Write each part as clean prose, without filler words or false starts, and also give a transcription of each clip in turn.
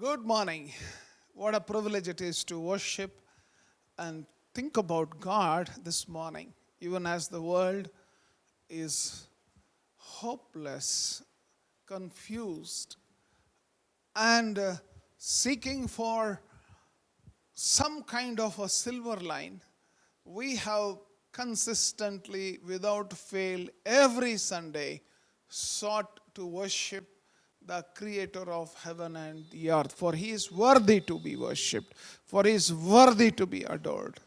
Good morning. What a privilege it is to worship and think about God this morning, even as the world is hopeless, confused, and seeking for some kind of a silver line. We have consistently, without fail, every Sunday sought to worship the creator of heaven and the earth, for he is worthy to be worshipped, for he is worthy to be adored.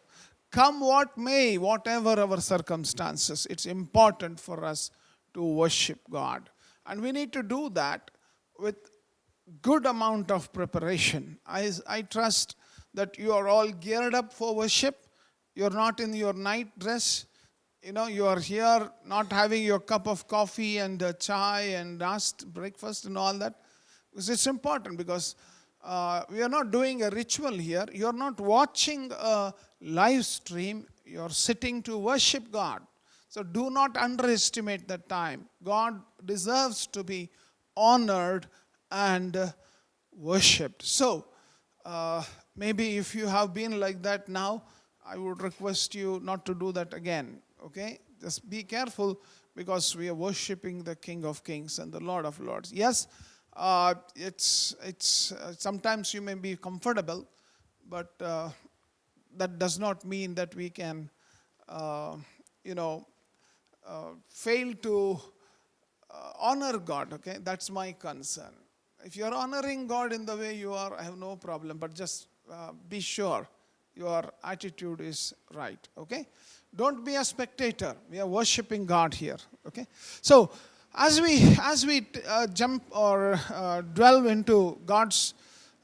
Come what may, whatever our circumstances, it's important for us to worship God. And we need to do that with good amount of preparation. I trust that you are all geared up for worship. You're not in your night dress. You are here not having your cup of coffee and chai and breakfast and all that. Because it's important, because we are not doing a ritual here. You're not watching a live stream. You're sitting to worship God. So do not underestimate the time. God deserves to be honored and worshipped. So maybe if you have been like that now, I would request you not to do that again. Okay? Just be careful, because we are worshiping the King of Kings and the Lord of Lords. Yes, it's sometimes you may be comfortable, but that does not mean that we can, fail to honor God. Okay? That's my concern. If you are honoring God in the way you are, I have no problem, but just be sure your attitude is right. Okay? Don't be a spectator. We are worshiping God here. Okay? So as we jump or delve into God's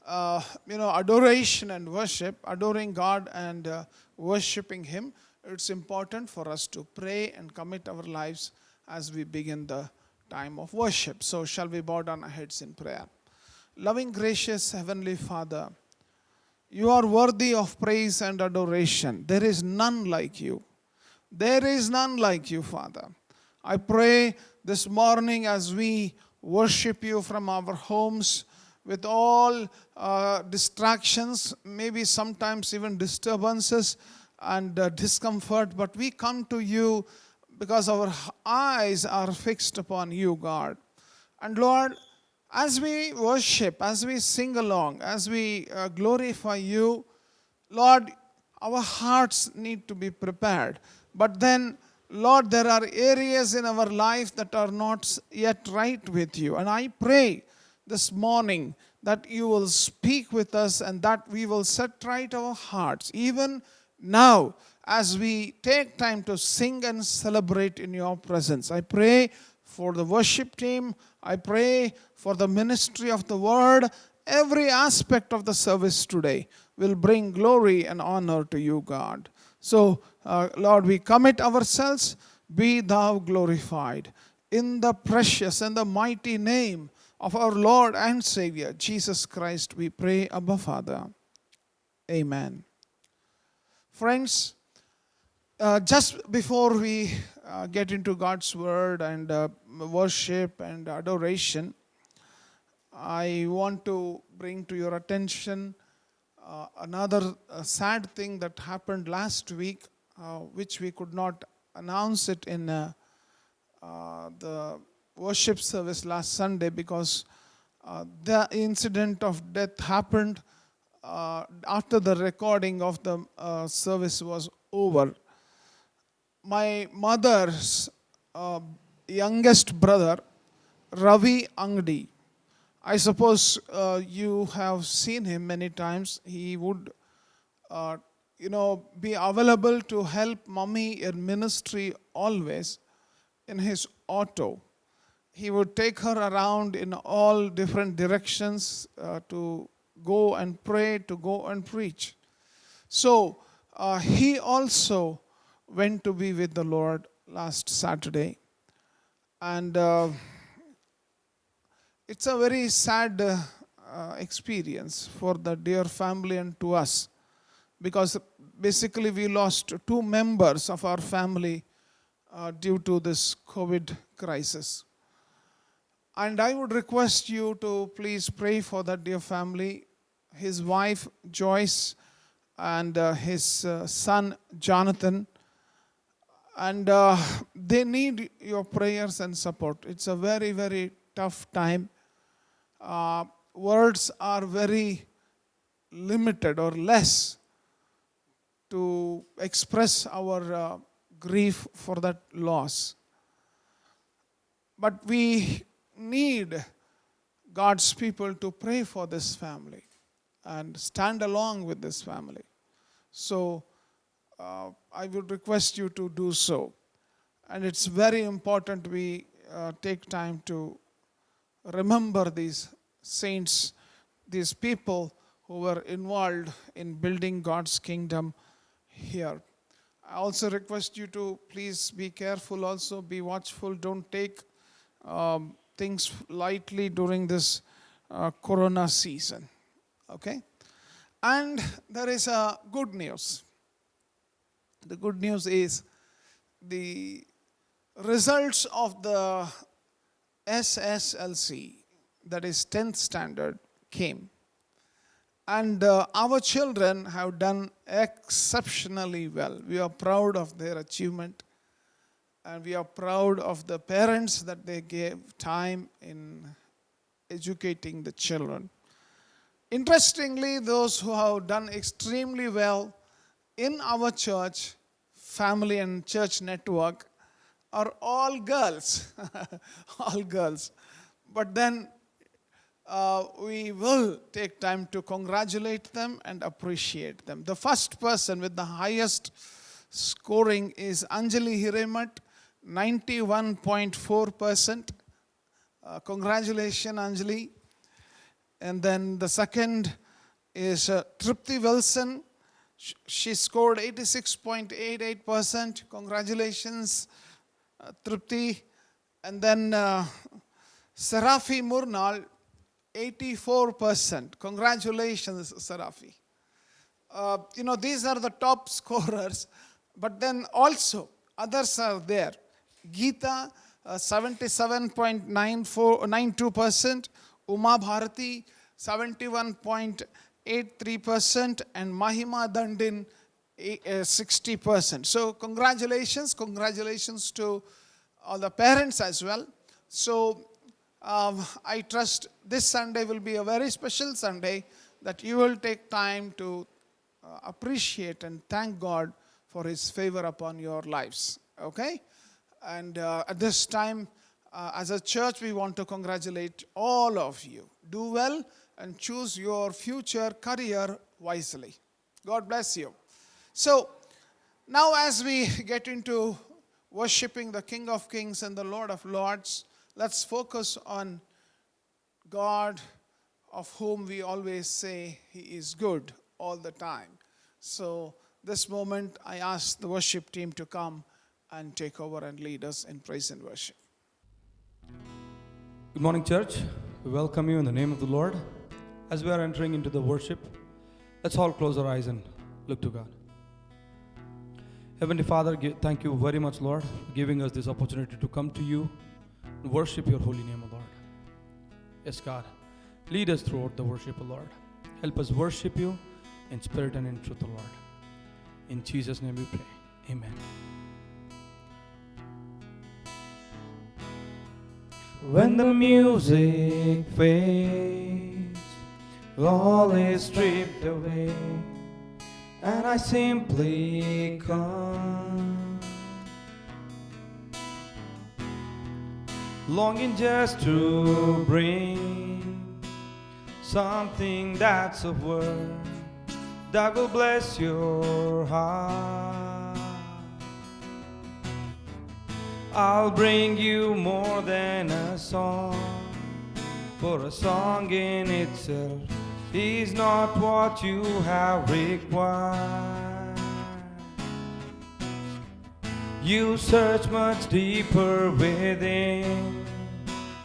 adoration and worship, adoring God and worshiping Him, it's important for us to pray and commit our lives as we begin the time of worship. So shall we bow down our heads in prayer? Loving, gracious Heavenly Father, you are worthy of praise and adoration. There is none like you. There is none like you, Father. I pray this morning as we worship you from our homes with all distractions, maybe sometimes even disturbances and discomfort, but we come to you because our eyes are fixed upon you, God. And Lord, as we worship, as we sing along, as we glorify you, Lord, our hearts need to be prepared. But then, Lord, there are areas in our life that are not yet right with you. And I pray this morning that you will speak with us and that we will set right our hearts, even now, as we take time to sing and celebrate in your presence. I pray for the worship team. I pray for the ministry of the word. Every aspect of the service today will bring glory and honor to you, God. So, Lord, we commit ourselves. Be thou glorified. In the precious and the mighty name of our Lord and Savior, Jesus Christ, we pray, Abba Father. Amen. Friends, just before we get into God's word and worship and adoration, I want to bring to your attention another sad thing that happened last week, which we could not announce it in the worship service last Sunday, because the incident of death happened after the recording of the service was over. My mother's youngest brother, Ravi Angdi, I suppose you have seen him many times. He would, be available to help mommy in ministry always in his auto. He would take her around in all different directions to go and pray, to go and preach. So he also went to be with the Lord last Saturday. And it's a very sad experience for the dear family and to us, because basically we lost two members of our family due to this COVID crisis. And I would request you to please pray for that dear family, his wife Joyce and his son Jonathan. And they need your prayers and support. It's a very, very tough time. Words are very limited or less to express our grief for that loss. But we need God's people to pray for this family and stand along with this family. So I would request you to do so. And it's very important we take time to remember these saints, these people who were involved in building God's kingdom here. I also request you to please be careful, also be watchful. Don't take things lightly during this corona season. Okay? And there is a good news. The good news is the results of the SSLC, that is 10th standard, came. And our children have done exceptionally well. We are proud of their achievement. And we are proud of the parents that they gave time in educating the children. Interestingly, those who have done extremely well in our church, family and church network are all girls. All girls. But then we will take time to congratulate them and appreciate them. The first person with the highest scoring is Anjali Hiremat, 91.4%. Congratulations, Anjali. And then the second is Tripti Wilson. She scored 86.88%. Congratulations, Tripti. And then Serafi Murnal, 84%. Congratulations, Serafi. These are the top scorers. But then also, others are there. Geeta, 77.92%. Uma Bharati, 71.83%. And Mahima Dandin, 60%. So congratulations to all the parents as well. So I trust this Sunday will be a very special Sunday, that you will take time to appreciate and thank God for His favor upon your lives. Okay? And at this time, as a church, we want to congratulate all of you. Do well and choose your future career wisely. God bless you. So, now as we get into worshiping the King of Kings and the Lord of Lords, let's focus on God, of whom we always say He is good all the time. So, this moment, I ask the worship team to come and take over and lead us in praise and worship. Good morning, church. We welcome you in the name of the Lord. As we are entering into the worship, let's all close our eyes and look to God. Heavenly Father, thank you very much, Lord, for giving us this opportunity to come to you and worship your holy name, O Lord. Yes, God, lead us throughout the worship, O Lord. Help us worship you in spirit and in truth, O Lord. In Jesus' name we pray. Amen. When the music fades, all is stripped away, and I simply come, longing just to bring something that's of worth that will bless your heart. I'll bring you more than a song, for a song in itself is not what you have required. You search much deeper within,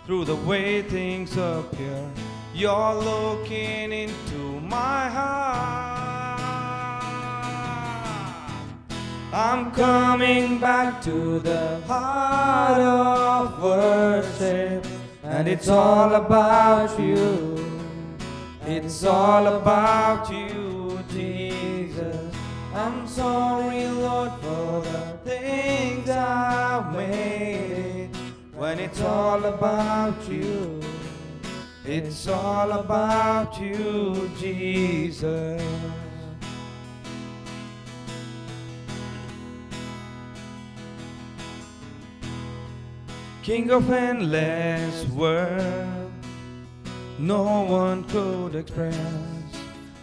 through the way things appear. You're looking into my heart. I'm coming back to the heart of worship, and it's all about you. It's all about you, Jesus. I'm sorry, Lord, for the things I've made. When it's all about you, it's all about you, Jesus. King of endless world, no one could express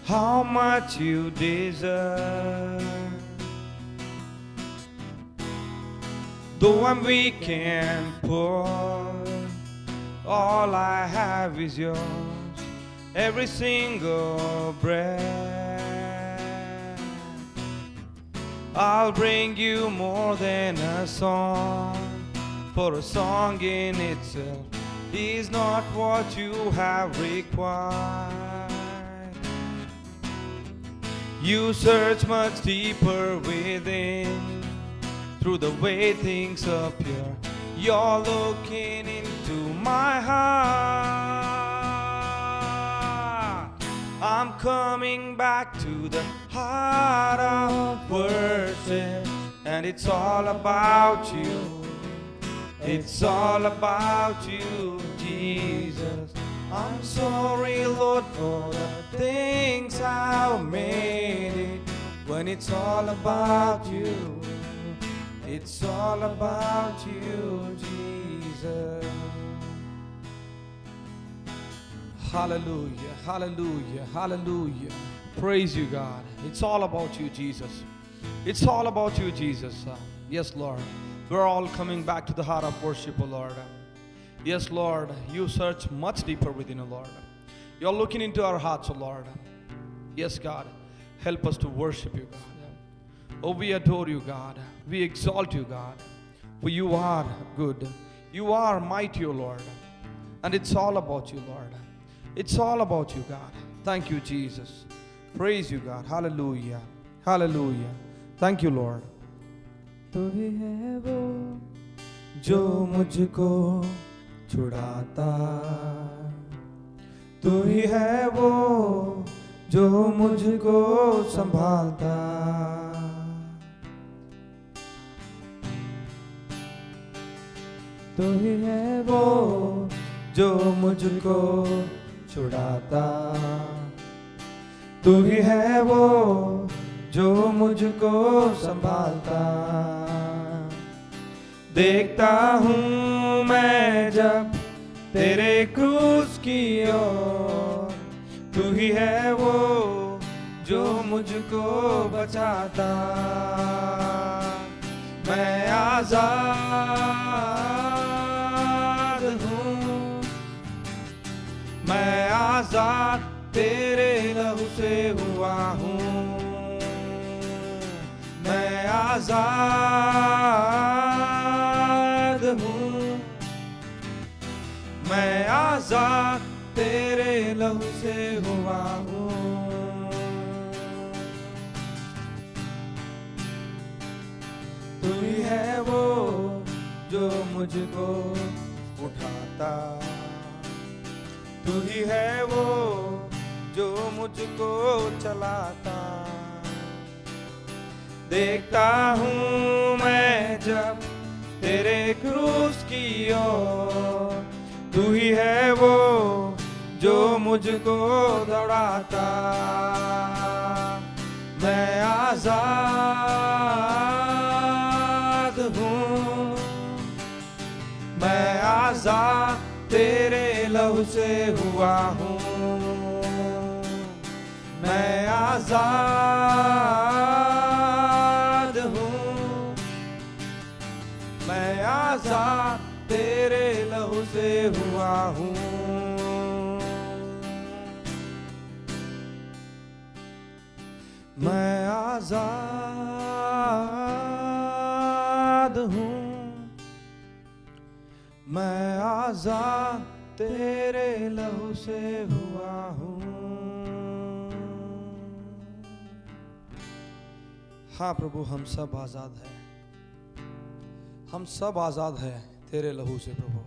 how much you deserve. Though I'm weak and poor, all I have is yours, every single breath. I'll bring you more than a song, for a song in itself is not what you have required. You search much deeper within, through the way things appear. You're looking into my heart. I'm coming back to the heart of worship, and it's all about you. It's all about you, Jesus. I'm sorry, Lord, for the things I've made it. When it's all about you, it's all about you, Jesus. Hallelujah, hallelujah, hallelujah. Praise you, God. It's all about you, Jesus. It's all about you, Jesus. Yes, Lord. We're all coming back to the heart of worship, O Lord. Yes, Lord. You search much deeper within, O Lord. You're looking into our hearts, O Lord. Yes, God. Help us to worship you, God. Oh, we adore you, God. We exalt you, God. For you are good. You are mighty, O Lord. And it's all about you, Lord. It's all about you, God. Thank you, Jesus. Praise you, God. Hallelujah. Hallelujah. Thank you, Lord. तू ही है वो जो मुझको छुड़ाता, तू ही है वो जो मुझको संभालता, तू ही है वो जो मुझको छुड़ाता, तू ही है वो जो मुझको संभालता। देखता हूँ मैं जब तेरे क्रूस की ओर, तू ही है वो जो मुझको बचाता। मैं आजाद हूँ, मैं आजाद तेरे लहू से हुआ हूँ। मैं आजाद हूँ, मैं आजाद तेरे लहू से हुआ हूँ। तू ही है वो जो मुझको उठाता, तू ही है वो जो मुझको चलाता। देखता हूँ मैं जब तेरे क्रूस की ओर, तू ही है वो जो मुझको दौड़ाता। मैं आजाद हूँ, मैं आजाद तेरे लहू से हुआ हूँ। मैं आजाद हूँ, मैं आजाद तेरे लहू से हुआ हूँ। मैं आजाद हूँ, मैं आजाद तेरे लहू से हुआ हूँ। हाँ प्रभु, हम सब आजाद हैं, हम सब आजाद हैं तेरे लहू से प्रभु।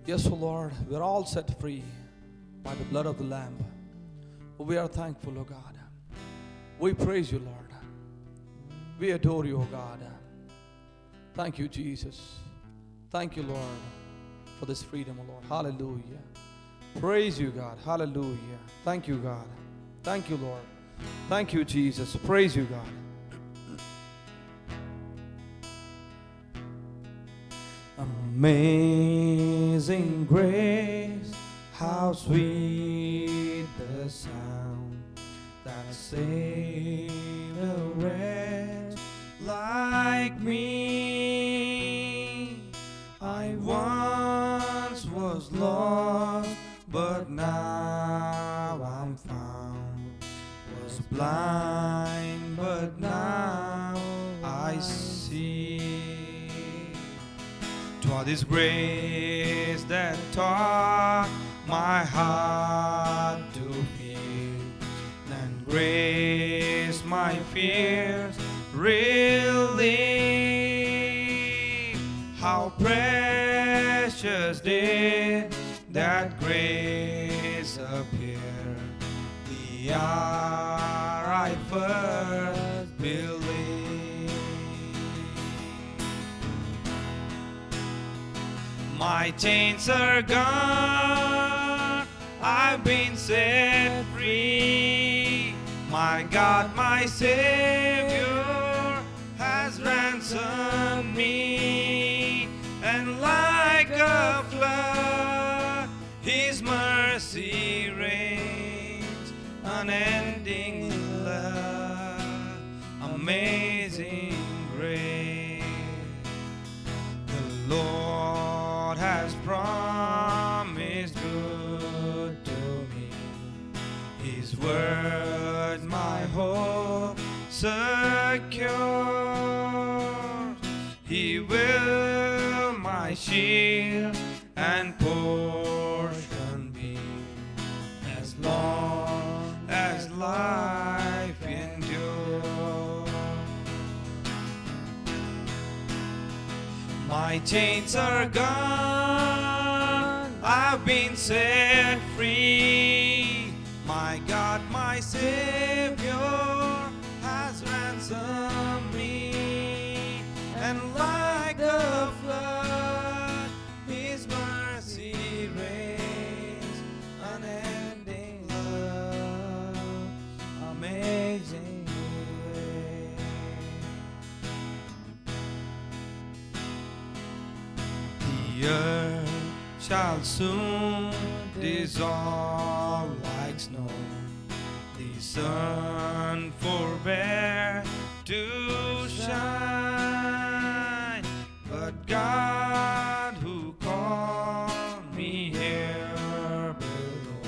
Yes, O Lord, we're all set free by the blood of the Lamb. We are thankful, O God. We praise you, Lord. We adore you, O God. Thank you, Jesus. Thank you, Lord, for this freedom, O Lord. Hallelujah. Praise you, God. Hallelujah. Thank you, God. Thank you, Lord. Thank you, Jesus. Praise you, God. Amazing grace, how sweet the sound that saved a wretch like me. I once was lost, but now I'm found. Was blind, but now I see. 'Twas this grace that taught my heart to fear, and grace my fears relieved. How precious did that grace appear the hour I first believed. My chains are gone, I've been set free. My God, my Savior has ransomed me. And like a flood, His mercy reigns, unending love, amazing grace. The Lord has promised good to me. His word my hope secures. He will my shield and portion be, as long as life endures. My chains are gone, I've been set free. My God, my Savior has ransomed me. And like a flood, His mercy reigns, unending love, amazing grace. The earth shall soon dissolve like snow. The sun forbear to shine, but God who called me here below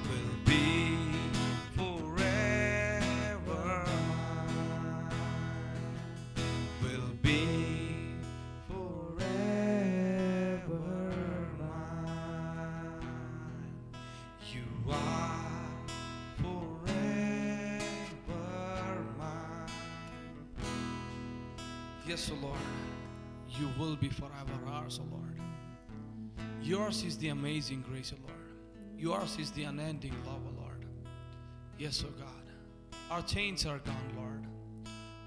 will be forever mine. Will be forever mine. You are forever mine. Yes, O Lord, you will be forever ours, O Lord. Yours is the amazing grace, O Lord. Yours is the unending love, O Lord. Yes, O God, our chains are gone, Lord.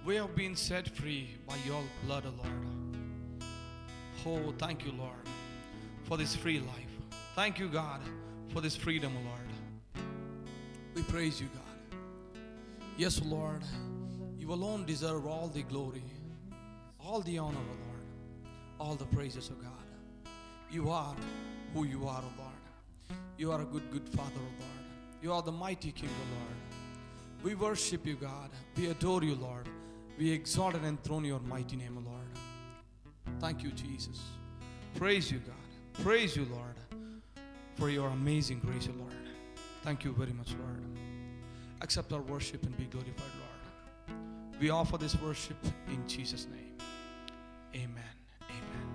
We have been set free by your blood, O Lord. Oh, thank you, Lord, for this free life. Thank you, God, for this freedom, O Lord. We praise you, God. Yes, Lord, you alone deserve all the glory, all the honor, O Lord, all the praises, O God. You are who you are, O Lord. You are a good, good Father, O Lord. You are the mighty King, O Lord. We worship you, God. We adore you, Lord. We exalt and enthrone your mighty name, O Lord. Thank you, Jesus. Praise you, God. Praise you, Lord, for your amazing grace, O Lord. Thank you very much, Lord. Accept our worship and be glorified, Lord. We offer this worship in Jesus' name. Amen. Amen.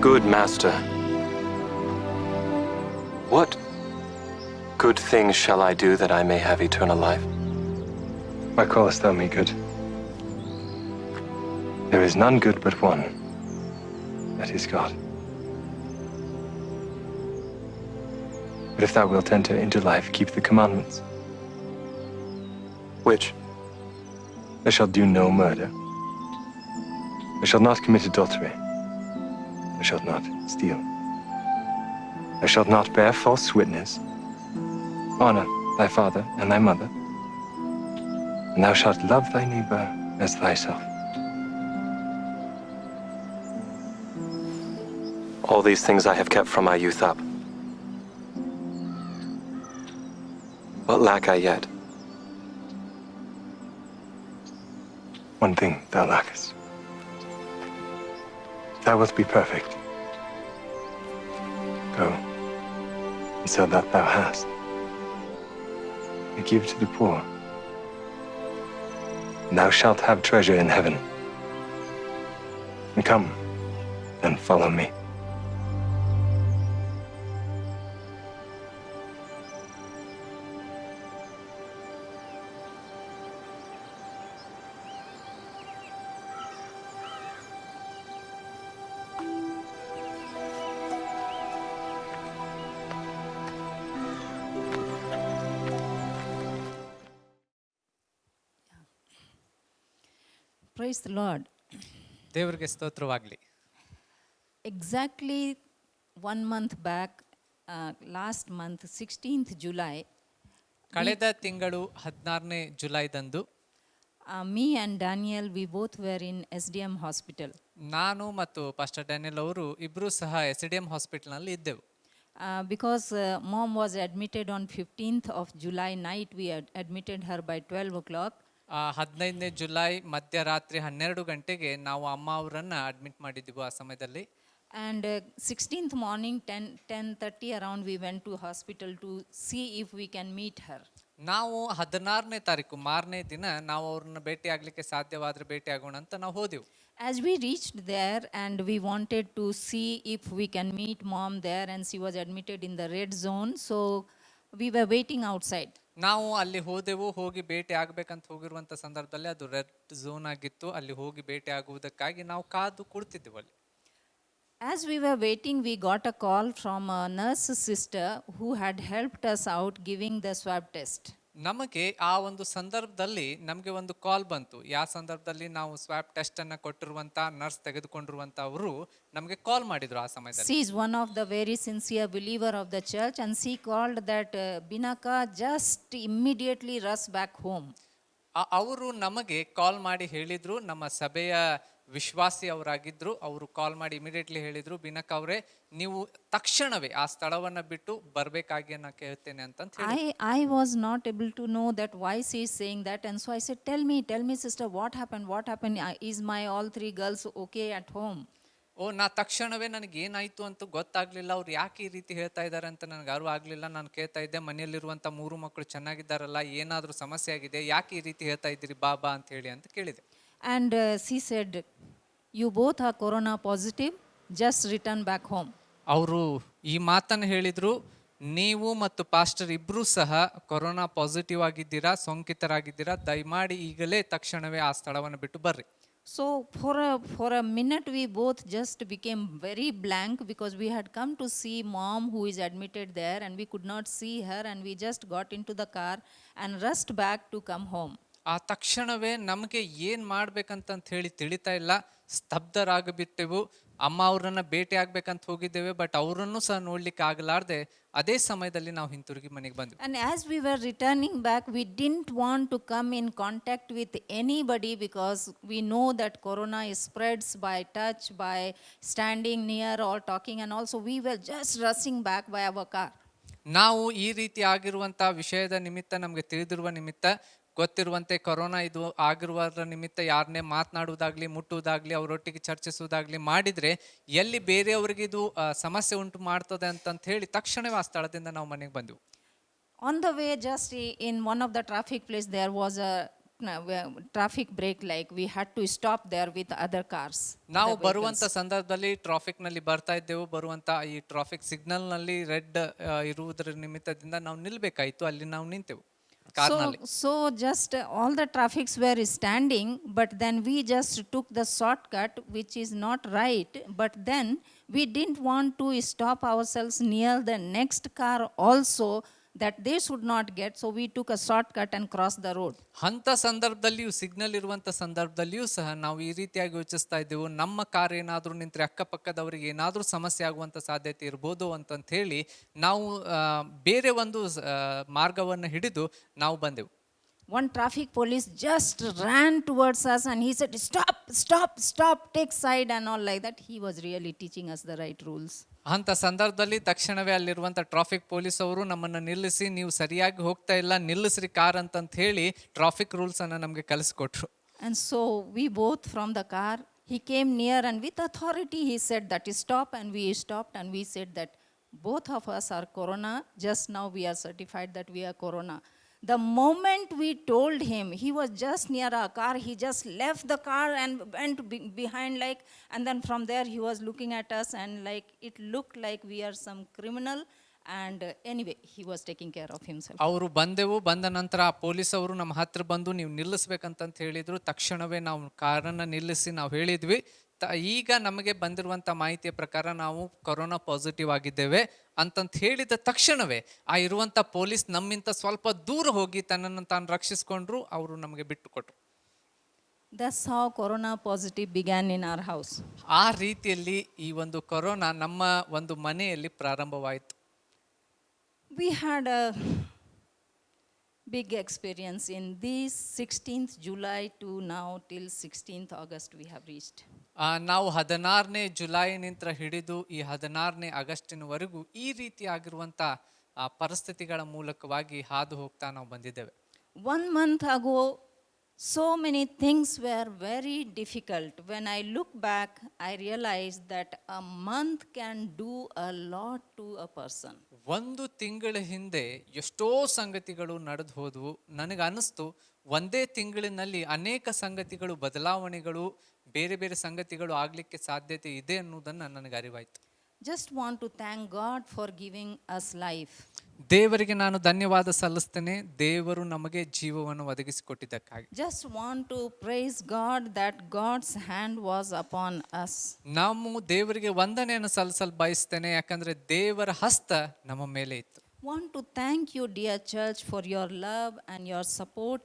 Good master, what good things shall I do that I may have eternal life? Why callest thou me good? There is none good but one, that is God. But if thou wilt enter into life, keep the commandments. Which? Thou shalt do no murder. Thou shalt not commit adultery. Thou shalt not steal. Thou shalt not bear false witness. Honor thy father and thy mother. And thou shalt love thy neighbor as thyself. All these things I have kept from my youth up. What lack I yet? One thing thou lackest. If thou wilt be perfect, go and sell that thou hast, and give to the poor, and thou shalt have treasure in heaven. And come, and follow me. Praise the Lord. ದೇವರಿಗೆ ಸ್ತೋತ್ರವಾಗಲಿ. Exactly 1 month back, last month, 16th July, ಕಳೆದ ತಿಂಗಳು 16ನೇ ಜುಲೈದಂದು me and Daniel, we both were in SDM hospital. ನಾನು ಮತ್ತು pastor Daniel ಅವರು ಇಬ್ಬರೂ ಸಹ SDM ಹಾಸ್ಪಿಟಲ್ನಲ್ಲಿ ಇದ್ದೆವು. Because mom was admitted on 15th of July night, we had admitted her by 12 o'clock. 15ನೇ July ಮಧ್ಯರಾತ್ರಿ 12 ಗಂಟೆಗೆ ನಾವು ಅಮ್ಮ ಅವರನ್ನು ಅಡ್ಮಿಟ್ ಮಾಡಿದ್ದೀವಿ ಆ ಸಮಯದಲ್ಲಿ. And 16th morning, 10:30 around, we went to hospital to see if we can meet her. ನಾವು 16ನೇ ತಾರೀಕು ಮಾರನೇ ದಿನ ನಾವು ಅವ್ರನ್ನ ಭೇಟಿ ಆಗಲಿಕ್ಕೆ ಸಾಧ್ಯವಾದರೆ ಭೇಟಿ ಆಗೋಣ ಅಂತ ನಾವು ಹೋದೆವು. As we reached there and we wanted to see if we can meet mom there, and she was admitted in the red zone, so we were waiting outside. ನಾವು ಅಲ್ಲಿ ಹೋದೆವು. ಹೋಗಿ ಭೇಟಿ ಆಗಬೇಕಂತ ಹೋಗಿರುವಂಥ ಸಂದರ್ಭದಲ್ಲಿ ಅದು ರೆಡ್ ಝೋನ್ ಆಗಿತ್ತು. ಅಲ್ಲಿ ಹೋಗಿ ಭೇಟಿ ಆಗುವುದಕ್ಕಾಗಿ ನಾವು ಕಾದು ಕುಳಿತಿದ್ದೆವು ಅಲ್ಲಿ. As we were waiting, we got a call from a nurse sister who had helped us out giving the swab test. ನಮಗೆ ಆ ಒಂದು ಸಂದರ್ಭದಲ್ಲಿ ನಮಗೆ ಒಂದು ಕಾಲ್ ಬಂತು. ಯಾವ ಸಂದರ್ಭದಲ್ಲಿ ನಾವು ಸ್ವಾಬ್ ಟೆಸ್ಟ್ ಅನ್ನ ಕೊಟ್ಟಿರುವಂತ ನರ್ಸ್ ತೆಗೆದುಕೊಂಡಿರುವಂತ ಅವರು ನಮಗೆ ಕಾಲ್ ಮಾಡಿದ್ರು ಆ ಸಮಯದಲ್ಲಿ. She is one of the very sincere believer of the church, and she called that Binaka just immediately rush back home. ಅವರು ನಮಗೆ ಕಾಲ್ ಮಾಡಿ ಹೇಳಿದ್ರು, ನಮ್ಮ ಸಭೆಯ ವಿಶ್ವಾಸಿ ಅವರಾಗಿದ್ರು. ಅವರು ಕಾಲ್ ಮಾಡಿ ಇಮಿಡಿಯೇಟ್ಲಿ ಹೇಳಿದ್ರು, ಬಿನಕ್ ಅವರೇ ನೀವು ತಕ್ಷಣವೇ ಆ ಸ್ಥಳವನ್ನ ಬಿಟ್ಟು ಬರಬೇಕಾಗಿ ನಾನು ಕೇಳ್ತೇನೆ ಅಂತ ಹೇಳಿ. I was not able to know that why she is saying that, and so I said, tell me sister, what happened, is my all 3 girls okay at home? ನಾ ತಕ್ಷಣವೇ ನನಗೆ ಏನಾಯ್ತು ಅಂತ ಗೊತ್ತಾಗ್ಲಿಲ್ಲ. ಅವ್ರು ಯಾಕೆ ಈ ರೀತಿ ಹೇಳ್ತಾ ಇದ್ದಾರೆ ಅಂತ ನನಗೆ ಅರಿವು ಆಗ್ಲಿಲ್ಲ. ನಾನು ಕೇಳ್ತಾ ಇದ್ದೆ, ಮನೆಯಲ್ಲಿರುವಂತ 3 ಮಕ್ಕಳು ಚೆನ್ನಾಗಿದ್ದಾರಲ್ಲ, ಏನಾದ್ರೂ ಸಮಸ್ಯೆ ಆಗಿದೆ, ಯಾಕೆ ಈ ರೀತಿ ಹೇಳ್ತಾ ಇದ್ದೀರಿ ಬಾಬಾ ಅಂತ ಹೇಳಿ ಅಂತ ಕೇಳಿದೆ. And she said, you both are corona positive, just return back home. ಅವರು ಈ ಮಾತನ್ನು ಹೇಳಿದ್ರು, ನೀವು ಮತ್ತು ಪಾಸ್ಟರ್ ಇಬ್ರು ಸಹ ಕೊರೋನಾ ಪಾಸಿಟಿವ್ ಆಗಿದ್ದೀರಾ, ಸೋಂಕಿತರಾಗಿದ್ದೀರಾ, ದಯಮಾಡಿ ಈಗಲೇ ತಕ್ಷಣವೇ ಆ ಸ್ಥಳವನ್ನು ಬಿಟ್ಟು ಬರ್ರಿ. So for a minute we both just became very blank, because we had come to see mom who is admitted there and we could not see her, and we just got into the car and rushed back to come home. ಆ ತಕ್ಷಣವೇ ನಮಗೆ ಏನು ಮಾಡ್ಬೇಕಂತ ಹೇಳಿ ತಿಳಿತಾ ಇಲ್ಲ, ಸ್ತಬ್ಧರಾಗಿಬಿಟ್ಟೆವು. ಅಮ್ಮ ಅವ್ರನ್ನ ಭೇಟಿ ಆಗ್ಬೇಕಂತ ಹೋಗಿದ್ದೇವೆ, ಬಟ್ ಅವರನ್ನು ಸಹ ನೋಡ್ಲಿಕ್ಕೆ ಆಗಲಾರ್ದೆ ಅದೇ ಸಮಯದಲ್ಲಿ ನಾವು ಹಿಂತಿರುಗಿ ಮನೆಗೆ ಬಂದ್ವಿ. And as we were returning back, we didn't want to come in contact with anybody, because we know that corona is spreads by touch, by standing near or talking, and also we were just rushing back by our car. ನಾವು ಈ ರೀತಿ ಆಗಿರುವಂಥ ವಿಷಯದ ನಿಮಿತ್ತ, ನಮಗೆ ತಿಳಿದಿರುವ ನಿಮಿತ್ತ, ಗೊತ್ತಿರುವಂತೆ ಕೊರೋನಾ ಇದು ಆಗಿರುವುದರ ನಿಮಿತ್ತ ಯಾರನ್ನೇ ಮಾತನಾಡುವುದಾಗ್ಲಿ, ಮುಟ್ಟುವುದಾಗ್ಲಿ, ಅವರೊಟ್ಟಿಗೆ ಚರ್ಚಿಸುವುದಾಗ್ಲಿ ಮಾಡಿದ್ರೆ ಎಲ್ಲಿ ಬೇರೆಯವರಿಗೆ ಇದು ಸಮಸ್ಯೆ ಉಂಟು ಮಾಡ್ತದೆ ಅಂತ ಹೇಳಿ ತಕ್ಷಣವೇ ಆ ಸ್ಥಳದಿಂದ ನಾವು ಮನೆಗೆ ಬಂದೆವು. On the way, just in one of the traffic place, there was a traffic break, like we had to stop there with other cars. ನಾವು the vehicles. ಬರುವಂತ ಸಂದರ್ಭದಲ್ಲಿ ಟ್ರಾಫಿಕ್ ನಲ್ಲಿ ಬರ್ತಾ ಇದ್ದೆವು. ಬರುವಂತ ಈ ಟ್ರಾಫಿಕ್ ಸಿಗ್ನಲ್ ನಲ್ಲಿ ರೆಡ್ ಇರುವುದರ ನಿಮಿತ್ತದಿಂದ ನಾವು ನಿಲ್ಬೇಕಾಯ್ತು. ಅಲ್ಲಿ ನಾವು ನಿಂತೆವು ಕಾರ್ನಲ್ಲಿ. So just all the traffics were standing, but then we just took the shortcut, which is not right. But then we didn't want to stop ourselves near the next car also, that they should not get. So we took a shortcut and crossed the road. ಅಂತ ಸಂದರ್ಭದಲ್ಲಿಯೂ signal ಇರುವಂತ ಸಂದರ್ಭದಲ್ಲಿಯೂ ಸಹ ನಾವು ಈ ರೀತಿಯಾಗಿ ಯೋಚಿಸ್ತಾ ಇದ್ದೆವು, ನಮ್ಮ ಕಾರ್ ಏನಾದರೂ ನಿಂತ್ರೆ ಅಕ್ಕಪಕ್ಕದವರಿಗೆ ಏನಾದರೂ ಸಮಸ್ಯೆ ಆಗುವಂತ ಸಾಧ್ಯತೆ ಇರ್ಬೋದು ಅಂತಂತ ಹೇಳಿ ನಾವು ಬೇರೆ ಒಂದು ಮಾರ್ಗವನ್ನು ಹಿಡಿದು ನಾವು ಬಂದೆವು. One traffic police just ran towards us and he said, "Stop, stop, stop, take side," and all like that. He was really teaching us the right rules. ಅಂತ ಸಂದರ್ಭದಲ್ಲಿ ತಕ್ಷಣವೇ ಅಲ್ಲಿರುವಂತ ಟ್ರಾಫಿಕ್ ಪೊಲೀಸ್ ಅವರು ನಮ್ಮನ್ನ ನಿಲ್ಲಿಸಿ, ನೀವು ಸರಿಯಾಗಿ ಹೋಗ್ತಾ ಇಲ್ಲ, ನಿಲ್ಲಿಸ್ರಿ ಕಾರ್ ಅಂತಂತ ಹೇಳಿ ಟ್ರಾಫಿಕ್ ರೂಲ್ಸ್ ಅನ್ನ ನಮಗೆ ಕಲಿಸ್ಕೊಟ್ರು. And so we both from the car, he came near and with authority he said that stop, and we stopped and we said that both of us are corona. Just now we are certified that we are corona. The moment we told him, he was just near our car, he just left the car and went behind like, and then from there he was looking at us and like it looked like we are some criminal. And anyway, he was taking care of himself. ಅವರು ಬಂದ ನಂತರ ಆ police ಅವರು ನಮ್ಮ ಹತ್ರ ಬಂದು ನೀವು ನಿಲ್ಲಿಸ್ಬೇಕಂತ ಹೇಳಿದ್ರು. ತಕ್ಷಣವೇ ನಾವು ಕಾರನ್ನ ನಿಲ್ಲಿಸಿ ನಾವು ಹೇಳಿದ್ವಿ, ಈಗ ನಮಗೆ ಬಂದಿರುವಂತ ಮಾಹಿತಿಯ ಪ್ರಕಾರ ನಾವು ಕೊರೋನಾ ಪಾಸಿಟಿವ್ ಆಗಿದ್ದೇವೆ ಅಂತಂತ ಹೇಳಿದ ತಕ್ಷಣವೇ ಆ ಇರುವಂತ ಪೊಲೀಸ್ ನಮ್ಮಿಂದ ಸ್ವಲ್ಪ ದೂರ ಹೋಗಿ ತನ್ನನ್ನು ತಾನು ರಕ್ಷಿಸಿಕೊಂಡ್ರು. ಅವರು ನಮಗೆ ಬಿಟ್ಟು ಕೊಟ್ರು. That's how corona positive began in our house. ಆ ರೀತಿಯಲ್ಲಿ ಈ ಒಂದು ಕೊರೋನಾ ನಮ್ಮ ಒಂದು ಮನೆಯಲ್ಲಿ ಪ್ರಾರಂಭವಾಯಿತು. We had a big experience in this 16th July to now till 16th August we have reached. ನಾವು 16ನೇ ಜುಲೈನಿಂದ ಹಿಡಿದು ಈ 16ನೇ ಆಗಸ್ಟಿನವರೆಗೂ ಈ ರೀತಿಯಾಗಿರುವಂಥ ಪರಿಸ್ಥಿತಿಗಳ ಮೂಲಕವಾಗಿ ಹಾದು ಹೋಗ್ತಾ ನಾವು ಬಂದಿದ್ದೇವೆ. 1 month ago, so many things were very difficult. When I look back, I realized that a month can do a lot to a person. ಒಂದು ತಿಂಗಳ ಹಿಂದೆ ಎಷ್ಟೋ ಸಂಗತಿಗಳು ನಡೆದು ಹೋದವು. ನನಗೆ ಅನಿಸ್ತು ಒಂದೇ ತಿಂಗಳಿನಲ್ಲಿ ಅನೇಕ ಸಂಗತಿಗಳು, ಬದಲಾವಣೆಗಳು, ಬೇರೆ ಬೇರೆ ಸಂಗತಿಗಳು ಆಗಲಿಕ್ಕೆ ಸಾಧ್ಯತೆ ಇದೆ ಅನ್ನೋದನ್ನು ನನಗೆ ಅರಿವಾಯಿತು. Just want to thank God for giving us life. ದೇವರಿಗೆ ನಾನು ಧನ್ಯವಾದ ಸಲ್ಲಿಸ್ತೇನೆ, ದೇವರು ನಮಗೆ ಜೀವವನ್ನು ಒದಗಿಸಿಕೊಟ್ಟಿದ್ದಕ್ಕಾಗಿ. Just want to praise God that God's hand was upon us. ನಾವು ದೇವರಿಗೆ ವಂದನೆಯನ್ನು ಸಲ್ಲಿಸಲು ಬಯಸ್ತೇನೆ, ಯಾಕಂದ್ರೆ ದೇವರ ಹಸ್ತ ನಮ್ಮ ಮೇಲೆ ಇತ್ತು. Want to thank you, dear church, for your love and your support,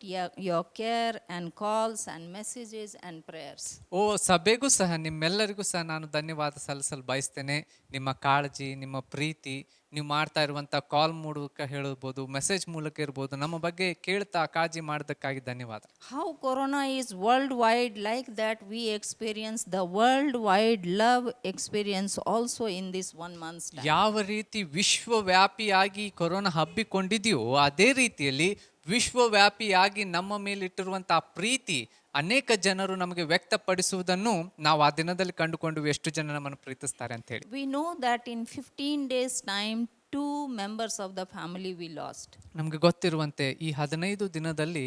your care and calls and messages and prayers. ಓ ಸಭೆಗೂ ಸಹ, ನಿಮ್ಮೆಲ್ಲರಿಗೂ ಸಹ ನಾನು ಧನ್ಯವಾದ ಸಲ್ಲಿಸಲು ಬಯಸ್ತೇನೆ. ನಿಮ್ಮ ಕಾಳಜಿ, ನಿಮ್ಮ ಪ್ರೀತಿ, ನೀವು ಮಾಡ್ತಾ ಇರುವಂಥ ಕಾಲ್ ಮೂಲಕ ಹೇಳ್ಬೋದು, ಮೆಸೇಜ್ ಮೂಲಕ ಇರ್ಬೋದು, ನಮ್ಮ ಬಗ್ಗೆ ಕೇಳ್ತಾ ಕಾಳಜಿ ಮಾಡೋದಕ್ಕಾಗಿ ಧನ್ಯವಾದ. How corona is worldwide, like that we experience the worldwide love experience also in this 1 month's time. ಯಾವ ರೀತಿ ವಿಶ್ವವ್ಯಾಪಿಯಾಗಿ ಕೊರೋನಾ ಹಬ್ಬಿಕೊಂಡಿದೆಯೋ ಅದೇ ರೀತಿಯಲ್ಲಿ ವಿಶ್ವವ್ಯಾಪಿಯಾಗಿ ನಮ್ಮ ಮೇಲಿಟ್ಟಿರುವಂಥ ಪ್ರೀತಿ ಅನೇಕ ಜನರು ನಮಗೆ ವ್ಯಕ್ತಪಡಿಸುವುದನ್ನು ನಾವು ಆ ದಿನದಲ್ಲಿ ಕಂಡುಕೊಂಡು ಎಷ್ಟು ಜನ ನಮ್ಮನ್ನು ಪ್ರೀತಿಸ್ತಾರೆ ಅಂತ ಹೇಳಿ. We know that in 15 days time 2 members of the family we lost. ನಮಗೆ ಗೊತ್ತಿರುವಂತೆ ಈ 15 ದಿನದಲ್ಲಿ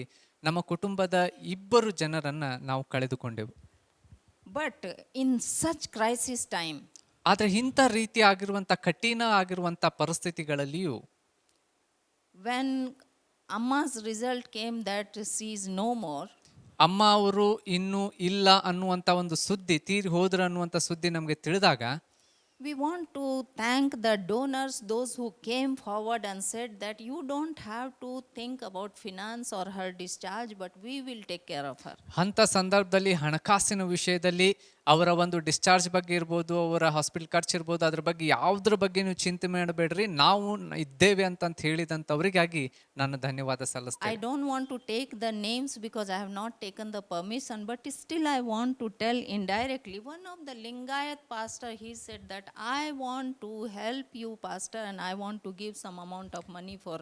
ನಮ್ಮ ಕುಟುಂಬದ 2 ಜನರನ್ನ ನಾವು ಕಳೆದುಕೊಂಡೆವು. But in such crisis time, ಆದರೆ ಇಂಥ ರೀತಿ ಆಗಿರುವಂಥ ಕಠಿಣ ಆಗಿರುವಂಥ ಪರಿಸ್ಥಿತಿಗಳಲ್ಲಿಯೂ when Amma's result came that she is no more, ಅಮ್ಮ ಅವರು ಇನ್ನೂ ಇಲ್ಲ ಅನ್ನುವಂಥ ಒಂದು ಸುದ್ದಿ, ತೀರಿ ಹೋದ್ರು ಅನ್ನುವಂಥ ಸುದ್ದಿ ನಮಗೆ ತಿಳಿದಾಗ we want to thank the donors, those who came forward and said that you don't have to think about finance or her discharge, but we will take care of her. ಅಂಥ ಸಂದರ್ಭದಲ್ಲಿ ಹಣಕಾಸಿನ ವಿಷಯದಲ್ಲಿ ಅವರ ಒಂದು ಡಿಸ್ಚಾರ್ಜ್ ಬಗ್ಗೆ ಇರ್ಬೋದು, ಅವರ hospital ಖರ್ಚು ಇರ್ಬೋದು, ಅದ್ರ ಬಗ್ಗೆ ಯಾವುದ್ರ ಬಗ್ಗೆ ನೀವು ಚಿಂತೆ ಮಾಡಬೇಡ್ರಿ, ನಾವು ಇದ್ದೇವೆ ಅಂತಂತ ಹೇಳಿದಂಥವರಿಗಾಗಿ ನಾನು ಧನ್ಯವಾದ ಸಲ್ಲಿಸ್ತೇನೆ. I don't want to take the names because I have not taken the permission, but still I want to tell indirectly. One of the Lingayat pastor, he said that I want to help you, pastor, and I want to give some amount of money for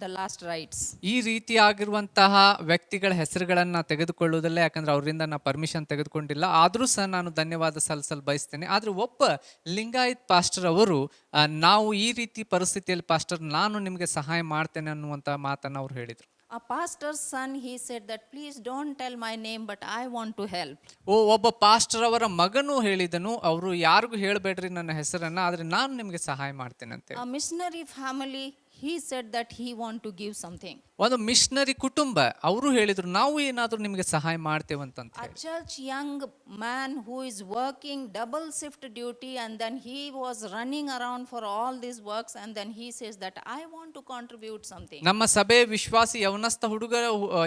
the last rites. ಈ ರೀತಿಯಾಗಿರುವಂತಹ ವ್ಯಕ್ತಿಗಳ ಹೆಸರುಗಳನ್ನು ತೆಗೆದುಕೊಳ್ಳುವುದಿಲ್ಲ, ಯಾಕಂದ್ರೆ ಅವರಿಂದ ನಾನು permission ತೆಗೆದುಕೊಂಡಿಲ್ಲ. ಆದರೂ ಸಹ ನಾನು ಧನ್ಯವಾದ ಸಲ್ಲಿಸಲು ಬಯಸ್ತೇನೆ. ಆದರೆ ಒಬ್ಬ ಲಿಂಗಾಯತ್ ಪಾಸ್ಟರ್ ಅವರು ನಾವು ಈ ರೀತಿ ಪರಿಸ್ಥಿತಿಯಲ್ಲಿ ಪಾಸ್ಟರ್ ನಾನು ನಿಮಗೆ ಸಹಾಯ ಮಾಡ್ತೇನೆ ಅನ್ನುವಂಥ ಮಾತನ್ನು ಅವ್ರು ಹೇಳಿದರು. A pastor's son, he said that please don't tell my name, but I want to help. ಒಬ್ಬ ಪಾಸ್ಟರ್ ಅವರ ಮಗನು ಹೇಳಿದನು, ಅವರು ಯಾರಿಗೂ ಹೇಳಬೇಡ್ರಿ ನನ್ನ ಹೆಸರನ್ನ, ಆದ್ರೆ ನಾನು ನಿಮಗೆ ಸಹಾಯ ಮಾಡ್ತೇನೆ ಅಂತ. A missionary family, he said that he want to give something. ಒಂದು ಮಿಷನರಿ ಕುಟುಂಬ ಅವರು ಹೇಳಿದ್ರು ನಾವು ಏನಾದ್ರೂ ನಿಮಗೆ ಸಹಾಯ ಮಾಡ್ತೇವಂತ. A church young man who is working double shift duty, and then he was running around for all these works, and then he says that I want to contribute something. ನಮ್ಮ ಸಭೆ ವಿಶ್ವಾಸಿ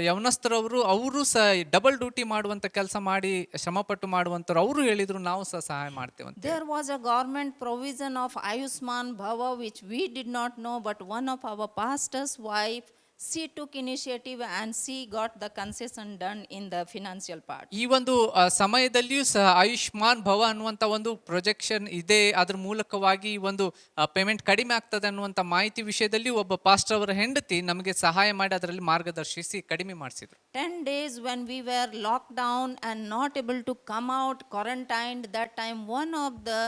ಯವನಸ್ಥರವರು ಅವರು ಸಹ ಡಬಲ್ ಡ್ಯೂಟಿ ಮಾಡುವಂತ ಕೆಲಸ ಮಾಡಿ ಶ್ರಮಪಟ್ಟು ಮಾಡುವಂತರು ಅವರು ಹೇಳಿದ್ರು ನಾವು ಸಹ ಸಹಾಯ ಮಾಡ್ತೇವಂತ. There was a government provision of Ayushman Bhava which we did not know, but one of our pastor's wife, she took initiative and she got the concession done in the financial part. ಈ ಒಂದು ಸಮಯದಲ್ಲಿಯೂ ಸಹ ಆಯುಷ್ಮಾನ್ ಭವ ಅನ್ನುವಂಥ ಒಂದು projection ಇದೆ, ಅದ್ರ ಮೂಲಕವಾಗಿ ಒಂದು ಪೇಮೆಂಟ್ ಕಡಿಮೆ ಆಗ್ತದೆ ಅನ್ನುವಂಥ ಮಾಹಿತಿ ವಿಷಯದಲ್ಲಿ ಒಬ್ಬ ಪಾಸ್ಟರ್ ಅವರ ಹೆಂಡತಿ ನಮಗೆ ಸಹಾಯ ಮಾಡಿ ಅದರಲ್ಲಿ ಮಾರ್ಗದರ್ಶಿಸಿ ಕಡಿಮೆ ಮಾಡಿಸಿದ್ರು. 10 days when we were locked down and not able to come out, quarantined, that time one of the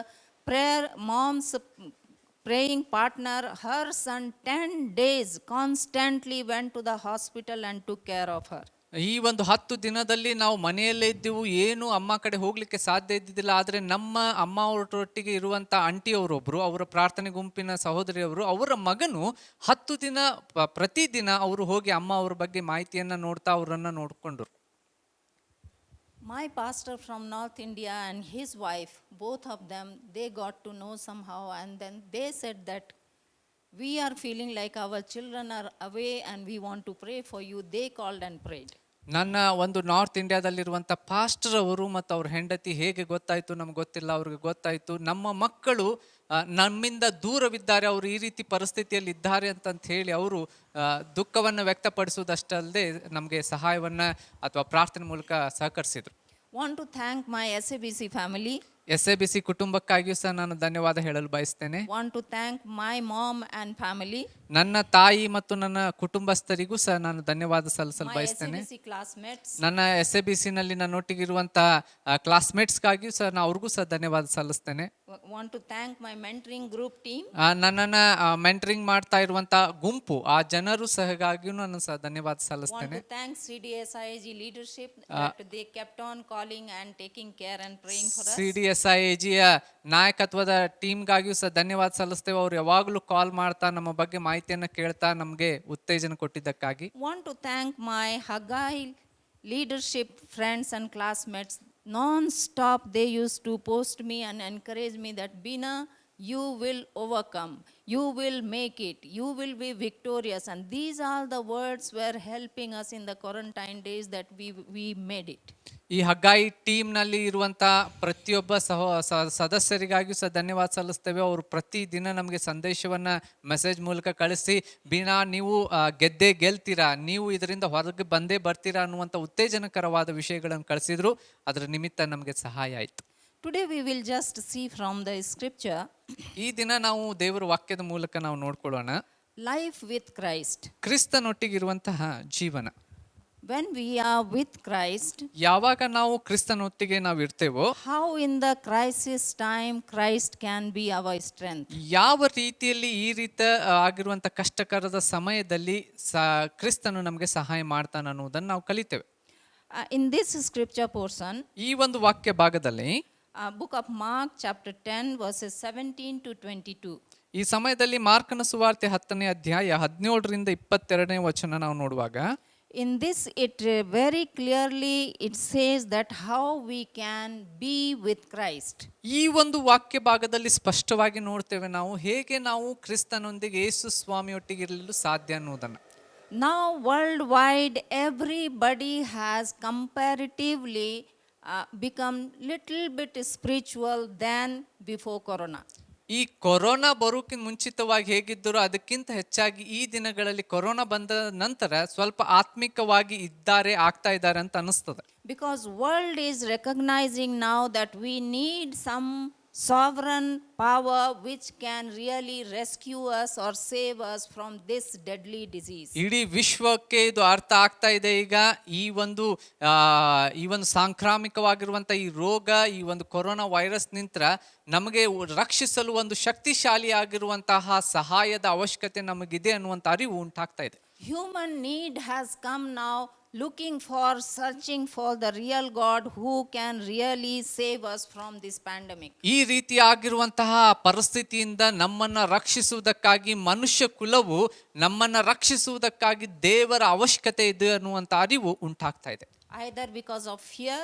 prayer moms praying partner, her son 10 days constantly went to the hospital and took care of her. ಈ ಒಂದು 10 ದಿನದಲ್ಲಿ ನಾವು ಮನೆಯಲ್ಲೇ ಇದ್ದೆವು, ಏನು ಅಮ್ಮ ಕಡೆ ಹೋಗ್ಲಿಕ್ಕೆ ಸಾಧ್ಯ ಇದ್ದಿದ್ದಿಲ್ಲ. ಆದರೆ ನಮ್ಮ ಅಮ್ಮ ಅವರೊಟ್ಟಿಗೆ ಇರುವಂಥ ಆಂಟಿಯವರೊಬ್ಬರು, ಅವರ ಪ್ರಾರ್ಥನೆ ಗುಂಪಿನ ಸಹೋದರಿಯವರು, ಅವರ ಮಗನು 10 ದಿನ ಪ್ರತಿದಿನ ಅವರು ಹೋಗಿ ಅಮ್ಮ ಅವ್ರ ಬಗ್ಗೆ ಮಾಹಿತಿಯನ್ನು ನೋಡ್ತಾ ಅವರನ್ನು ನೋಡಿಕೊಂಡ್ರು. My pastor from North India and his wife, both of them, they got to know somehow, and then they said that we are feeling like our children are away and we want to pray for you. They called and prayed. ನನ್ನ ಒಂದು north ಇಂಡಿಯಾದಲ್ಲಿರುವಂಥ pastor ಅವರು ಮತ್ತು ಅವ್ರ ಹೆಂಡತಿ ಹೇಗೆ ಗೊತ್ತಾಯಿತು ನಮ್ಗೆ ಗೊತ್ತಿಲ್ಲ, ಅವ್ರಿಗೆ ಗೊತ್ತಾಯಿತು ನಮ್ಮ ಮಕ್ಕಳು ನಮ್ಮಿಂದ ದೂರವಿದ್ದಾರೆ, ಅವರು ಈ ರೀತಿ ಪರಿಸ್ಥಿತಿಯಲ್ಲಿ ಇದ್ದಾರೆ ಅಂತಂತ ಹೇಳಿ ಅವರು ದುಃಖವನ್ನು ವ್ಯಕ್ತಪಡಿಸುವುದಷ್ಟಲ್ಲದೆ ನಮಗೆ ಸಹಾಯವನ್ನು ಅಥವಾ ಪ್ರಾರ್ಥನೆ ಮೂಲಕ ಸಹಕರಿಸಿದರು. Want to thank my SABC family. SABC ಕುಟುಂಬಕ್ಕಾಗಿಯೂ ಸಹ ನಾನು ಧನ್ಯವಾದ ಹೇಳಲು ಬಯಸ್ತೇನೆ. Want to thank my mom and family. ನನ್ನ ತಾಯಿ ಮತ್ತು ನನ್ನ ಕುಟುಂಬಸ್ಥರಿಗೂ ಸಹ ನಾನು ಧನ್ಯವಾದ ಸಲ್ಲಿಸಲು ಬಯಸ್ತೇನೆ. SABC classmates. ನನ್ನ SABC ನಲ್ಲಿ ನನ್ನೊಟ್ಟಿಗಿರುವಂತಹ ಕ್ಲಾಸ್ಮೇಟ್ಸ್ಗಾಗಿಯೂ ಸಹ ನಾನು ಅವ್ರಿಗೂ ಸಹ ಧನ್ಯವಾದ ಸಲ್ಲಿಸ್ತೇನೆ. Want to thank my mentoring group team. ನನ್ನನ್ನು ಮೆಂಟರಿಂಗ್ ಮಾಡ್ತಾ ಇರುವಂತಹ ಗುಂಪು ಆ ಜನರು ಸಹಗಾಗಿಯೂ ನಾನು ಸಹ ಧನ್ಯವಾದ ಸಲ್ಲಿಸ್ತೇನೆ. Want to thank CDSIAG leadership that they kept on calling and taking care and praying for us. CDSIAGಯ ನಾಯಕತ್ವದ ಟೀಮ್ಗಾಗಿಯೂ ಸಹ ಧನ್ಯವಾದ ಸಲ್ಲಿಸ್ತೇವೆ. ಅವ್ರು ಯಾವಾಗಲೂ ಕಾಲ್ ಮಾಡ್ತಾ ನಮ್ಮ ಬಗ್ಗೆ ಮಾಹಿತಿಯನ್ನು ಕೇಳ್ತಾ ನಮಗೆ ಉತ್ತೇಜನ ಕೊಟ್ಟಿದ್ದಕ್ಕಾಗಿ. Want to thank my Haggai leadership friends and classmates. Non-stop they used to post me and encourage me that Bina, you will overcome, you will make it, you will be victorious, and these all the words were helping us in the quarantine days that we made it. ಈ ಹಗ್ಗಾಯಿ ಟೀಮ್ನಲ್ಲಿ ಇರುವಂಥ ಪ್ರತಿಯೊಬ್ಬ ಸದಸ್ಯರಿಗಾಗಿಯೂ ಸಹ ಧನ್ಯವಾದ ಸಲ್ಲಿಸ್ತೇವೆ. ಅವರು ಪ್ರತಿದಿನ ನಮಗೆ ಸಂದೇಶವನ್ನು message ಮೂಲಕ ಕಳಿಸಿ, ಬೀನಾ ನೀವು ಗೆಲ್ತೀರಾ, ನೀವು ಇದರಿಂದ ಹೊರಗೆ ಬಂದೇ ಬರ್ತೀರಾ ಅನ್ನುವಂಥ ಉತ್ತೇಜನಕರವಾದ ವಿಷಯಗಳನ್ನು ಕಳಿಸಿದ್ರು. ಅದರ ನಿಮಿತ್ತ ನಮಗೆ ಸಹಾಯ ಆಯಿತು. Today we will just see from the scripture. ಈ ದಿನ ನಾವು ದೇವರ ವಾಕ್ಯದ ಮೂಲಕ ನಾವು ನೋಡ್ಕೊಳ್ಳೋಣ. Life with Christ. ಕ್ರಿಸ್ತನೊಟ್ಟಿಗಿರುವಂತಹ ಜೀವನ. When we are with Christ, ಯಾವಾಗ ನಾವು ಕ್ರಿಸ್ತನೊಟ್ಟಿಗೆ ನಾವು ಇರ್ತೇವೋ, how in the crisis time Christ can be our strength. ಯಾವ ರೀತಿಯಲ್ಲಿ ಈ ರೀತಿ ಆಗಿರುವಂತ ಕಷ್ಟಕರದ ಸಮಯದಲ್ಲಿ ಕ್ರಿಸ್ತನು ನಮಗೆ ಸಹಾಯ ಮಾಡ್ತಾನೆ ಅನ್ನೋದನ್ನು ನಾವು ಕಲಿತೇವೆ. In this scripture portion, ಈ ಒಂದು ವಾಕ್ಯ ಭಾಗದಲ್ಲಿ book of Mark chapter 10 verses 17 to 22. ಈ ಸಮಯದಲ್ಲಿ ಮಾರ್ಕನ ಸುವಾರ್ತೆ 10ನೇ ಅಧ್ಯಾಯ 17ರಿಂದ 22ನೇ ವಚನ ನಾವು ನೋಡುವಾಗ, in this it very clearly it says that how we can be with Christ. ಈ ಒಂದು ವಾಕ್ಯ ಭಾಗದಲ್ಲಿ ಸ್ಪಷ್ಟವಾಗಿ ನೋಡ್ತೇವೆ ನಾವು ಹೇಗೆ ನಾವು ಕ್ರಿಸ್ತನೊಂದಿಗೆ ಯೇಸು ಸ್ವಾಮಿಯೊಟ್ಟಿಗೆ ಇರಲು ಸಾಧ್ಯ ಅನ್ನೋದನ್ನು. Now worldwide everybody has comparatively become little bit spiritual than before corona. ಈ ಕೊರೋನಾ ಬರೋಕ್ಕಿಂತ ಮುಂಚಿತವಾಗಿ ಹೇಗಿದ್ದರೂ ಅದಕ್ಕಿಂತ ಹೆಚ್ಚಾಗಿ ಈ ದಿನಗಳಲ್ಲಿ ಕೊರೋನಾ ಬಂದ ನಂತರ ಸ್ವಲ್ಪ ಆತ್ಮಿಕವಾಗಿ ಆಗ್ತಾ ಇದ್ದಾರೆ ಅಂತ ಅನಿಸ್ತದೆ. Because world is recognizing now that we need some sovereign power which can really rescue us or save us from this deadly disease. ಇಡೀ ವಿಶ್ವಕ್ಕೆ ಇದು ಅರ್ಥ ಆಗ್ತಾ ಇದೆ ಈಗ. ಈ ಒಂದು ಸಾಂಕ್ರಾಮಿಕವಾಗಿರುವಂಥ ಈ ರೋಗ, ಈ ಒಂದು ಕೊರೋನಾ ವೈರಸ್ ನಿಂತರ ನಮಗೆ ರಕ್ಷಿಸಲು ಒಂದು ಶಕ್ತಿಶಾಲಿ ಆಗಿರುವಂತಹ ಸಹಾಯದ ಅವಶ್ಯಕತೆ ನಮಗಿದೆ ಅನ್ನುವಂಥ ಅರಿವು ಉಂಟಾಗ್ತಾ ಇದೆ. human need has come now, looking for, searching for the real God who can really save us from this pandemic. ಈ ರೀತಿಯಾಗಿರುವಂತಹ ಪರಿಸ್ಥಿತಿಯಿಂದ ನಮ್ಮನ್ನ ರಕ್ಷಿಸುವುದಕ್ಕಾಗಿ ಮನುಷ್ಯ ಕುಲವು ನಮ್ಮನ್ನ ರಕ್ಷಿಸುವುದಕ್ಕಾಗಿ ದೇವರ ಅವಶ್ಯಕತೆ ಇದೆ ಅನ್ನುವಂಥ ಅರಿವು ಉಂಟಾಗ್ತಾ ಇದೆ. Either because of fear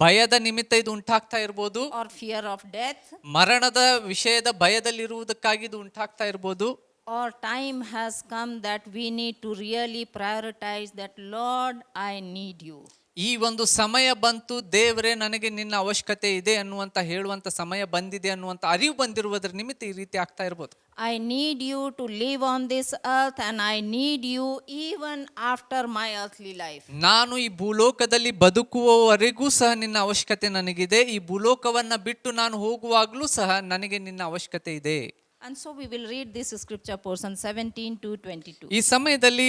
ಭಯದ ನಿಮಿತ್ತ ಇದು ಉಂಟಾಗ್ತಾ ಇರ್ಬೋದು, or fear of death, ಮರಣದ ವಿಷಯದ ಭಯದಲ್ಲಿರುವುದಕ್ಕಾಗಿ ಇದು ಉಂಟಾಗ್ತಾ ಇರ್ಬೋದು, or time has come that we need to really prioritize that, Lord, I need you. ಈ ಒಂದು ಸಮಯ ಬಂತು, ದೇವರೇ ನನಗೆ ನಿನ್ನ ಅವಶ್ಯಕತೆ ಇದೆ ಅನ್ನುವಂತ ಹೇಳುವಂತ ಸಮಯ ಬಂದಿದೆ ಅನ್ನುವಂತ ಅರಿವು ಬಂದಿರುವುದರ ನಿಮಿತ್ತ ಈ ರೀತಿ ಆಗ್ತಾ ಇರ್ಬೋದು. I need you to live on this earth and I need you even after my earthly life. ನಾನು ಈ ಭೂಲೋಕದಲ್ಲಿ ಬದುಕುವವರೆಗೂ ಸಹ ನಿನ್ನ ಅವಶ್ಯಕತೆ ನನಗಿದೆ, ಈ ಭೂಲೋಕವನ್ನ ಬಿಟ್ಟು ನಾನು ಹೋಗುವಾಗಲೂ ಸಹ ನನಗೆ ನಿನ್ನ ಅವಶ್ಯಕತೆ ಇದೆ. And so we will read this scripture portion 17 to 22. ಈ ಸಮಯದಲ್ಲಿ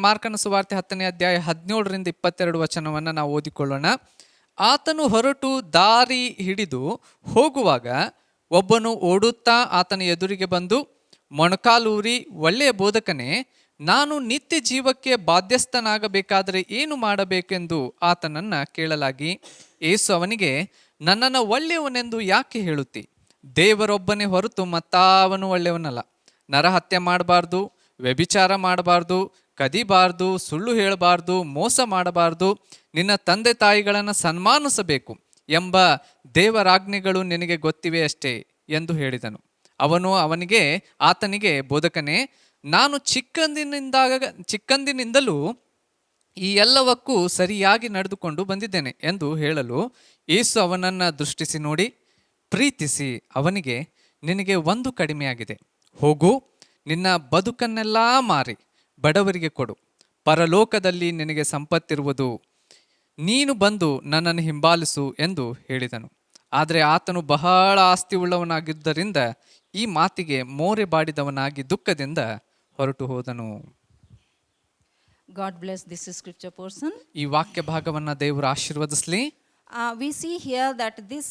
ಮಾರ್ಕನ ಸುವಾರ್ತೆ 10ನೇ ಅಧ್ಯಾಯ 17ರಿಂದ 22 ವಚನವನ್ನು ನಾವು ಓದಿಕೊಳ್ಳೋಣ. ಆತನು ಹೊರಟು ದಾರಿ ಹಿಡಿದು ಹೋಗುವಾಗ ಒಬ್ಬನು ಓಡುತ್ತಾ ಆತನ ಎದುರಿಗೆ ಬಂದು ಮೊಣಕಾಲೂರಿ, ಒಳ್ಳೆಯ ಬೋಧಕನೇ, ನಾನು ನಿತ್ಯ ಜೀವಕ್ಕೆ ಬಾಧ್ಯಸ್ಥನಾಗಬೇಕಾದರೆ ಏನು ಮಾಡಬೇಕೆಂದು ಆತನನ್ನು ಕೇಳಲಾಗಿ, ಯೇಸು ಅವನಿಗೆ, ನನ್ನನ್ನು ಒಳ್ಳೆಯವನೆಂದು ಯಾಕೆ ಹೇಳುತ್ತಿ? ದೇವರೊಬ್ಬನೇ ಹೊರತು ಮತ್ತಾವನು ಒಳ್ಳೆಯವನಲ್ಲ. ನರಹತ್ಯೆ ಮಾಡಬಾರ್ದು, ವ್ಯಭಿಚಾರ ಮಾಡಬಾರ್ದು, ಕದಿಬಾರ್ದು, ಸುಳ್ಳು ಹೇಳಬಾರ್ದು, ಮೋಸ ಮಾಡಬಾರ್ದು, ನಿನ್ನ ತಂದೆ ತಾಯಿಗಳನ್ನು ಸನ್ಮಾನಿಸಬೇಕು ಎಂಬ ದೇವರಾಜ್ಞೆಗಳು ನಿನಗೆ ಗೊತ್ತಿವೆ ಅಷ್ಟೇ ಎಂದು ಹೇಳಿದನು. ಅವನು ಆತನಿಗೆ, ಬೋಧಕನೇ, ನಾನು ಚಿಕ್ಕಂದಿನಿಂದಲೂ ಈ ಎಲ್ಲವಕ್ಕೂ ಸರಿಯಾಗಿ ನಡೆದುಕೊಂಡು ಬಂದಿದ್ದೇನೆ ಎಂದು ಹೇಳಲು, ಯೇಸು ಅವನನ್ನು ದೃಷ್ಟಿಸಿ ನೋಡಿ ಪ್ರೀತಿಸಿ ಅವನಿಗೆ, ನಿನಗೆ ಒಂದು ಕಡಿಮೆಯಾಗಿದೆ, ಹೋಗು, ನಿನ್ನ ಬದುಕನ್ನೆಲ್ಲ ಮಾರಿ ಬಡವರಿಗೆ ಕೊಡು, ಪರಲೋಕದಲ್ಲಿ ನಿನಗೆ ಸಂಪತ್ತಿರುವುದು, ನೀನು ಬಂದು ನನ್ನನ್ನು ಹಿಂಬಾಲಿಸು ಎಂದು ಹೇಳಿದನು. ಆದರೆ ಆತನು ಬಹಳ ಆಸ್ತಿ ಉಳ್ಳವನಾಗಿದ್ದರಿಂದ ಈ ಮಾತಿಗೆ ಮೋರೆ ಬಾಡಿದವನಾಗಿ ದುಃಖದಿಂದ ಹೊರಟು ಹೋದನು. God bless this scripture portion. ಈ ವಾಕ್ಯ ಭಾಗವನ್ನು ದೇವರು ಆಶೀರ್ವದಿಸಲಿ. We see here that this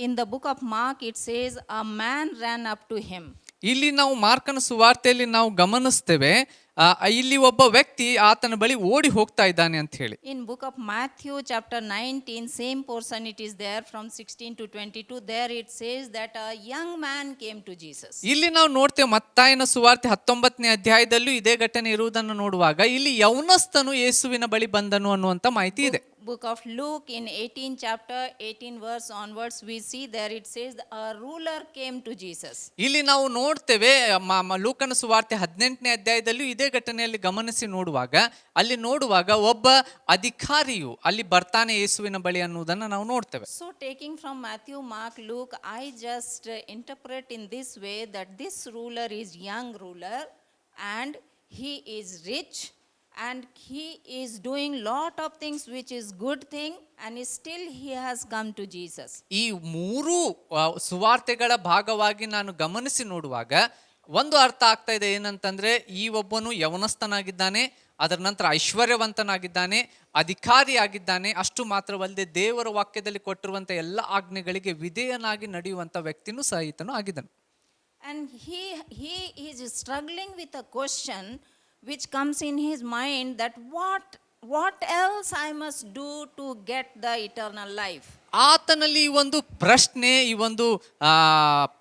in the book of Mark it says a man ran up to him. ಇಲ್ಲಿ ನಾವು ಮಾರ್ಕನ ಸುವಾರ್ತೆಯಲ್ಲಿ ನಾವು ಗಮನಿಸ್ತೇವೆ, ಇಲ್ಲಿ ಒಬ್ಬ ವ್ಯಕ್ತಿ ಆತನ ಬಳಿ ಓಡಿ ಹೋಗ್ತಾ ಇದ್ದಾನೆ ಅಂತ ಹೇಳಿ. In book of Matthew chapter 19, same portion it is there from 16 to 22. There it says that a young man came to Jesus. ಇಲ್ಲಿ ನಾವು ನೋಡ್ತೇವೆ ಮತ್ತಾಯನ ಸುವಾರ್ತೆ 19ನೇ ಅಧ್ಯಾಯದಲ್ಲೂ ಇದೇ ಘಟನೆ ಇರುವುದನ್ನು ನೋಡುವಾಗ ಇಲ್ಲಿ ಯೌವನಸ್ಥನು ಯೇಸುವಿನ ಬಳಿ ಬಂದನು ಅನ್ನುವಂತ ಮಾಹಿತಿ ಇದೆ. Book of Luke in 18 chapter 18 verse onwards we see there it says a ruler came to Jesus. ಇಲ್ಲಿ ನಾವು ನೋಡ್ತೇವೆ ಲೂಕನ ಸುವಾರ್ತೆ 18ನೇ ಅಧ್ಯಾಯದಲ್ಲೂ ಇದೇ ಘಟನೆಯಲ್ಲಿ ಗಮನಿಸಿ ನೋಡುವಾಗ ಒಬ್ಬ ಅಧಿಕಾರಿಯು ಅಲ್ಲಿ ಬರ್ತಾನೆ ಯೇಸುವಿನ ಬಳಿ ಅನ್ನುವುದನ್ನು ನಾವು ನೋಡ್ತೇವೆ. So taking from Matthew, Mark, Luke, I just interpret in this way that this ruler is young ruler and he is rich and he is doing lot of things which is good thing and still he has come to Jesus. ಈ ಮೂರು ಸುವಾರ್ತೆಗಳ ಭಾಗವಾಗಿ ನಾನು ಗಮನಿಸಿ ನೋಡುವಾಗ ಒಂದು ಅರ್ಥ ಆಗ್ತಾ ಇದೆ, ಏನಂತಂದ್ರೆ ಈ ಒಬ್ಬನು ಯವನಸ್ಥನಾಗಿದ್ದಾನೆ, ಅದರ ನಂತರ ಐಶ್ವರ್ಯವಂತನಾಗಿದ್ದಾನೆ, ಅಧಿಕಾರಿಯಾಗಿದ್ದಾನೆ, ಅಷ್ಟು ಮಾತ್ರವಲ್ಲದೆ ದೇವರ ವಾಕ್ಯದಲ್ಲಿ ಕೊಟ್ಟಿರುವಂಥ ಎಲ್ಲ ಆಜ್ಞೆಗಳಿಗೆ ವಿಧೇಯನಾಗಿ ನಡೆಯುವಂಥ ವ್ಯಕ್ತಿನೂ ಸಹ ಈತನು ಆಗಿದ್ದನು. And he is struggling with a question which comes in his mind that what else I must do to get the eternal life. ಆತನಲ್ಲಿ ಈ ಒಂದು ಪ್ರಶ್ನೆ, ಈ ಒಂದು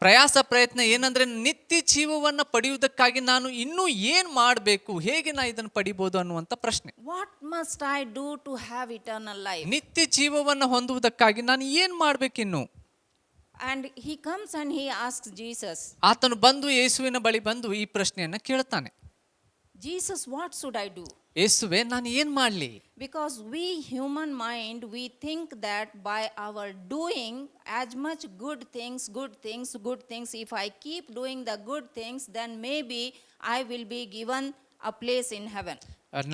ಪ್ರಯತ್ನ ಏನಂದ್ರೆ ನಿತ್ಯ ಜೀವವನ್ನು ಪಡೆಯುವುದಕ್ಕಾಗಿ ನಾನು ಇನ್ನೂ ಏನು ಮಾಡಬೇಕು, ಹೇಗೆ ನಾ ಇದನ್ನು ಪಡಿಬೋದು ಅನ್ನುವಂಥ ಪ್ರಶ್ನೆ. What must I do to have eternal life? ನಿತ್ಯ ಜೀವವನ್ನು ಹೊಂದುವುದಕ್ಕಾಗಿ ನಾನು ಏನು ಮಾಡಬೇಕಿನ್ನು? And he comes and he asks Jesus. ಆತನು ಬಂದು ಯೇಸುವಿನ ಬಳಿ ಬಂದು ಈ ಪ್ರಶ್ನೆಯನ್ನು ಕೇಳ್ತಾನೆ. Jesus, what should I do? ಯೇಸುವೆ, ನಾನು ಏನು ಮಾಡಲಿ? Because we human mind, we think that by our doing as much good things, if I keep doing the good things, then maybe I will be given a place in heaven.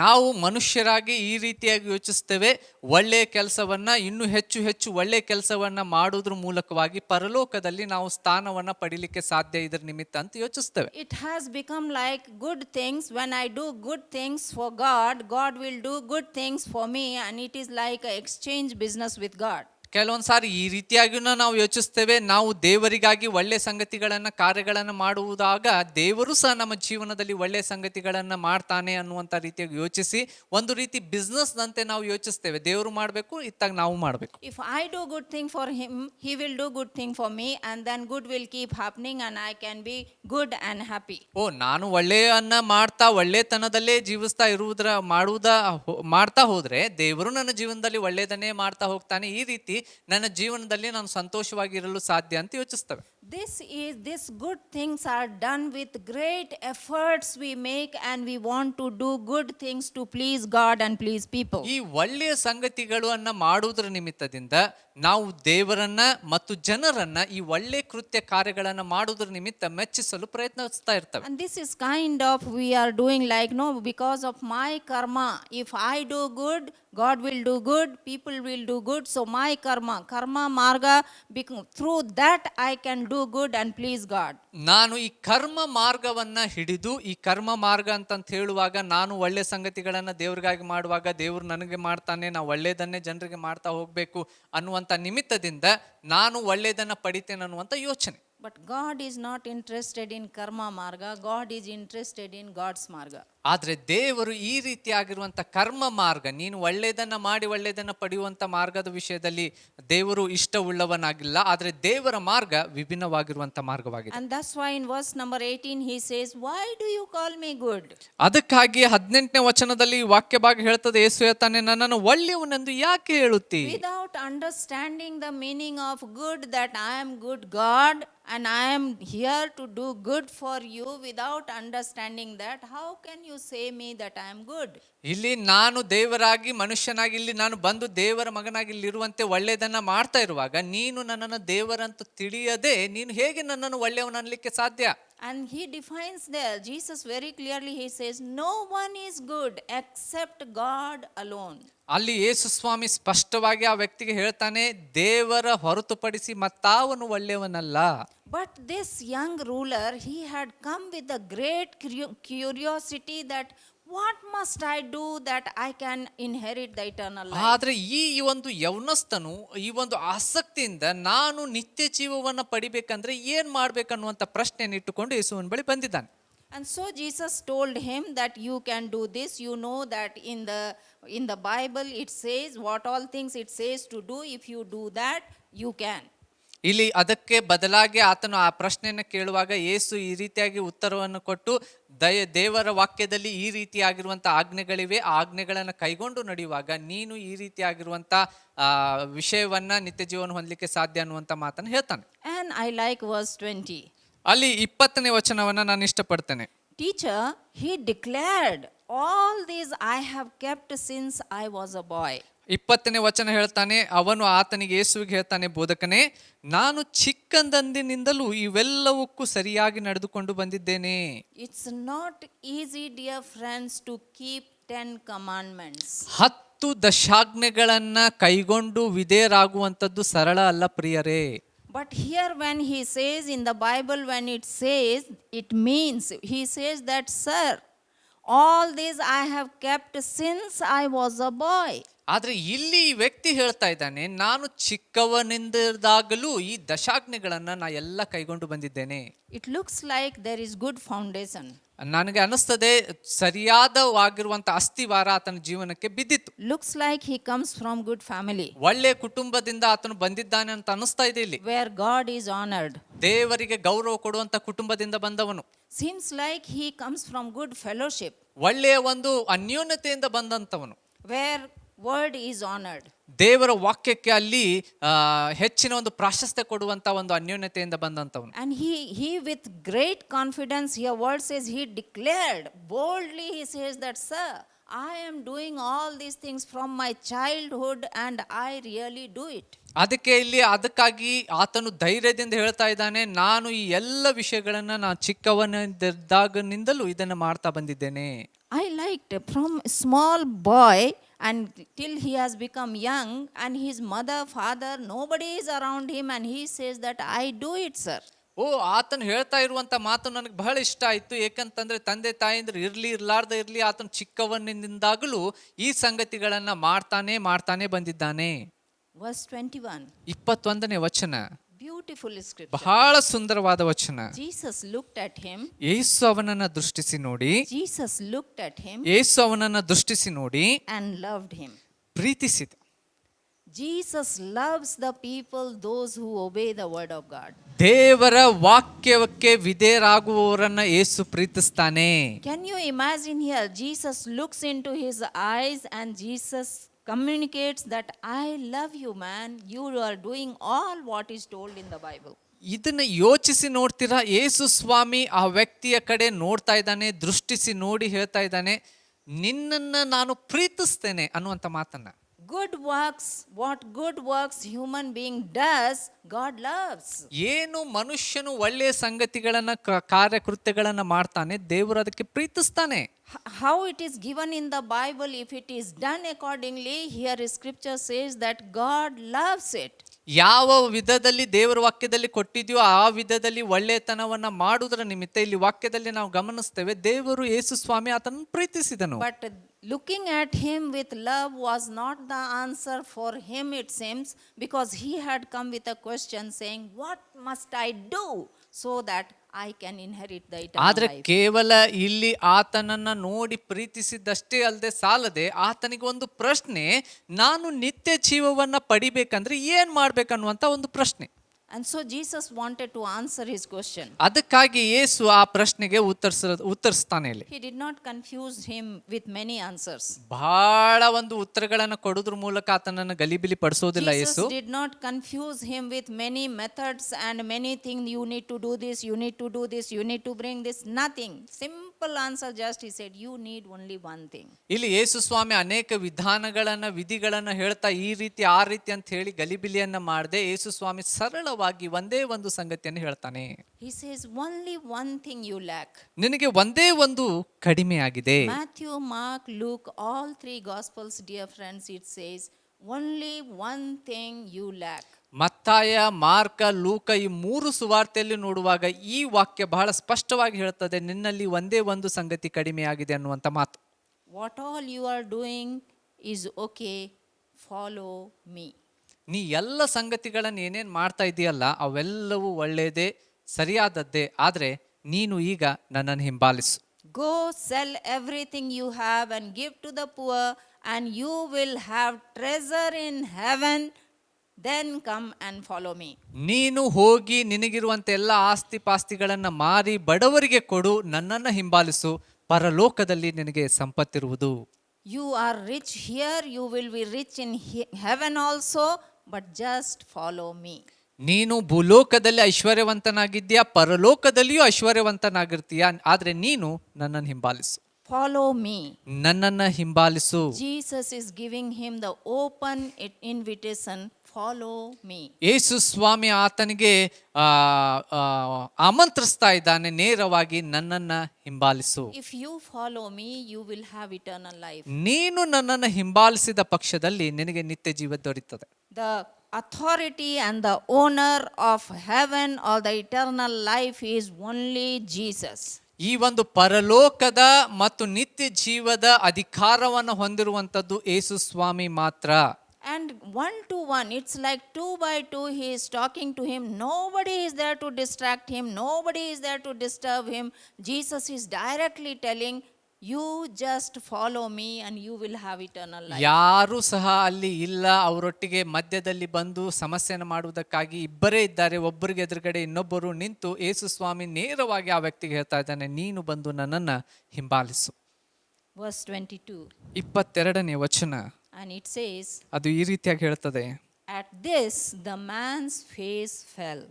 ನಾವು ಮನುಷ್ಯರಾಗಿ ಈ ರೀತಿಯಾಗಿ ಯೋಚಿಸ್ತೇವೆ, ಒಳ್ಳೆಯ ಕೆಲಸವನ್ನ ಇನ್ನೂ ಹೆಚ್ಚು ಒಳ್ಳೆಯ ಕೆಲಸವನ್ನ ಮಾಡೋದ್ರ ಮೂಲಕವಾಗಿ ಪರಲೋಕದಲ್ಲಿ ನಾವು ಸ್ಥಾನವನ್ನ ಪಡಿಲಿಕ್ಕೆ ಸಾಧ್ಯ ಇದರ ನಿಮಿತ್ತ ಅಂತ ಯೋಚಿಸ್ತೇವೆ. It has become like good things. When I do good things for God, God will do good things for me, and it is like an exchange business with God. ಕೆಲವೊಂದು ಸಾರಿ ಈ ರೀತಿಯಾಗಿಯೂ ನಾವು ಯೋಚಿಸ್ತೇವೆ, ನಾವು ದೇವರಿಗಾಗಿ ಒಳ್ಳೆ ಸಂಗತಿಗಳನ್ನ ಕಾರ್ಯಗಳನ್ನು ಮಾಡುವುದಾಗ ದೇವರು ಸಹ ನಮ್ಮ ಜೀವನದಲ್ಲಿ ಒಳ್ಳೆ ಸಂಗತಿಗಳನ್ನ ಮಾಡ್ತಾನೆ ಅನ್ನುವಂಥ ರೀತಿಯಾಗಿ ಯೋಚಿಸಿ ಒಂದು ರೀತಿ ಬಿಸ್ನೆಸ್ ನಂತೆ ನಾವು ಯೋಚಿಸ್ತೇವೆ. ದೇವರು ಮಾಡಬೇಕು, ಇತ್ತಾಗ ನಾವು ಮಾಡಬೇಕು. If I do good thing for him, he will do good thing for me, and then good will keep happening and I can be good and happy. ನಾನು ಒಳ್ಳೆಯನ್ನ ಮಾಡ್ತಾ ಒಳ್ಳೆತನದಲ್ಲೇ ಜೀವಿಸ್ತಾ ಮಾಡ್ತಾ ಹೋದ್ರೆ ದೇವರು ನನ್ನ ಜೀವನದಲ್ಲಿ ಒಳ್ಳೆಯದನ್ನೇ ಮಾಡ್ತಾ ಹೋಗ್ತಾನೆ. ಈ ರೀತಿ ನನ್ನ ಜೀವನದಲ್ಲಿ ನಾನು ಸಂತೋಷವಾಗಿರಲು ಸಾಧ್ಯ ಅಂತ ಯೋಚಿಸ್ತೇವೆ. This good things are done with great efforts we make, and we want to do good things to please God and please people. ಈ ಒಳ್ಳೆಯ ಸಂಗತಿಗಳನ್ನು ಮಾಡುವುದರ ನಿಮಿತ್ತದಿಂದ ನಾವು ದೇವರನ್ನ ಮತ್ತು ಜನರನ್ನ ಈ ಒಳ್ಳೆ ಕೃತ್ಯ ಕಾರ್ಯಗಳನ್ನು ಮಾಡುವುದರ ನಿಮಿತ್ತ ಮೆಚ್ಚಿಸಲು ಪ್ರಯತ್ನಿಸ್ತಾ ಇರ್ತವೆ. And this is kind of we are doing like, no, because of my karma, if I do good, God will do good, people will do good. So my karma marga, through that I can do good and please God. ನಾನು ಈ ಕರ್ಮ ಮಾರ್ಗವನ್ನ ಹಿಡಿದು, ಈ ಕರ್ಮ ಮಾರ್ಗ ಅಂತ ಹೇಳುವಾಗ ನಾನು ಒಳ್ಳೆ ಸಂಗತಿಗಳನ್ನ ದೇವರಿಗಾಗಿ ಮಾಡುವಾಗ ದೇವರು ನನಗೆ ಮಾಡ್ತಾನೆ, ನಾವು ಒಳ್ಳೆಯದನ್ನೇ ಜನರಿಗೆ ಮಾಡ್ತಾ ಹೋಗ್ಬೇಕು ಅನ್ನುವಂಥ ನಿಮಿತ್ತದಿಂದ ನಾನು ಒಳ್ಳೆಯದನ್ನ ಪಡಿತೇನೆ ಅನ್ನುವಂಥ ಯೋಚನೆ. But God is not interested in karma marga, God is interested in God's marga. ಆದ್ರೆ ದೇವರು ಈ ರೀತಿಯಾಗಿರುವಂತ ಕರ್ಮ ಮಾರ್ಗ, ನೀನು ಒಳ್ಳೆಯದನ್ನ ಮಾಡಿ ಒಳ್ಳೆಯದನ್ನ ಪಡೆಯುವಂತ ಮಾರ್ಗದ ವಿಷಯದಲ್ಲಿ ದೇವರು ಇಷ್ಟವುಳ್ಳವನಾಗಿಲ್ಲ. ಆದ್ರೆ ದೇವರ ಮಾರ್ಗ ವಿಭಿನ್ನವಾಗಿರುವಂತ ಮಾರ್ಗವಾಗಿದೆ. And that's why in verse number 18 he says, why do you call me good? ಅದಕ್ಕಾಗಿ 18ನೇ ವಚನದಲ್ಲಿ ವಾಕ್ಯ ಭಾಗ ಹೇಳ್ತದೆ, ಯೇಸು ಹೇಳ್ತಾನೆ, ನನ್ನನ್ನು ಒಳ್ಳೆಯವನೆಂದು ಯಾಕೆ ಹೇಳುತ್ತಿ? Without understanding the meaning of good, that I am good God and I am here to do good for you, without understanding that, how can you say me that I am good? ಇಲ್ಲಿ ನಾನು ದೇವರಾಗಿ ಮನುಷ್ಯನಾಗಿ ಇಲ್ಲಿ ನಾನು ಬಂದು ದೇವರ ಮಗನಾಗಿ ಇಲ್ಲಿರುವಂತೆ ಒಳ್ಳೆಯದನ್ನ ಮಾಡ್ತಾ ಇರುವಾಗ ನೀನು ನನ್ನನ್ನು ದೇವರಂತ ತಿಳಿಯದೆ ನೀನು ಹೇಗೆ ನನ್ನನ್ನು ಒಳ್ಳೆಯವನನ್ಲಿಕ್ಕೆ ಸಾಧ್ಯ? And he defines there, Jesus very clearly he says, no one is good except God alone. ಅಲ್ಲಿ ಯೇಸು ಸ್ವಾಮಿ ಸ್ಪಷ್ಟವಾಗಿ ಆ ವ್ಯಕ್ತಿಗೆ ಹೇಳ್ತಾನೆ, ದೇವರ ಹೊರತುಪಡಿಸಿ ಮತ್ತಾವನು ಒಳ್ಳೆಯವನಲ್ಲ. But this young ruler, he had come with a great curiosity that what must I do that I can inherit the eternal life? ಆದ್ರೆ ಈ ಒಂದು ಯೌವನಸ್ಥನು ಈ ಒಂದು ಆಸಕ್ತಿಯಿಂದ ನಾನು ನಿತ್ಯ ಜೀವವನ್ನು ಪಡಿಬೇಕಂದ್ರೆ ಏನ್ ಮಾಡ್ಬೇಕನ್ನುವಂತ ಪ್ರಶ್ನೆಯನ್ನು ಇಟ್ಟುಕೊಂಡು ಯೇಸುವಿನ ಬಳಿ ಬಂದಿದ್ದಾನೆ. And so Jesus told him that you can do this. You know that in the Bible it says what all things it says to do. If you do that, you can. ಇಲ್ಲಿ ಅದಕ್ಕೆ ಬದಲಾಗಿ ಆತನು ಆ ಪ್ರಶ್ನೆಯನ್ನು ಕೇಳುವಾಗ ಯೇಸು ಈ ರೀತಿಯಾಗಿ ಉತ್ತರವನ್ನು ಕೊಟ್ಟು, ದೇವರ ವಾಕ್ಯದಲ್ಲಿ ಈ ರೀತಿಯಾಗಿರುವಂಥ ಆಜ್ಞೆಗಳಿವೆ, ಆ ಆಜ್ಞೆಗಳನ್ನು ಕೈಗೊಂಡು ನಡೆಯುವಾಗ ನೀನು ಈ ರೀತಿಯಾಗಿರುವಂಥ ವಿಷಯವನ್ನ ನಿತ್ಯ ಜೀವನ ಹೊಂದಲಿಕ್ಕೆ ಸಾಧ್ಯ ಅನ್ನುವಂಥ ಮಾತನ್ನು ಹೇಳ್ತಾನೆ. And I like verse 20. ಅಲ್ಲಿ 20ನೇ ವಚನವನ್ನ ನಾನು ಇಷ್ಟಪಡ್ತೇನೆ. Teacher, he declared, all these I have kept since I was a boy. 20ನೇ ವಚನ ಹೇಳ್ತಾನೆ, ಅವನು ಆತನಿಗೆ ಯೇಸುವಿಗೆ ಹೇಳ್ತಾನೆ, ಬೋಧಕನೇ, ನಾನು ಚಿಕ್ಕಂದಿನಿಂದಲೂ ಇವೆಲ್ಲವಕ್ಕೂ ಸರಿಯಾಗಿ ನಡೆದುಕೊಂಡು ಬಂದಿದ್ದೇನೆ. It's not easy, dear friends, to keep 10 commandments. 10 ದಶಾಜ್ಞೆಗಳನ್ನ ಕೈಗೊಂಡು ವಿಧೇಯರಾಗುವಂಥದ್ದು ಸರಳ ಅಲ್ಲ ಪ್ರಿಯರೇ. But here when he says in the Bible, when it says, it means, he says that, sir, all this I have kept since I was a boy. ಆದ್ರೆ ಇಲ್ಲಿ ಈ ವ್ಯಕ್ತಿ ಹೇಳ್ತಾ ಇದ್ದಾನೆ, ನಾನು ಚಿಕ್ಕವನಿಂದಾಗಲೂ ಈ ದಶಾಜ್ಞೆಗಳನ್ನ ನಾ ಎಲ್ಲ ಕೈಗೊಂಡು ಬಂದಿದ್ದೇನೆ. It looks like there is good foundation. ನನಗೆ ಅನಿಸ್ತದೆ ಸರಿಯಾದವಾಗಿರುವಂತ ಅಸ್ಥಿವಾರ ಆತನ ಜೀವನಕ್ಕೆ ಬಿದ್ದಿತ್ತು. Looks like he comes from good family. ಒಳ್ಳೆ ಕುಟುಂಬದಿಂದ ಆತನು ಬಂದಿದ್ದಾನೆ ಅಂತ ಅನಿಸ್ತಾ ಇದೆ ಇಲ್ಲಿ. Where God is honored. ದೇವರಿಗೆ ಗೌರವ ಕೊಡುವಂತ ಕುಟುಂಬದಿಂದ ಬಂದವನು. Seems like he comes from good fellowship. ಒಳ್ಳೆಯ ಒಂದು ಅನ್ಯೋನ್ಯತೆಯಿಂದ ಬಂದಂತವನು. Where word is honored. ದೇವರ ವಾಕ್ಯಕ್ಕೆ ಅಲ್ಲಿ ಹೆಚ್ಚಿನ ಒಂದು ಪ್ರಾಶಸ್ತ್ಯ ಕೊಡುವಂತ ಒಂದು ಅನ್ಯೋನ್ಯತೆಯಿಂದ ಬಂದಂತವನು. And he with great confidence, here word says, he declared boldly, he says that, sir, I am doing all these things from my childhood and I really do it. ಅದಕ್ಕಾಗಿ ಆತನು ಧೈರ್ಯದಿಂದ ಹೇಳ್ತಾ ಇದ್ದಾನೆ, ನಾನು ಈ ಎಲ್ಲ ವಿಷಯಗಳನ್ನ ನಾನು ಚಿಕ್ಕವನಿದ್ದಾಗಿನಿಂದಲೂ ಇದನ್ನು ಮಾಡ್ತಾ ಬಂದಿದ್ದೇನೆ. I liked from small boy and till he has become young and his mother, father, nobody is around him and he says that I do it, sir. ಆತನು ಹೇಳ್ತಾ ಇರುವಂತ ಮಾತು ನನಗೆ ಬಹಳ ಇಷ್ಟ ಆಯ್ತು. ಏಕಂತಂದ್ರೆ ತಂದೆ ತಾಯಿಂದ್ರೆ ಇರ್ಲಾರ್ದ ಇರ್ಲಿ, ಆತನು ಚಿಕ್ಕವನಿಂದಾಗಲೂ ಈ ಸಂಗತಿಗಳನ್ನ ಮಾಡ್ತಾನೆ ಬಂದಿದ್ದಾನೆ. Verse 21. 21ನೇ ವಚನ Beautiful scripture. ಬಹಳ ಸುಂದರವಾದ ವಚನ. Jesus looked at him. ಯೇಸು ಅವನನ್ನ ದೃಷ್ಟಿಸಿ ನೋಡಿ, Jesus looked at him ಯೇಸು ಅವನನ್ನ ದೃಷ್ಟಿಸಿ ನೋಡಿ and loved him. ಪ್ರೀತಿಸಿದ. Jesus loves the people, those who obey the word of God. ದೇವರ ವಾಕ್ಯಕ್ಕೆ ವಿಧೇಯರಾಗುವವರನ್ನ ಯೇಸು ಪ್ರೀತಿಸ್ತಾನೆ. Can you imagine here? Jesus looks into his eyes and Jesus communicates that I love you, man. You are doing all what is told in the Bible. ಇದನ್ನ ಯೋಚಿಸಿ ನೋಡ್ತೀರಾ? ಯೇಸು ಸ್ವಾಮಿ ಆ ವ್ಯಕ್ತಿಯ ಕಡೆ ನೋಡ್ತಾ ಇದ್ದಾನೆ, ದೃಷ್ಟಿಸಿ ನೋಡಿ ಹೇಳ್ತಾ ಇದ್ದಾನೆ, ನಿನ್ನನ್ನ ನಾನು ಪ್ರೀತಿಸ್ತೇನೆ ಅನ್ನುವಂಥ ಮಾತನ್ನ. Good works, what good works human being does, God loves. ಏನು ಮನುಷ್ಯನು ಒಳ್ಳೆಯ ಸಂಗತಿಗಳನ್ನ ಕಾರ್ಯಕೃತ್ಯಗಳನ್ನ ಮಾಡ್ತಾನೆ, ದೇವರು ಅದಕ್ಕೆ ಪ್ರೀತಿಸ್ತಾನೆ. How it is given in the Bible, if it is done accordingly, here scripture says that God loves it. ಯಾವ ವಿಧದಲ್ಲಿ ದೇವರ ವಾಕ್ಯದಲ್ಲಿ ಕೊಟ್ಟಿದೆಯೋ ಆ ವಿಧದಲ್ಲಿ ಒಳ್ಳೆಯತನವನ್ನ ಮಾಡುವುದರ ನಿಮಿತ್ತ ಇಲ್ಲಿ ವಾಕ್ಯದಲ್ಲಿ ನಾವು ಗಮನಿಸ್ತೇವೆ, ದೇವರು ಯೇಸು ಸ್ವಾಮಿ ಆತನನ್ನು ಪ್ರೀತಿಸಿದನು. But looking at him with love was not the answer for him, it seems, because he had come with a question saying, what must I do so that I can inherit the eternal ಆದ್ರೆ life? ಕೇವಲ ಇಲ್ಲಿ ಆತನನ್ನ ನೋಡಿ ಪ್ರೀತಿಸಿದ್ದಷ್ಟೇ ಅಲ್ಲದೆ ಸಾಲದೆ ಆತನಿಗೆ ಒಂದು ಪ್ರಶ್ನೆ, ನಾನು ನಿತ್ಯ ಜೀವವನ್ನ ಪಡಿಬೇಕಂದ್ರೆ ಏನ್ ಮಾಡ್ಬೇಕನ್ನುವಂತ ಒಂದು ಪ್ರಶ್ನೆ. And so Jesus wanted to answer his question. ಅದಕ್ಕಾಗಿ ಯೇಸು ಆ ಪ್ರಶ್ನೆಗೆ ಉತ್ತರಿಸ್ತಾನೆ. ಇಲ್ಲಿ He did not confuse him with many answers. ಬಹಳ ಒಂದು ಉತ್ತರಗಳನ್ನು ಕೊಡೋದ್ರ ಮೂಲಕ ಆತನನ್ನು ಗಲಿಬಿಲಿ ಪಡಿಸೋದಿಲ್ಲ ಯೇಸು. Jesus did not confuse him with many methods and many things. You need to do this, you need to do this, you need to bring this. Nothing. Simple answer, just he said, you need only one thing. ಇಲ್ಲಿ ಯೇಸು ಸ್ವಾಮಿ ಅನೇಕ ವಿಧಾನಗಳನ್ನ ವಿಧಿಗಳನ್ನ ಹೇಳ್ತಾ ಈ ರೀತಿ ಆ ರೀತಿ ಅಂತ ಹೇಳಿ ಗಲಿಬಿಲಿಯನ್ನ ಮಾಡದೆ ಯೇಸು ಸ್ವಾಮಿ ಸರಳವಾಗಿ ಒಂದೇ ಒಂದು ಸಂಗತಿಯನ್ನು ಹೇಳ್ತಾನೆ. He says, only one thing you lack. ನಿನಗೆ ಒಂದೇ ಒಂದು ಕಡಿಮೆ ಆಗಿದೆ. Matthew, Mark, Luke, all three gospels, dear friends, it says, only one thing you lack. ಮತ್ತಾಯ, ಮಾರ್ಕ, ಲೂಕ ಈ ಮೂರು ಸುವಾರ್ತೆಯಲ್ಲಿ ನೋಡುವಾಗ ಈ ವಾಕ್ಯ ಬಹಳ ಸ್ಪಷ್ಟವಾಗಿ ಹೇಳ್ತದೆ, ನಿನ್ನಲ್ಲಿ ಒಂದೇ ಒಂದು ಸಂಗತಿ ಕಡಿಮೆ ಆಗಿದೆ ಅನ್ನುವಂಥ ಮಾತು. What all you are doing is okay, follow me. ನೀ ಎಲ್ಲ ಸಂಗತಿಗಳನ್ನು ಏನೇನು ಮಾಡ್ತಾ ಇದೆಯಲ್ಲ ಅವೆಲ್ಲವೂ ಒಳ್ಳೆಯದೇ, ಸರಿಯಾದದ್ದೇ, ಆದರೆ ನೀನು ಈಗ ನನ್ನನ್ನು ಹಿಂಬಾಲಿಸು. Go sell everything you have and give to the poor and you will have treasure in heaven. Then come and follow me. ನೀನು ಹೋಗಿ ನಿನಗಿರುವಂಥ ಎಲ್ಲ ಆಸ್ತಿ ಪಾಸ್ತಿಗಳನ್ನು ಮಾರಿ ಬಡವರಿಗೆ ಕೊಡು, ನನ್ನನ್ನು ಹಿಂಬಾಲಿಸು, ಪರಲೋಕದಲ್ಲಿ ನಿನಗೆ ಸಂಪತ್ತಿರುವುದು. You are rich here, you will be rich in heaven also, but just follow me. ನೀನು ಭೂಲೋಕದಲ್ಲಿ ಐಶ್ವರ್ಯವಂತನಾಗಿದ್ದೀಯಾ, ಪರಲೋಕದಲ್ಲಿಯೂ ಐಶ್ವರ್ಯವಂತನಾಗಿರ್ತೀಯ, ಆದರೆ ನೀನು ನನ್ನನ್ನು ಹಿಂಬಾಲಿಸು. Follow me. ನನ್ನನ್ನು ಹಿಂಬಾಲಿಸು. Jesus is giving him the open invitation, follow me. ಯೇಸು ಸ್ವಾಮಿ ಆತನಿಗೆ ಆಮಂತ್ರಿಸ್ತಾ ಇದ್ದಾನೆ ನೇರವಾಗಿ, ನನ್ನನ್ನು ಹಿಂಬಾಲಿಸು. If you follow me, you will have eternal life. ನೀನು ನನ್ನನ್ನು ಹಿಂಬಾಲಿಸಿದ ಪಕ್ಷದಲ್ಲಿ ನಿನಗೆ ನಿತ್ಯ ಜೀವ ದೊರೆಯುತ್ತದೆ. The authority and the owner of heaven or the eternal life is only Jesus. ಈ ಒಂದು ಪರಲೋಕದ ಮತ್ತು ನಿತ್ಯ ಜೀವದ ಅಧಿಕಾರವನ್ನು ಹೊಂದಿರುವಂಥದ್ದು ಯೇಸು ಸ್ವಾಮಿ ಮಾತ್ರ. And 1 to 1, it's like 2 by 2, he is talking to him. Nobody is there to distract him. Nobody is there to disturb him. Jesus is directly telling, you just follow me and you will have eternal life. ಯಾರೂ ಸಹ ಅಲ್ಲಿ ಇಲ್ಲ, ಅವರೊಟ್ಟಿಗೆ ಮಧ್ಯದಲ್ಲಿ ಬಂದು ಸಮಸ್ಯೆಯನ್ನು ಮಾಡುವುದಕ್ಕಾಗಿ ಇಬ್ಬರೇ ಇದ್ದಾರೆ. ಒಬ್ಬರಿಗೆ ಎದುರುಗಡೆ ಇನ್ನೊಬ್ಬರು ನಿಂತು ಯೇಸು ಸ್ವಾಮಿ ನೇರವಾಗಿ ಆ ವ್ಯಕ್ತಿಗೆ ಹೇಳ್ತಾ ಇದ್ದಾನೆ, ನೀನು ಬಂದು ನನ್ನನ್ನು ಹಿಂಬಾಲಿಸು. Verse 22. 22ನೇ ವಚನ, And it says, ಅದು ಈ ರೀತಿಯಾಗಿ ಹೇಳ್ತದೆ, at this the man's face fell.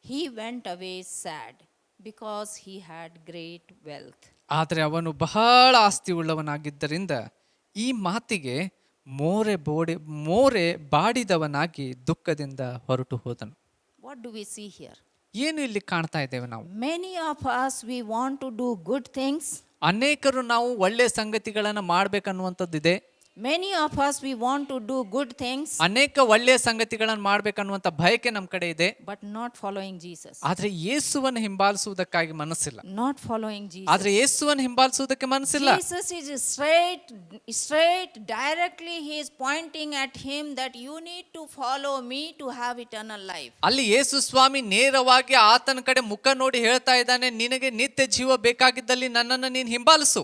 He went away sad because he had great wealth. ಆದರೆ ಅವನು ಬಹಳ ಆಸ್ತಿ ಉಳ್ಳವನಾಗಿದ್ದರಿಂದ ಈ ಮಾತಿಗೆ ಮೋರೆ ಬಾಡಿದವನಾಗಿ ದುಃಖದಿಂದ ಹೊರಟು ಹೋದನು. What do we see here? ಏನು ಇಲ್ಲಿ ಕಾಣ್ತಾ ಇದ್ದೇವೆ ನಾವು? Many of us, we want to do good things. ಅನೇಕರು ನಾವು ಒಳ್ಳೆಯ ಸಂಗತಿಗಳನ್ನು ಮಾಡ್ಬೇಕನ್ನುವಂಥದ್ದಿದೆ. Many of us, we want to do good things, ಅನೇಕ ಒಳ್ಳೆಯ ಸಂಗತಿಗಳನ್ನು ಮಾಡ್ಬೇಕನ್ನುವಂತ ಬಯಕೆ ನಮ್ಮ ಕಡೆ ಇದೆ, but not following Jesus. ಆದ್ರೆ ಯೇಸುವನ್ನು ಹಿಂಬಾಲಿಸುವುದಕ್ಕಾಗಿ ಮನಸ್ಸಿಲ್ಲ. Not following Jesus. ಆದ್ರೆ ಯೇಸುವನ್ನು ಹಿಂಬಾಲಿಸುವುದಕ್ಕೆ ಮನಸ್ಸಿಲ್ಲ. Jesus is straight, directly he is pointing at him that you need to follow me to have eternal life. ಅಲ್ಲಿ ಯೇಸು ಸ್ವಾಮಿ ನೇರವಾಗಿ ಆತನ ಕಡೆ ಮುಖ ನೋಡಿ ಹೇಳ್ತಾ ಇದ್ದಾನೆ, ನಿನಗೆ ನಿತ್ಯ ಜೀವ ಬೇಕಾಗಿದ್ದಲ್ಲಿ ನನ್ನನ್ನು ನೀನು ಹಿಂಬಾಲಿಸು.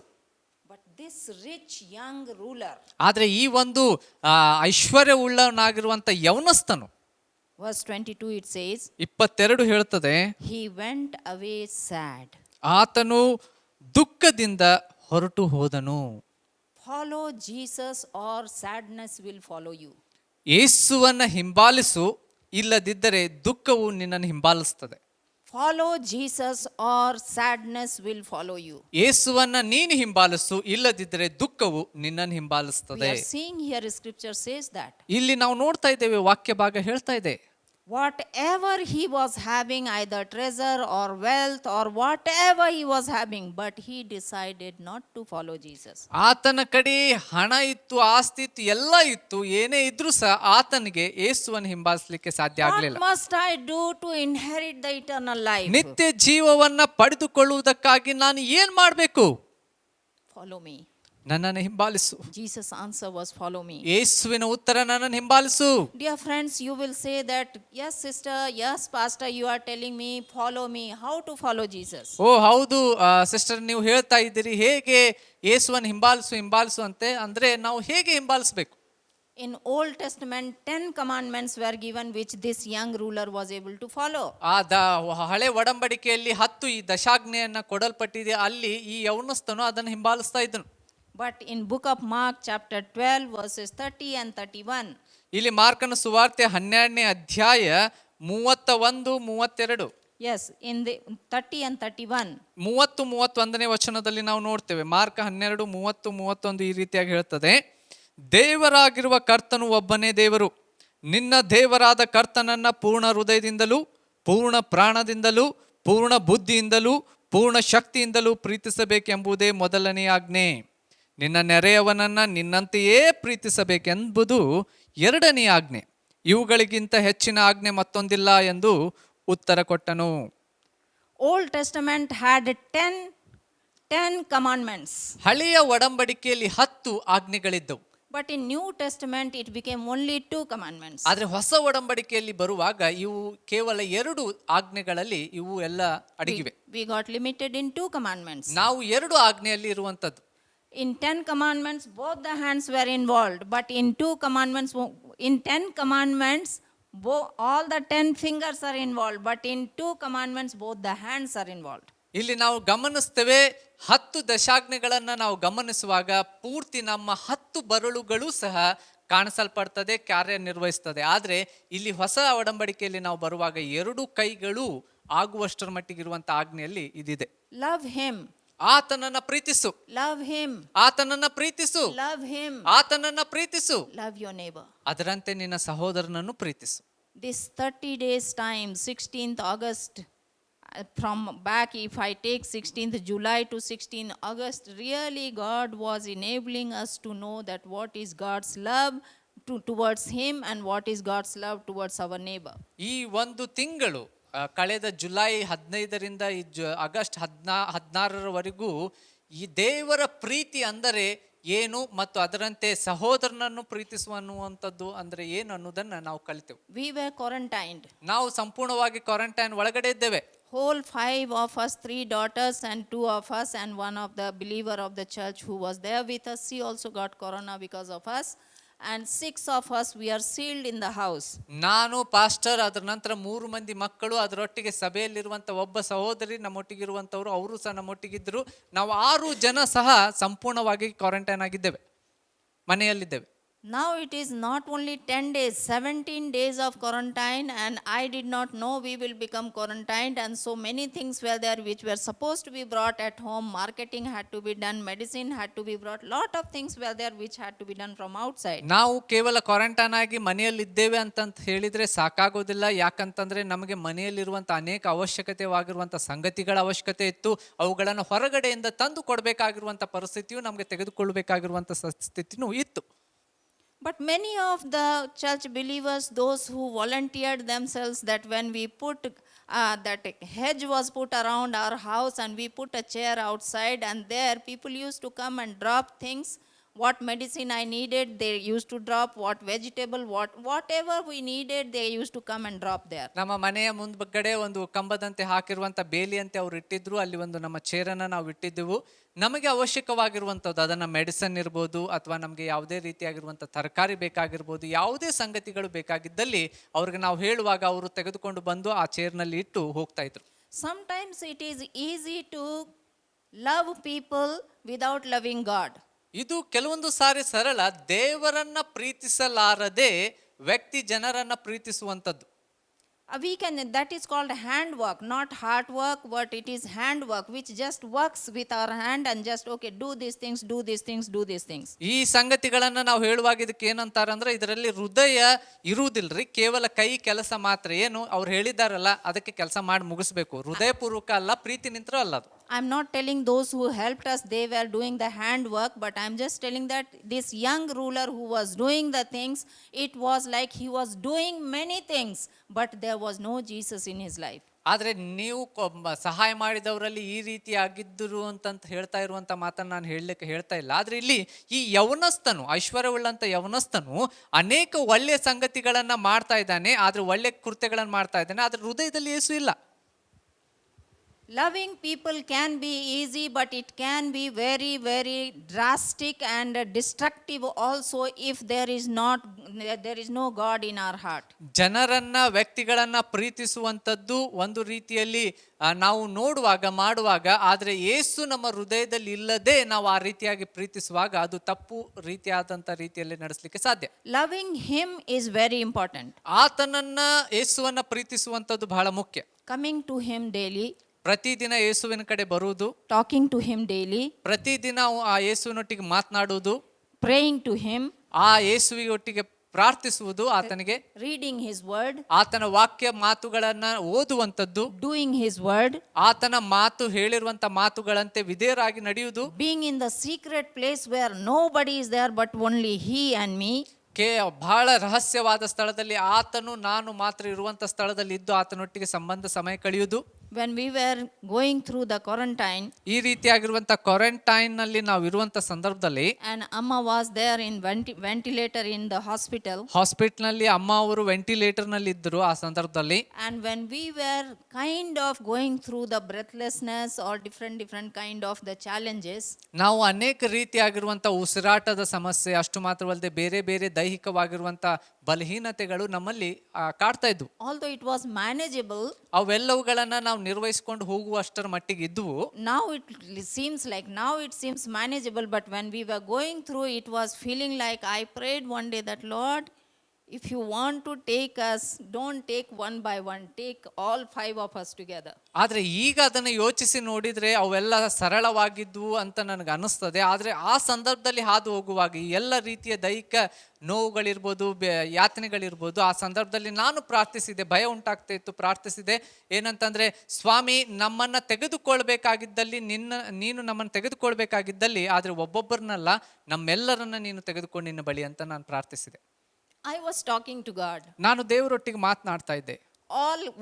But this rich young ruler, ಆದ್ರೆ ಈ ಒಂದು ಐಶ್ವರ್ಯವುಳ್ಳವನಾಗಿರುವಂತ ಯೌನಸ್ಥನು, verse 22 it says, 22 ಹೇಳ್ತದೆ, he went away sad. ಆತನು ದುಃಖದಿಂದ ಹೊರಟು ಹೋದನು. Follow Jesus or sadness will follow you. ಯೇಸುವನ್ನ ಹಿಂಬಾಲಿಸು, ಇಲ್ಲದಿದ್ದರೆ ದುಃಖವು ನಿನ್ನನ್ನು ಹಿಂಬಾಲಿಸ್ತದೆ. Follow Jesus or sadness will follow you. ಯೇಸುವನ್ನ ನೀನು ಹಿಂಬಾಲಿಸು, ಇಲ್ಲದಿದ್ದರೆ ದುಃಖವು ನಿನ್ನನ್ನು We ಹಿಂಬಾಲಿಸ್ತದೆ. are seeing here scripture says that ಇಲ್ಲಿ ನಾವು ನೋಡ್ತಾ ಇದ್ದೇವೆ, ವಾಕ್ಯ ಭಾಗ ಹೇಳ್ತಾ ಇದೆ, whatever he was having, either treasure or wealth or whatever he was having, but he decided not to follow Jesus. ಆತನ ಕಡೆ ಹಣ ಇತ್ತು, ಆಸ್ತಿ ಇತ್ತು, ಎಲ್ಲ ಇತ್ತು, ಏನೇ ಇದ್ರೂ ಸಹ ಆತನಿಗೆ ಯೇಸುವನ್ನು ಹಿಂಬಾಲಿಸಲಿಕ್ಕೆ ಸಾಧ್ಯ What ಆಗಲಿಲ್ಲ. must I do to inherit the eternal life? ನಿತ್ಯ ಜೀವವನ್ನ ಪಡೆದುಕೊಳ್ಳುವುದಕ್ಕಾಗಿ ನಾನು ಏನ್ ಮಾಡಬೇಕು? Follow me. ನನ್ನನ್ನು ಹಿಂಬಾಲಿಸು. Jesus' answer was follow me. ಯೇಸುವಿನ ಉತ್ತರ, ನನ್ನನ್ನು ಹಿಂಬಾಲಿಸು. Dear friends, you will say that, yes sister, yes pastor, you are telling me follow me. How to follow Jesus? ಓ ಹೌದು sister, ನೀವು ಹೇಳ್ತಾ ಇದ್ದೀರಿ ಹೇಗೆ ಯೇಸುವನ್ನು ಹಿಂಬಾಲಿಸು ಅಂತೆ, ಅಂದ್ರೆ ನಾವು ಹೇಗೆ ಹಿಂಬಾಲಿಸಬೇಕು? In Old Testament, 10 commandments were given which this young ruler was able to follow. ಹಳೆ ಒಡಂಬಡಿಕೆಯಲ್ಲಿ 10 ಈ ದಶಾಜ್ಞೆಯನ್ನ ಕೊಡಲ್ಪಟ್ಟಿದೆ. ಅಲ್ಲಿ ಈ ಯೌನಸ್ಥನು ಅದನ್ನು ಹಿಂಬಾಲಿಸ್ತಾ ಇದ್ದನು. But in book of Mark chapter 12 verses 30 and 31, ಇಲ್ಲಿ ಮಾರ್ಕನ ಸುವಾರ್ತೆ 12ನೇ ಅಧ್ಯಾಯ 31, 32, yes, in the 30 and 31, 30, 31ನೇ ವಚನದಲ್ಲಿ ನಾವು ನೋಡ್ತೇವೆ. ಮಾರ್ಕ 12, 30, 31 ಈ ರೀತಿಯಾಗಿ ಹೇಳ್ತದೆ, ದೇವರಾಗಿರುವ ಕರ್ತನು ಒಬ್ಬನೇ ದೇವರು. ನಿನ್ನ ದೇವರಾದ ಕರ್ತನನ್ನ ಪೂರ್ಣ ಹೃದಯದಿಂದಲೂ, ಪೂರ್ಣ ಪ್ರಾಣದಿಂದಲೂ, ಪೂರ್ಣ ಬುದ್ಧಿಯಿಂದಲೂ, ಪೂರ್ಣ ಶಕ್ತಿಯಿಂದಲೂ ಪ್ರೀತಿಸಬೇಕೆಂಬುದೇ ಮೊದಲನೇ ಆಜ್ಞೆ. ನಿನ್ನ ನೆರೆಯವನನ್ನ ನಿನ್ನಂತೆಯೇ ಪ್ರೀತಿಸಬೇಕೆಂಬುದು ಎರಡನೇ ಆಜ್ಞೆ. ಇವುಗಳಿಗಿಂತ ಹೆಚ್ಚಿನ ಆಜ್ಞೆ ಮತ್ತೊಂದಿಲ್ಲ ಎಂದು ಉತ್ತರ ಕೊಟ್ಟನು. Old Testament had 10 commandments. ಹಳೆಯ ಒಡಂಬಡಿಕೆಯಲ್ಲಿ 10 ಆಜ್ಞೆಗಳಿದ್ದವು. But in New Testament it became only 2 commandments. ಆದ್ರೆ ಹೊಸ ಒಡಂಬಡಿಕೆಯಲ್ಲಿ ಬರುವಾಗ ಇವು ಕೇವಲ 2 ಆಜ್ಞೆಗಳಲ್ಲಿ ಇವು ಎಲ್ಲ ಅಡಗಿವೆ. We got limited in 2 commandments. ನಾವು 2 ಆಜ್ಞೆಯಲ್ಲಿ ಇರುವಂತದ್ದು. In 10 commandments, both the hands were involved. But in 2 commandments, in 10 commandments, all the 10 fingers are involved. But in 2 commandments, both the hands are involved. ಇಲ್ಲಿ ನಾವು ಗಮನಿಸ್ತೇವೆ, 10 ದಶಾಜ್ಞೆಗಳನ್ನ ನಾವು ಗಮನಿಸುವಾಗ ಪೂರ್ತಿ ನಮ್ಮ 10 ಬರಳುಗಳು ಸಹ ಕಾಣಿಸಲ್ಪಡ್ತದೆ, ಕಾರ್ಯನಿರ್ವಹಿಸ್ತದೆ. ಆದ್ರೆ ಇಲ್ಲಿ ಹೊಸ ಒಡಂಬಡಿಕೆಯಲ್ಲಿ ನಾವು ಬರುವಾಗ 2 ಕೈಗಳು ಆಗುವಷ್ಟರ ಮಟ್ಟಿಗಿರುವಂತ ಆಜ್ಞೆಯಲ್ಲಿ ಇದಿದೆ. Love him. ಆತನನ್ನ ಪ್ರೀತಿಸು. Love him. ಆತನನ್ನ ಪ್ರೀತಿಸು. Love him. ಆತನನ್ನ ಪ್ರೀತಿಸು. Love your neighbor. ಅದರಂತೆ ನಿನ್ನ ಸಹೋದರನನ್ನು ಪ್ರೀತಿಸು. This 30 days time, 16th August, from back, if I take 16th July to 16th August, really God was enabling us to know that what is God's love towards him and what is God's love towards our neighbor. ಈ ಒಂದು ತಿಂಗಳು ಕಳೆದ July 15ರಿಂದ August 16ರವರೆಗೂ ಈ ದೇವರ ಪ್ರೀತಿ ಅಂದರೆ ಏನು ಮತ್ತು ಅದರಂತೆ ಸಹೋದರನನ್ನು ಪ್ರೀತಿಸುವ ಅನ್ನುವಂಥದ್ದು ಅಂದ್ರೆ ಏನು ಅನ್ನೋದನ್ನ ನಾವು ಕಲಿತೆವು. We were quarantined. ನಾವು ಸಂಪೂರ್ಣವಾಗಿ ಕ್ವಾರಂಟೈನ್ ಒಳಗಡೆ ಇದ್ದೇವೆ. Whole 5 of us, 3 daughters and 2 of us and one of the believer of the church who was there with us, she also got corona because of us. And 6 of us, we are sealed in the house. ನಾನು pastor, ಅದರ ನಂತರ 3 ಮಂದಿ ಮಕ್ಕಳು, ಅದರೊಟ್ಟಿಗೆ ಸಭೆಯಲ್ಲಿರುವಂಥ ಒಬ್ಬ ಸಹೋದರಿ, ನಮ್ಮೊಟ್ಟಿಗಿರುವಂಥವ್ರು, ಅವರು ಸಹ ನಮ್ಮೊಟ್ಟಿಗಿದ್ದರು. ನಾವು 6 ಜನ ಸಹ ಸಂಪೂರ್ಣವಾಗಿ ಕ್ವಾರಂಟೈನ್ ಆಗಿದ್ದೇವೆ, ಮನೆಯಲ್ಲಿದ್ದೇವೆ. Now it is not only 10 days, 17 days of quarantine, and I did not know we will become quarantined, and so many things were there which were supposed to be brought at home. Marketing had to be done, medicine had to be brought, lot of things were there which had to be done from outside. ನಾವು ಕೇವಲ quarantine ಆಗಿ ಮನೆಯಲ್ಲಿದ್ದೇವೆ ಅಂತಂತ ಹೇಳಿದ್ರೆ ಸಾಕಾಗೋದಿಲ್ಲ. ಯಾಕಂತಂದ್ರೆ ನಮಗೆ ಮನೆಯಲ್ಲಿರುವಂಥ ಅನೇಕ ಅವಶ್ಯಕತೆವಾಗಿರುವಂಥ ಸಂಗತಿಗಳ ಅವಶ್ಯಕತೆ ಇತ್ತು. ಅವುಗಳನ್ನು ಹೊರಗಡೆಯಿಂದ ತಂದು ಕೊಡಬೇಕಾಗಿರುವಂಥ ಪರಿಸ್ಥಿತಿಯು, ನಮಗೆ ತೆಗೆದುಕೊಳ್ಳಬೇಕಾಗಿರುವಂಥ ಸ್ಥಿತಿನೂ ಇತ್ತು. But many of the church believers, those who volunteered themselves, that when we put that hedge was put around our house and we put a chair outside, and there people used to come and drop things. What medicine I needed, they used to drop. What vegetable, whatever we needed, they used to come and drop there. ನಮ್ಮ ಮನೆಯ ಮುಂದ್ಗಡೆ ಒಂದು ಕಂಬದಂತೆ ಹಾಕಿರುವಂತ ಬೇಲಿಯಂತೆ ಅವ್ರು ಇಟ್ಟಿದ್ರು. ಅಲ್ಲಿ ಒಂದು ನಮ್ಮ ಚೇರನ್ನ ನಾವು ಇಟ್ಟಿದ್ದೆವು. ನಮಗೆ ಅವಶ್ಯಕವಾಗಿರುವಂಥದ್ದು, ಅದನ್ನ ಮೆಡಿಸನ್ ಇರ್ಬೋದು ಅಥವಾ ನಮಗೆ ಯಾವುದೇ ರೀತಿಯಾಗಿರುವಂಥ ತರಕಾರಿ ಬೇಕಾಗಿರ್ಬೋದು, ಯಾವುದೇ ಸಂಗತಿಗಳು ಬೇಕಾಗಿದ್ದಲ್ಲಿ ಅವ್ರಿಗೆ ನಾವು ಹೇಳುವಾಗ ಅವರು ತೆಗೆದುಕೊಂಡು ಬಂದು ಆ ಚೇರ್ನಲ್ಲಿ ಇಟ್ಟು ಹೋಗ್ತಾ ಇದ್ರು. Sometimes it is easy to love people without loving God. ಇದು ಕೆಲವೊಂದು ಸಾರಿ ಸರಳ, ದೇವರನ್ನ ಪ್ರೀತಿಸಲಾರದೆ ವ್ಯಕ್ತಿ ಜನರನ್ನ ಪ್ರೀತಿಸುವಂಥದ್ದು. That is called handwork, not heart work, but it is handwork, which just works with our hand and just, okay, do these things, do these things, do these things. ಈ ಸಂಗತಿಗಳನ್ನ ನಾವು ಹೇಳುವಾಗ ಇದಕ್ಕೆ ಏನಂತಾರಂದ್ರೆ, ಇದರಲ್ಲಿ ಹೃದಯ ಇರುವುದಿಲ್ರಿ, ಕೇವಲ ಕೈ ಕೆಲಸ ಮಾತ್ರ. ಏನು ಅವ್ರು ಹೇಳಿದಾರಲ್ಲ ಅದಕ್ಕೆ ಕೆಲಸ ಮಾಡಿ ಮುಗಿಸ್ಬೇಕು. ಹೃದಯಪೂರ್ವಕ ಅಲ್ಲ, ಪ್ರೀತಿ ನಿಂತ್ರ ಅಲ್ಲ ಅದು. I'm not telling those who helped us they were doing the handwork, but I'm just telling that this young ruler who was doing the things, it was like he was doing many things, but there was no Jesus in his life. ಆದ್ರೆ ನೀವು ಸಹಾಯ ಮಾಡಿದವರಲ್ಲಿ ಈ ರೀತಿ ಆಗಿದ್ದರು ಅಂತ ಹೇಳ್ತಾ ಇರುವಂತ ಮಾತನ್ನ ನಾನು ಹೇಳ್ತಾ ಇಲ್ಲ. ಆದ್ರೆ ಇಲ್ಲಿ ಈ ಯವನಸ್ಥನು, ಐಶ್ವರ್ಯವುಳ್ಳಂತ ಯವನಸ್ಥನು ಅನೇಕ ಒಳ್ಳೆಯ ಸಂಗತಿಗಳನ್ನ ಮಾಡ್ತಾ ಇದ್ದಾನೆ, ಆದ್ರೆ ಒಳ್ಳೆ ಕೃತ್ಯಗಳನ್ನ ಮಾಡ್ತಾ ಇದ್ದಾನೆ, ಆದ್ರೆ ಹೃದಯದಲ್ಲಿ ಯೇಸು ಇಲ್ಲ. Loving people can be easy, but it can be very, very drastic and destructive also if there is no God in our heart. ಜನರನ್ನ, ವ್ಯಕ್ತಿಗಳನ್ನ ಪ್ರೀತಿಸುವಂಥದ್ದು ಒಂದು ರೀತಿಯಲ್ಲಿ ನಾವು ಮಾಡುವಾಗ, ಆದ್ರೆ ಯೇಸು ನಮ್ಮ ಹೃದಯದಲ್ಲಿ ಇಲ್ಲದೆ ನಾವು ಆ ರೀತಿಯಾಗಿ ಪ್ರೀತಿಸುವಾಗ ಅದು ತಪ್ಪು ರೀತಿಯಾದಂತ ರೀತಿಯಲ್ಲಿ ನಡೆಸಲಿಕ್ಕೆ ಸಾಧ್ಯ. Loving him is very important. ಆತನನ್ನ, ಯೇಸುವನ್ನ ಪ್ರೀತಿಸುವಂಥದ್ದು ಬಹಳ ಮುಖ್ಯ. Coming to him daily, ಪ್ರತಿದಿನ ಯೇಸುವಿನ ಕಡೆ ಬರುವುದು, talking to him daily, ಪ್ರತಿದಿನ ಆ ಯೇಸುವಿನೊಟ್ಟಿಗೆ ಮಾತನಾಡುವುದು, praying to him, ಆ ಯೇಸುವಿನೊಟ್ಟಿಗೆ ಪ್ರಾರ್ಥಿಸುವುದು, ಆತನಿಗೆ reading his word, ಆತನ ವಾಕ್ಯ ಮಾತುಗಳನ್ನ ಓದುವಂಥದ್ದು, doing his word, ಆತನ ಮಾತು ಹೇಳಿರುವಂತ ಮಾತುಗಳಂತೆ ವಿಧೇಯರಾಗಿ ನಡೆಯುವುದು, being in the secret place where nobody is there but only he and me, ಬಹಳ ರಹಸ್ಯವಾದ ಸ್ಥಳದಲ್ಲಿ ಆತನು ನಾನು ಮಾತ್ರ ಇರುವಂತ ಸ್ಥಳದಲ್ಲಿ ಇದ್ದು ಆತನೊಟ್ಟಿಗೆ ಸಮಯ ಕಳೆಯುವುದು. when we were going through the quarantine, ಈ ರೀತಿಯಾಗಿರುವಂತ ಕ್ವಾರಂಟೈನ್ ನಲ್ಲಿ ನಾವು ಇರುವಂತ ಸಂದರ್ಭದಲ್ಲಿ, and Amma was there in ventilator in the hospital, ನಲ್ಲಿ ಅಮ್ಮ ಅವರು ವೆಂಟಿಲೇಟರ್ ನಲ್ಲಿ ಇದ್ದರು ಆ ಸಂದರ್ಭದಲ್ಲಿ. and when we were kind of going through the breathlessness or different kind of the challenges, ನಾವು ಅನೇಕ ರೀತಿಯಾಗಿರುವಂತ ಉಸಿರಾಟದ ಸಮಸ್ಯೆ, ಅಷ್ಟು ಮಾತ್ರವಲ್ಲದೆ ಬೇರೆ ಬೇರೆ ದೈಹಿಕವಾಗಿರುವಂತ ಬಲಹೀನತೆಗಳು ನಮ್ಮಲ್ಲಿ ಕಾಡ್ತಾ ಇದ್ವು. although it was manageable, ಅವೆಲ್ಲವುಗಳನ್ನ ನಾವು ನಿರ್ವಹಿಸಿಕೊಂಡು ಹೋಗುವಷ್ಟರ ಮಟ್ಟಿಗೆ ಇದ್ವು. now it seems manageable, but when we were going through, it was feeling like I prayed one day that, Lord, if you want to take us, don't take one by one, take all 5 of us together. ಆದ್ರೆ ಈಗ ಅದನ್ನ ಯೋಚಿಸಿ ನೋಡಿದ್ರೆ ಅವೆಲ್ಲ ಸರಳವಾಗಿದ್ವು ಅಂತ ನನಗೆ ಅನಿಸ್ತದೆ. ಆದ್ರೆ ಆ ಸಂದರ್ಭದಲ್ಲಿ ಹಾದು ಹೋಗುವಾಗ ಈ ಎಲ್ಲ ರೀತಿಯ ದೈಹಿಕ ನೋವುಗಳಿರ್ಬೋದು, ಯಾತನೆಗಳಿರ್ಬೋದು, ಆ ಸಂದರ್ಭದಲ್ಲಿ ನಾನು ಪ್ರಾರ್ಥಿಸಿದೆ, ಭಯ ಉಂಟಾಗ್ತಾ ಇತ್ತು, ಪ್ರಾರ್ಥಿಸಿದೆ. ಏನಂತಂದ್ರೆ, ಸ್ವಾಮಿ ನಮ್ಮನ್ನ ತೆಗೆದುಕೊಳ್ಬೇಕಾಗಿದ್ದಲ್ಲಿ ನೀನು ನಮ್ಮನ್ನು ತೆಗೆದುಕೊಳ್ಬೇಕಾಗಿದ್ದಲ್ಲಿ, ಆದ್ರೆ ಒಬ್ಬೊಬ್ಬರನ್ನಲ್ಲ ನಮ್ಮೆಲ್ಲರನ್ನ ನೀನು ತೆಗೆದುಕೊಂಡು ನಿನ್ನ ಬಳಿ ಅಂತ ನಾನು ಪ್ರಾರ್ಥಿಸಿದೆ. I was talking to God. ನಾನು ದೇವರೊಟ್ಟಿಗೆ ಮಾತನಾಡ್ತಾ ಇದ್ದೆ.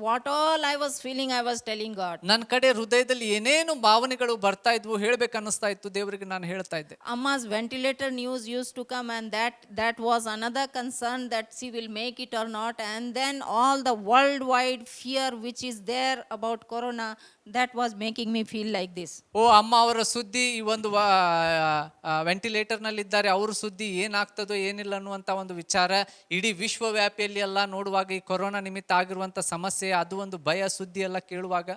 What I was feeling, I was telling God. ನನ್ನ ಕಡೆ ಹೃದಯದಲ್ಲಿ ಏನೇನು ಭಾವನೆಗಳು ಬರ್ತಾ ಇದ್ವು, ಹೇಳ್ಬೇಕನ್ನಿಸ್ತಾ ಇತ್ತು, ದೇವರಿಗೆ ನಾನು ಹೇಳ್ತಾ ಇದ್ದೆ. Amma's ventilator news used to come, and that was another concern, that she will make it or not. And then all the worldwide fear which is there about corona, that was making me feel like this. ಅಮ್ಮ ಅವರ ಸುದ್ದಿ, ಈ ಒಂದು ventilator ನಲ್ಲಿ ಇದ್ದಾರೆ, ಅವ್ರ ಸುದ್ದಿ ಏನಾಗ್ತದೋ ಏನಿಲ್ಲ ಅನ್ನುವಂತ ಒಂದು ವಿಚಾರ ಇಡೀ ವಿಶ್ವವ್ಯಾಪಿಯಲ್ಲಿ ಎಲ್ಲ ನೋಡುವಾಗ, ಈ ಕೊರೋನಾ ನಿಮಿತ್ತ ಆಗಿರುವಂತ ಸಮಸ್ಯೆ, ಅದು ಒಂದು ಭಯ ಸುದ್ದಿ ಎಲ್ಲ ಕೇಳುವಾಗ,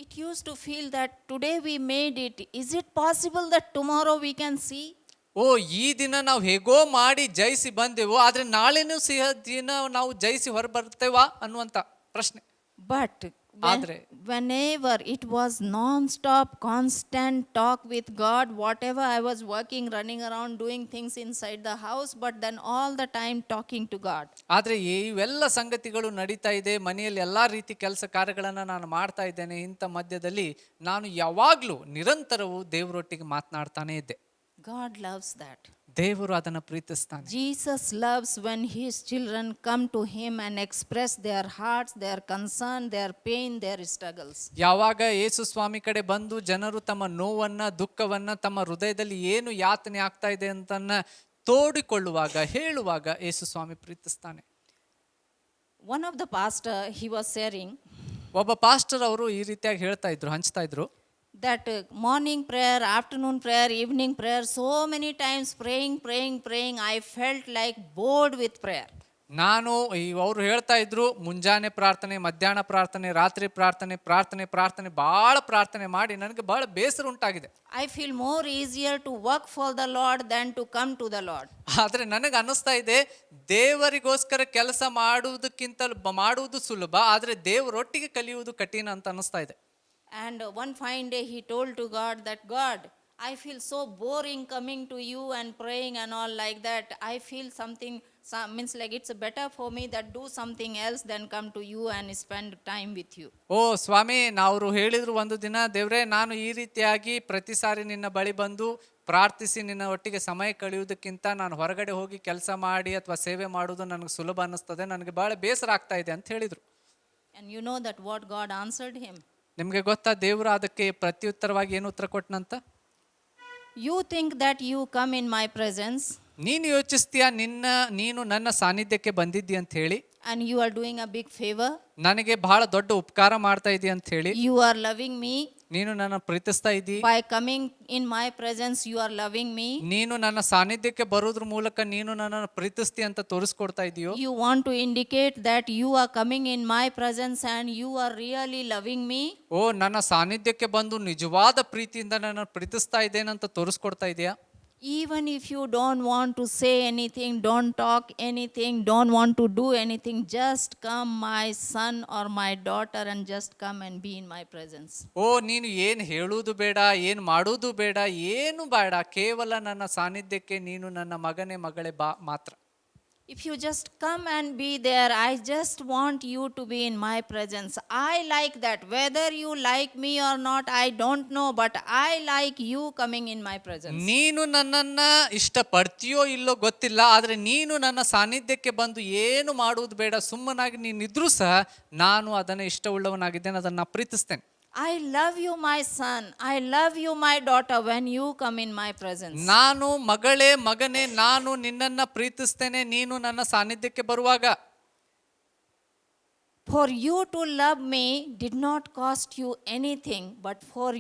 it used to feel that today we made it, is it possible that tomorrow we can see? ಈ ದಿನ ನಾವು ಹೇಗೋ ಮಾಡಿ ಜಯಿಸಿ ಬಂದೆವು, ಆದ್ರೆ ನಾಳೆನೂ ದಿನ ನಾವು ಜಯಿಸಿ ಹೊರ ಬರ್ತೇವಾ ಅನ್ನುವಂತ ಪ್ರಶ್ನೆ. But whenever it was non-stop, constant talk with God, whatever I was working, running around, doing things inside the house, but then all the time talking to God. ಆದ್ರೆ ಇವೆಲ್ಲ ಸಂಗತಿಗಳು ನಡೀತಾ ಇದೆ, ಮನೆಯಲ್ಲಿ ಎಲ್ಲಾ ರೀತಿ ಕೆಲಸ ಕಾರ್ಯಗಳನ್ನ ನಾನು ಮಾಡ್ತಾ ಇದ್ದೇನೆ. ಇಂಥ ಮಧ್ಯದಲ್ಲಿ ನಾನು ಯಾವಾಗ್ಲೂ ನಿರಂತರವೂ ದೇವರೊಟ್ಟಿಗೆ ಮಾತನಾಡ್ತಾನೆ ಇದ್ದೆ. God loves that. ದೇವರು ಅದನ್ನು ಪ್ರೀತಿಸ್ತಾನೆ. Jesus loves when his children come to him and express their hearts, their concern, their pain, their struggles. ಯಾವಾಗ ಯೇಸು ಸ್ವಾಮಿ ಕಡೆ ಬಂದು ಜನರು ತಮ್ಮ ನೋವನ್ನ, ದುಃಖವನ್ನ, ತಮ್ಮ ಹೃದಯದಲ್ಲಿ ಏನು ಯಾತನೆ ಆಗ್ತಾ ಇದೆ ಅಂತನ್ನ ತೋಡಿಕೊಳ್ಳುವಾಗ, ಹೇಳುವಾಗ ಯೇಸು ಸ್ವಾಮಿ ಪ್ರೀತಿಸ್ತಾನೆ. One of the pastor, he was sharing ಒಬ್ಬ ಪಾಸ್ಟರ್ ಅವರು ಈ ರೀತಿಯಾಗಿ ಹಂಚ್ತಾ ಇದ್ರು that morning prayer, afternoon prayer, evening prayer, so many times praying, I felt like bored with prayer. ನಾನು ಅವರು ಹೇಳ್ತಾ ಇದ್ರು, ಮುಂಜಾನೆ ಪ್ರಾರ್ಥನೆ, ಮಧ್ಯಾಹ್ನ ಪ್ರಾರ್ಥನೆ, ರಾತ್ರಿ ಪ್ರಾರ್ಥನೆ ಬಹಳ ಪ್ರಾರ್ಥನೆ ಮಾಡಿ ನನಗೆ ಬಹಳ ಬೇಸರ ಉಂಟಾಗಿದೆ. I feel more easier to work for the Lord than to come to the Lord. ಆದ್ರೆ ನನಗೆ ಅನ್ನಿಸ್ತಾ ಇದೆ, ದೇವರಿಗೋಸ್ಕರ ಕೆಲಸ ಮಾಡುವುದು ಸುಲಭ, ಆದ್ರೆ ದೇವರೊಟ್ಟಿಗೆ ಕಲಿಯುವುದು ಕಠಿಣ ಅಂತ ಅನ್ನಿಸ್ತಾ ಇದೆ. And one fine day he told to God that, God, I feel so boring coming to you and praying and all like that. I feel means like it's better for me that do something else than come to you and spend time with you. ಓ ಸ್ವಾಮಿ, ಅವರು ಹೇಳಿದ್ರು ಒಂದು ದಿನ, ದೇವ್ರೇ, ನಾನು ಈ ರೀತಿಯಾಗಿ ಪ್ರತಿ ಸಾರಿ ನಿನ್ನ ಬಳಿ ಬಂದು ಪ್ರಾರ್ಥಿಸಿ ನಿನ್ನ ಒಟ್ಟಿಗೆ ಸಮಯ ಕಳೆಯುವುದಕ್ಕಿಂತ ನಾನು ಹೊರಗಡೆ ಹೋಗಿ ಕೆಲಸ ಮಾಡಿ ಅಥವಾ ಸೇವೆ ಮಾಡುವುದು ನನಗೆ ಸುಲಭ ಅನ್ನಿಸ್ತದೆ, ನನಗೆ ಬಹಳ ಬೇಸರ ಆಗ್ತಾ ಇದೆ ಅಂತ ಹೇಳಿದ್ರು. And you know that what God answered him? ನಿಮಗೆ ಗೊತ್ತಾ ದೇವರು ಅದಕ್ಕೆ ಪ್ರತ್ಯುತ್ತರವಾಗಿ ಏನು ಉತ್ತರ ಕೊಟ್ಟನಂತ? You think that you come in my presence ನೀನು ಯೋಚಿಸ್ತೀಯ ನೀನು ನನ್ನ ಸಾನ್ನಿಧ್ಯಕ್ಕೆ ಬಂದಿದ್ದಿ ಅಂತ ಹೇಳಿ, and you are doing a big favor. ನನಗೆ ಬಹಳ ದೊಡ್ಡ ಉಪಕಾರ ಮಾಡ್ತಾ ಇದ್ದಿ ಅಂತ ಹೇಳಿ, You are loving me. ನೀನು ನನ್ನ ಪ್ರೀತಿಸ್ತಾ ಇದ್ದಿ, By coming in my presence, you are loving me. ನೀನು ನನ್ನ ಸಾನ್ನಿಧ್ಯಕ್ಕೆ ಬರೋದ್ರ ಮೂಲಕ ನೀನು ನನ್ನನ್ನು ಪ್ರೀತಿಸ್ತಿ ಅಂತ ತೋರಿಸ್ಕೊಡ್ತಾ ಇದೆಯೋ. You want to indicate that you are coming in my presence and you are really loving me. ಓ, ನನ್ನ ಸಾನ್ನಿಧ್ಯಕ್ಕೆ ಬಂದು ನಿಜವಾದ ಪ್ರೀತಿಯಿಂದ ನನ್ನ ಪ್ರೀತಿಸ್ತಾ ಇದ್ದೇನಂತ ತೋರಿಸ್ಕೊಡ್ತಾ ಇದೆಯಾ? Even if you don't want to say anything, don't talk anything, don't want to do anything, just come, my son or my daughter, and just come and be in my presence. ಓ, ನೀನು ಏನು ಹೇಳುವುದು ಬೇಡ, ಏನು ಮಾಡುವುದು ಬೇಡ, ಏನು ಬೇಡ, ಕೇವಲ ನನ್ನ ಸಾನ್ನಿಧ್ಯಕ್ಕೆ ನೀನು ನನ್ನ ಮಗನೇ ಮಗಳೇ ಬಾ ಮಾತ್ರ. If you just come and be there, I just want you to be in my presence. I like that. Whether you like me or not, I don't know, but I like you coming in my presence. ನೀನು ನನ್ನನ್ನ ಇಷ್ಟಪಡ್ತೀಯೋ ಇಲ್ಲೋ ಗೊತ್ತಿಲ್ಲ, ಆದ್ರೆ ನೀನು ನನ್ನ ಸಾನ್ನಿಧ್ಯಕ್ಕೆ ಬಂದು ಏನು ಮಾಡುವುದು ಬೇಡ, ಸುಮ್ಮನಾಗಿ ನೀನಿದ್ರೂ ಸಹ ನಾನು ಅದನ್ನ ಇಷ್ಟವುಳ್ಳವನಾಗಿದ್ದೇನೆ, ಅದನ್ನ ಪ್ರೀತಿಸ್ತೇನೆ. I love you, my son. I love you, my daughter, when you come in my presence. ನಾನು ಮಗನೇ, ನಾನು ನಿನ್ನನ್ನ ಪ್ರೀತಿಸ್ತೇನೆ ನೀನು ನನ್ನ ಸಾನ್ನಿಧ್ಯಕ್ಕೆ ಬರುವಾಗ. For you to love me did not cost you anything, but for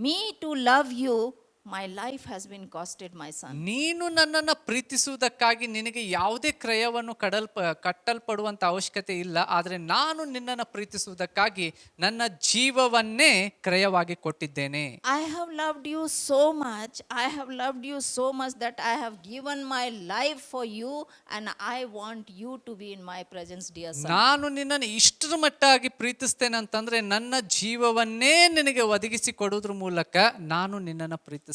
me to love you, my life has been costed, my son. ನೀನು ನನ್ನನ್ನು ಪ್ರೀತಿಸುವುದಕ್ಕಾಗಿ ನಿನಗೆ ಯಾವುದೇ ಕ್ರಯವನ್ನು ಕಟ್ಟಲ್ಪಡುವಂತ ಅವಶ್ಯಕತೆ ಇಲ್ಲ, ಆದರೆ ನಾನು ನಿನ್ನನ್ನು ಪ್ರೀತಿಸುವುದಕ್ಕಾಗಿ ನನ್ನ ಜೀವವನ್ನೇ ಕ್ರಯವಾಗಿ ಕೊಟ್ಟಿದ್ದೇನೆ. I have loved you so much. I have loved you so much that I have given my life for you, and I want you to be in my presence, dear son. ನಾನು ನಿನ್ನನ್ನು ಇಷ್ಟರ ಮಟ್ಟಾಗಿ ಪ್ರೀತಿಸ್ತೇನೆ ಅಂತಂದ್ರೆ ನನ್ನ ಜೀವವನ್ನೇ ನಿನಗೆ ಒದಗಿಸಿ ಕೊಡುವುದ್ರ ಮೂಲಕ ನಾನು ನಿನ್ನನ್ನು ಪ್ರೀತಿಸ್ತೇನೆ.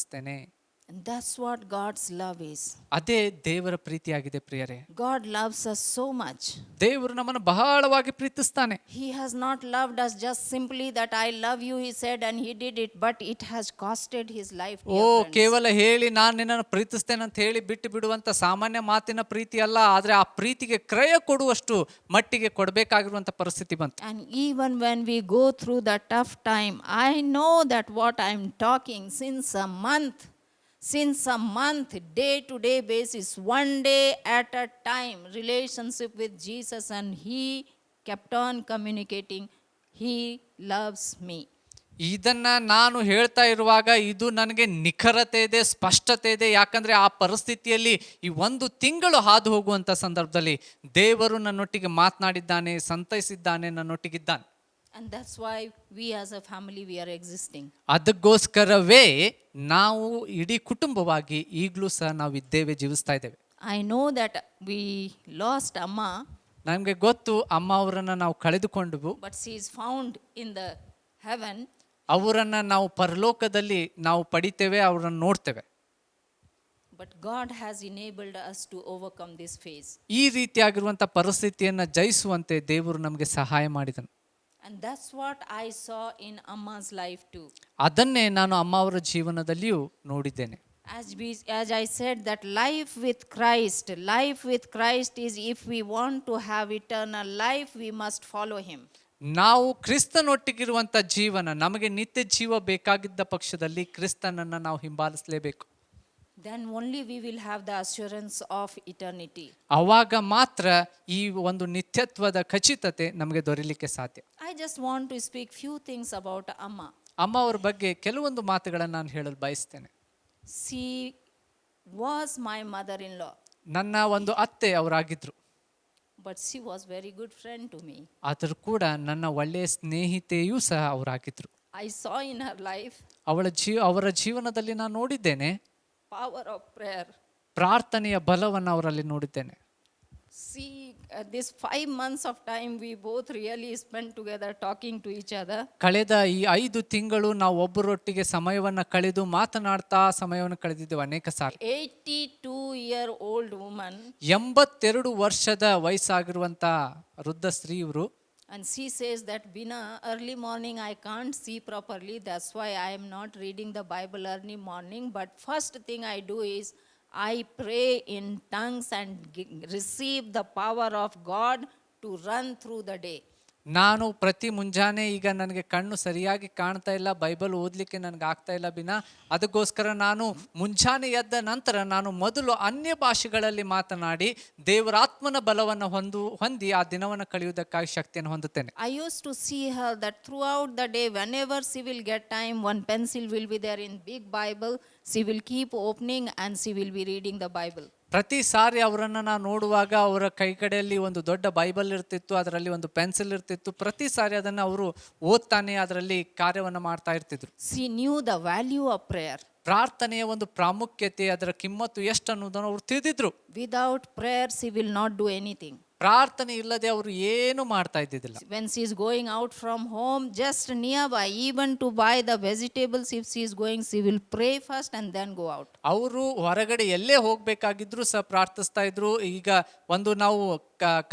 And that's what God's love is. ಅದೇ ದೇವರ ಪ್ರೀತಿಯಾಗಿದೆ ಪ್ರಿಯರೇ. God loves us so much. ದೇವರು ನಮ್ಮನ್ನು ಬಹಳವಾಗಿ ಪ್ರೀತಿಸ್ತಾನೆ. He has not loved us just simply that I love you, he said, and he did it, but it has costed his life. ಓ, ಕೇವಲ ಹೇಳಿ ನಾನು ನಿನ್ನನ್ನು ಪ್ರೀತಿಸ್ತೇನೆ ಅಂತ ಹೇಳಿ ಬಿಟ್ಟು ಬಿಡುವಂತ ಸಾಮಾನ್ಯ ಮಾತಿನ ಪ್ರೀತಿ ಅಲ್ಲ, ಆದ್ರೆ ಆ ಪ್ರೀತಿಗೆ ಕ್ರಯ ಕೊಡುವಷ್ಟು ಮಟ್ಟಿಗೆ ಕೊಡಬೇಕಾಗಿರುವಂತ ಪರಿಸ್ಥಿತಿ ಬಂತು. And even when we go through the tough time, I know that what I'm talking since a month, day-to-day basis, one day at a time, relationship with Jesus, and he kept on communicating, he loves me. ಇದನ್ನ ನಾನು ಹೇಳ್ತಾ ಇರುವಾಗ ಇದು ನನಗೆ ನಿಖರತೆ ಇದೆ, ಸ್ಪಷ್ಟತೆ ಇದೆ. ಯಾಕಂದ್ರೆ ಆ ಪರಿಸ್ಥಿತಿಯಲ್ಲಿ ಈ 1 ತಿಂಗಳು ಹಾದು ಹೋಗುವಂತ ಸಂದರ್ಭದಲ್ಲಿ ದೇವರು ನನ್ನೊಟ್ಟಿಗೆ ಮಾತನಾಡಿದ್ದಾನೆ, ಸಂತೈಸಿದ್ದಾನೆ, ನನ್ನೊಟ್ಟಿಗಿದ್ದಾನೆ. And that's why we as a family, we are existing. ಅದಕ್ಕೋಸ್ಕರವೇ ನಾವು ಇಡೀ ಕುಟುಂಬವಾಗಿ ಈಗಲೂ ಸಹ ನಾವು ಇದ್ದೇವೆ, ಜೀವಿಸ್ತಾ ಇದ್ದೇವೆ. I know that we lost Amma, ನಮಗೆ ಗೊತ್ತು ಅಮ್ಮ ಅವರನ್ನ ನಾವು ಕಳೆದುಕೊಂಡವು, but she is found in the heaven. ಅವರನ್ನ ನಾವು ಪರಲೋಕದಲ್ಲಿ ನಾವು ಪಡಿತೇವೆ, ಅವರನ್ನು ನೋಡ್ತೇವೆ. But God has enabled us to overcome this phase. ಈ ರೀತಿಯಾಗಿರುವಂಥ ಪರಿಸ್ಥಿತಿಯನ್ನು ಜಯಿಸುವಂತೆ ದೇವರು ನಮಗೆ ಸಹಾಯ ಮಾಡಿದನು. And that's what I saw in Amma's life too. ಅದನ್ನೇ ನಾನು ಅಮ್ಮ ಅವರ ಜೀವನದಲ್ಲಿಯೂ ನೋಡಿದ್ದೇನೆ. As I said, that life with Christ is, if we want to have eternal life, we must follow him. ನಾವು ಕ್ರಿಸ್ತನೊಟ್ಟಿಗಿರುವಂಥ ಜೀವನ, ನಮಗೆ ನಿತ್ಯ ಜೀವ ಬೇಕಾಗಿದ್ದ ಪಕ್ಷದಲ್ಲಿ ಕ್ರಿಸ್ತನನ್ನು ನಾವು ಹಿಂಬಾಲಿಸಲೇಬೇಕು. Then only we will have the assurance of eternity. ಆವಾಗ ಮಾತ್ರ ಈ ಒಂದು ನಿತ್ಯತ್ವದ ಖಚಿತತೆ ನಮಗೆ ದೊರೆಯಲಿಕ್ಕೆ ಸಾಧ್ಯ. I just want to speak few things about Amma. ಅಮ್ಮ ಅವ್ರ ಬಗ್ಗೆ ಕೆಲವೊಂದು ಮಾತುಗಳನ್ನು ನಾನು ಹೇಳಲು ಬಯಸ್ತೇನೆ. She was my mother-in-law, ನನ್ನ ಒಂದು ಅತ್ತೆ ಅವರಾಗಿದ್ರು. but she was very good friend to me. ಆದರೂ ಕೂಡ ನನ್ನ ಒಳ್ಳೆಯ ಸ್ನೇಹಿತೆಯೂ ಸಹ ಅವರಾಗಿದ್ರು. I saw in her life ಅವರ ಜೀವನದಲ್ಲಿ ನಾನು ನೋಡಿದ್ದೇನೆ, power of prayer. ಪ್ರಾರ್ಥನೆಯ ಬಲವನ್ನು ಅವರಲ್ಲಿ ನೋಡಿದ್ದೇನೆ. See, this 5 months of time we both really spent together talking to each other. ಕಳೆದ ಈ 5 ತಿಂಗಳು ನಾವು ಒಬ್ಬರೊಟ್ಟಿಗೆ ಸಮಯವನ್ನು ಕಳೆದು ಮಾತನಾಡ್ತಾ ಸಮಯವನ್ನು ಕಳೆದಿದ್ದೇವೆ ಅನೇಕ ಸಾರಿ. 82-year-old woman. 82 ವರ್ಷದ ವಯಸ್ಸಾಗಿರುವಂಥ ವೃದ್ಧ ಸ್ತ್ರೀ ಇವರು. And she says that, Bina, early morning I can't see properly, that's why I am not reading the Bible early morning, but first thing I do is I pray in tongues and receive the power of God to run through the day. ನಾನು ಪ್ರತಿ ಮುಂಜಾನೆ, ಈಗ ನನಗೆ ಕಣ್ಣು ಸರಿಯಾಗಿ ಕಾಣ್ತಾ ಇಲ್ಲ, Bible ಓದಲಿಕ್ಕೆ ನನಗೆ ಆಗ್ತಾ ಇಲ್ಲ ಬಿನಾ, ಅದಕ್ಕೋಸ್ಕರ ನಾನು ಮುಂಜಾನೆ ಎದ್ದ ನಂತರ ನಾನು ಮೊದಲು ಅನ್ಯ ಭಾಷೆಗಳಲ್ಲಿ ಮಾತನಾಡಿ ದೇವರಾತ್ಮನ ಬಲವನ್ನು ಹೊಂದಿ ಆ ದಿನವನ್ನು ಕಳೆಯುವುದಕ್ಕಾಗಿ ಶಕ್ತಿಯನ್ನು ಹೊಂದುತ್ತೇನೆ. I used to see her that throughout the day, whenever she will get time, one pencil will be there in big Bible, she will keep opening and she will be reading the Bible. ಪ್ರತಿ ಸಾರಿ ಅವರನ್ನು ನಾನು ನೋಡುವಾಗ ಅವರ ಕೈ ಕಡೆಯಲ್ಲಿ ಒಂದು ದೊಡ್ಡ Bible ಇರ್ತಿತ್ತು, ಅದರಲ್ಲಿ ಒಂದು ಪೆನ್ಸಿಲ್ ಇರ್ತಿತ್ತು. ಪ್ರತಿ ಸಾರಿ ಅದನ್ನು ಅವರು ಓದ್ತಾನೆ ಅದರಲ್ಲಿ ಕಾರ್ಯವನ್ನು ಮಾಡ್ತಾ ಇರ್ತಿದ್ರು. She knew the value of prayer. ಪ್ರಾರ್ಥನೆಯ ಒಂದು ಪ್ರಾಮುಖ್ಯತೆ, ಅದರ ಕಿಮ್ಮತ್ತು ಎಷ್ಟು ಅನ್ನೋದನ್ನು ಅವರು ತಿಳಿದಿದ್ರು. Without prayer she will not do anything. ಪ್ರಾರ್ಥನೆ ಇಲ್ಲದೆ ಅವರು ಏನು ಮಾಡ್ತಾ ಇದ್ದಿದ್ದಿಲ್ಲ. When she is going out from home, just nearby, even to buy the vegetables, if she is going, she will pray first and then go out. ಅವರು ಹೊರಗಡೆ ಎಲ್ಲೇ ಹೋಗ್ಬೇಕಾಗಿದ್ರು ಸಹ ಪ್ರಾರ್ಥಿಸ್ತಾ ಇದ್ರು. ಈಗ ಒಂದು ನಾವು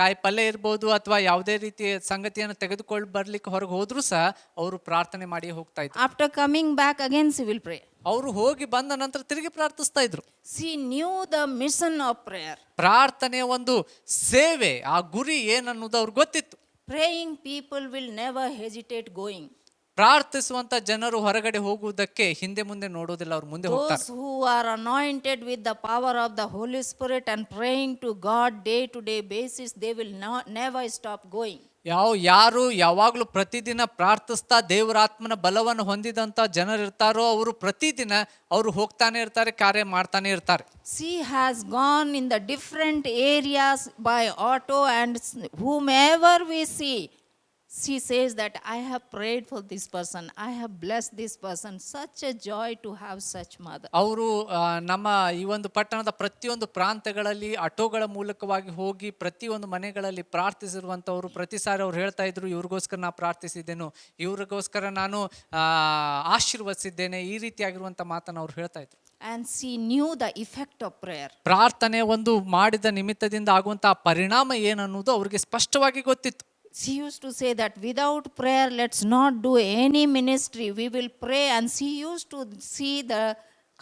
ಕಾಯಿ ಪಲ್ಯ ಇರ್ಬೋದು ಅಥವಾ ಯಾವುದೇ ರೀತಿಯ ಸಂಗತಿಯನ್ನು ತೆಗೆದುಕೊಂಡು ಬರ್ಲಿಕ್ಕೆ ಹೊರಗೆ ಹೋದ್ರು ಸಹ ಅವರು ಪ್ರಾರ್ಥನೆ ಮಾಡಿ ಹೋಗ್ತಾ ಇದ್ರು. After coming back again she will pray. ಅವರು ಹೋಗಿ ಬಂದ ನಂತರ ತಿರುಗಿ ಪ್ರಾರ್ಥಿಸ್ತಾ ಇದ್ರು. She knew the mission of prayer. ಪ್ರಾರ್ಥನೆಯ ಒಂದು ಸೇವೆ, ಆ ಗುರಿ ಏನನ್ನೋದು ಅವ್ರಿಗೆ ಗೊತ್ತಿತ್ತು. Praying people will never hesitate going. ಪ್ರಾರ್ಥಿಸುವಂತ ಜನರು ಹೊರಗಡೆ ಹೋಗುವುದಕ್ಕೆ ಹಿಂದೆ ಮುಂದೆ ನೋಡೋದಿಲ್ಲ, ಅವ್ರು ಮುಂದೆ ಹೋಗ್ತಾರೆ. Those who are anointed with the power of the Holy Spirit and praying to God day to day basis, they will never stop going. ಯಾರು ಯಾವಾಗಲೂ ಪ್ರತಿದಿನ ಪ್ರಾರ್ಥಿಸ್ತಾ ದೇವರಾತ್ಮನ ಬಲವನ್ನು ಹೊಂದಿದಂತ ಜನರು ಇರ್ತಾರೋ ಅವರು ಪ್ರತಿದಿನ ಅವರು ಹೋಗ್ತಾನೆ ಇರ್ತಾರೆ, ಕಾರ್ಯ ಮಾಡ್ತಾನೆ ಇರ್ತಾರೆ. She has gone in the different areas by auto, and whomever we see, she says that I have prayed for this person, I have blessed this person. Such a joy to have such mother. ಅವರು ನಮ್ಮ ಈ ಒಂದು ಪಟ್ಟಣದ ಪ್ರತಿಯೊಂದು ಪ್ರಾಂತ್ಯಗಳಲ್ಲಿ ಆಟೋಗಳ ಮೂಲಕವಾಗಿ ಹೋಗಿ ಪ್ರತಿಯೊಂದು ಮನೆಗಳಲ್ಲಿ ಪ್ರಾರ್ಥಿಸಿರುವಂಥವ್ರು. ಪ್ರತಿ ಸಾರಿ ಅವ್ರು ಹೇಳ್ತಾ ಇದ್ರು, ಇವ್ರಿಗೋಸ್ಕರ ನಾನು ಪ್ರಾರ್ಥಿಸಿದ್ದೇನು, ಇವ್ರಿಗೋಸ್ಕರ ನಾನು ಆಶೀರ್ವದಿಸಿದ್ದೇನೆ, ಈ ರೀತಿಯಾಗಿರುವಂಥ ಮಾತನ್ನು ಅವ್ರು ಹೇಳ್ತಾ ಇದ್ರು. And she knew the effect of prayer. ಪ್ರಾರ್ಥನೆ ಒಂದು ಮಾಡಿದ ನಿಮಿತ್ತದಿಂದ ಆಗುವಂತಹ ಪರಿಣಾಮ ಏನನ್ನುವುದು ಅವ್ರಿಗೆ ಸ್ಪಷ್ಟವಾಗಿ ಗೊತ್ತಿತ್ತು. She used to say that without prayer, let's not do any ministry. We will pray. And she used to see the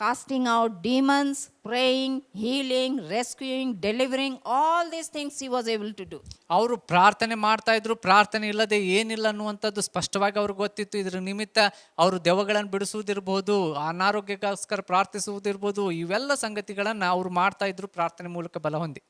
casting out demons, praying, healing, rescuing, delivering, all these things she was able to do. ಅವರು ಪ್ರಾರ್ಥನೆ ಮಾಡ್ತಾ ಇದ್ರು. ಪ್ರಾರ್ಥನೆ ಇಲ್ಲದೆ ಏನಿಲ್ಲ ಅನ್ನುವಂಥದ್ದು ಸ್ಪಷ್ಟವಾಗಿ ಅವ್ರಿಗೆ ಗೊತ್ತಿತ್ತು. ಇದ್ರ ನಿಮಿತ್ತ ಅವರು ದೆವ್ವಗಳನ್ನು ಬಿಡಿಸುವುದಿರ್ಬೋದು, ಅನಾರೋಗ್ಯಕ್ಕೋಸ್ಕರ ಪ್ರಾರ್ಥಿಸುವುದಿರ್ಬೋದು, ಇವೆಲ್ಲ ಸಂಗತಿಗಳನ್ನು ಅವರು ಮಾಡ್ತಾ ಇದ್ರು ಪ್ರಾರ್ಥನೆ ಮೂಲಕ ಬಲ ಹೊಂದಿ.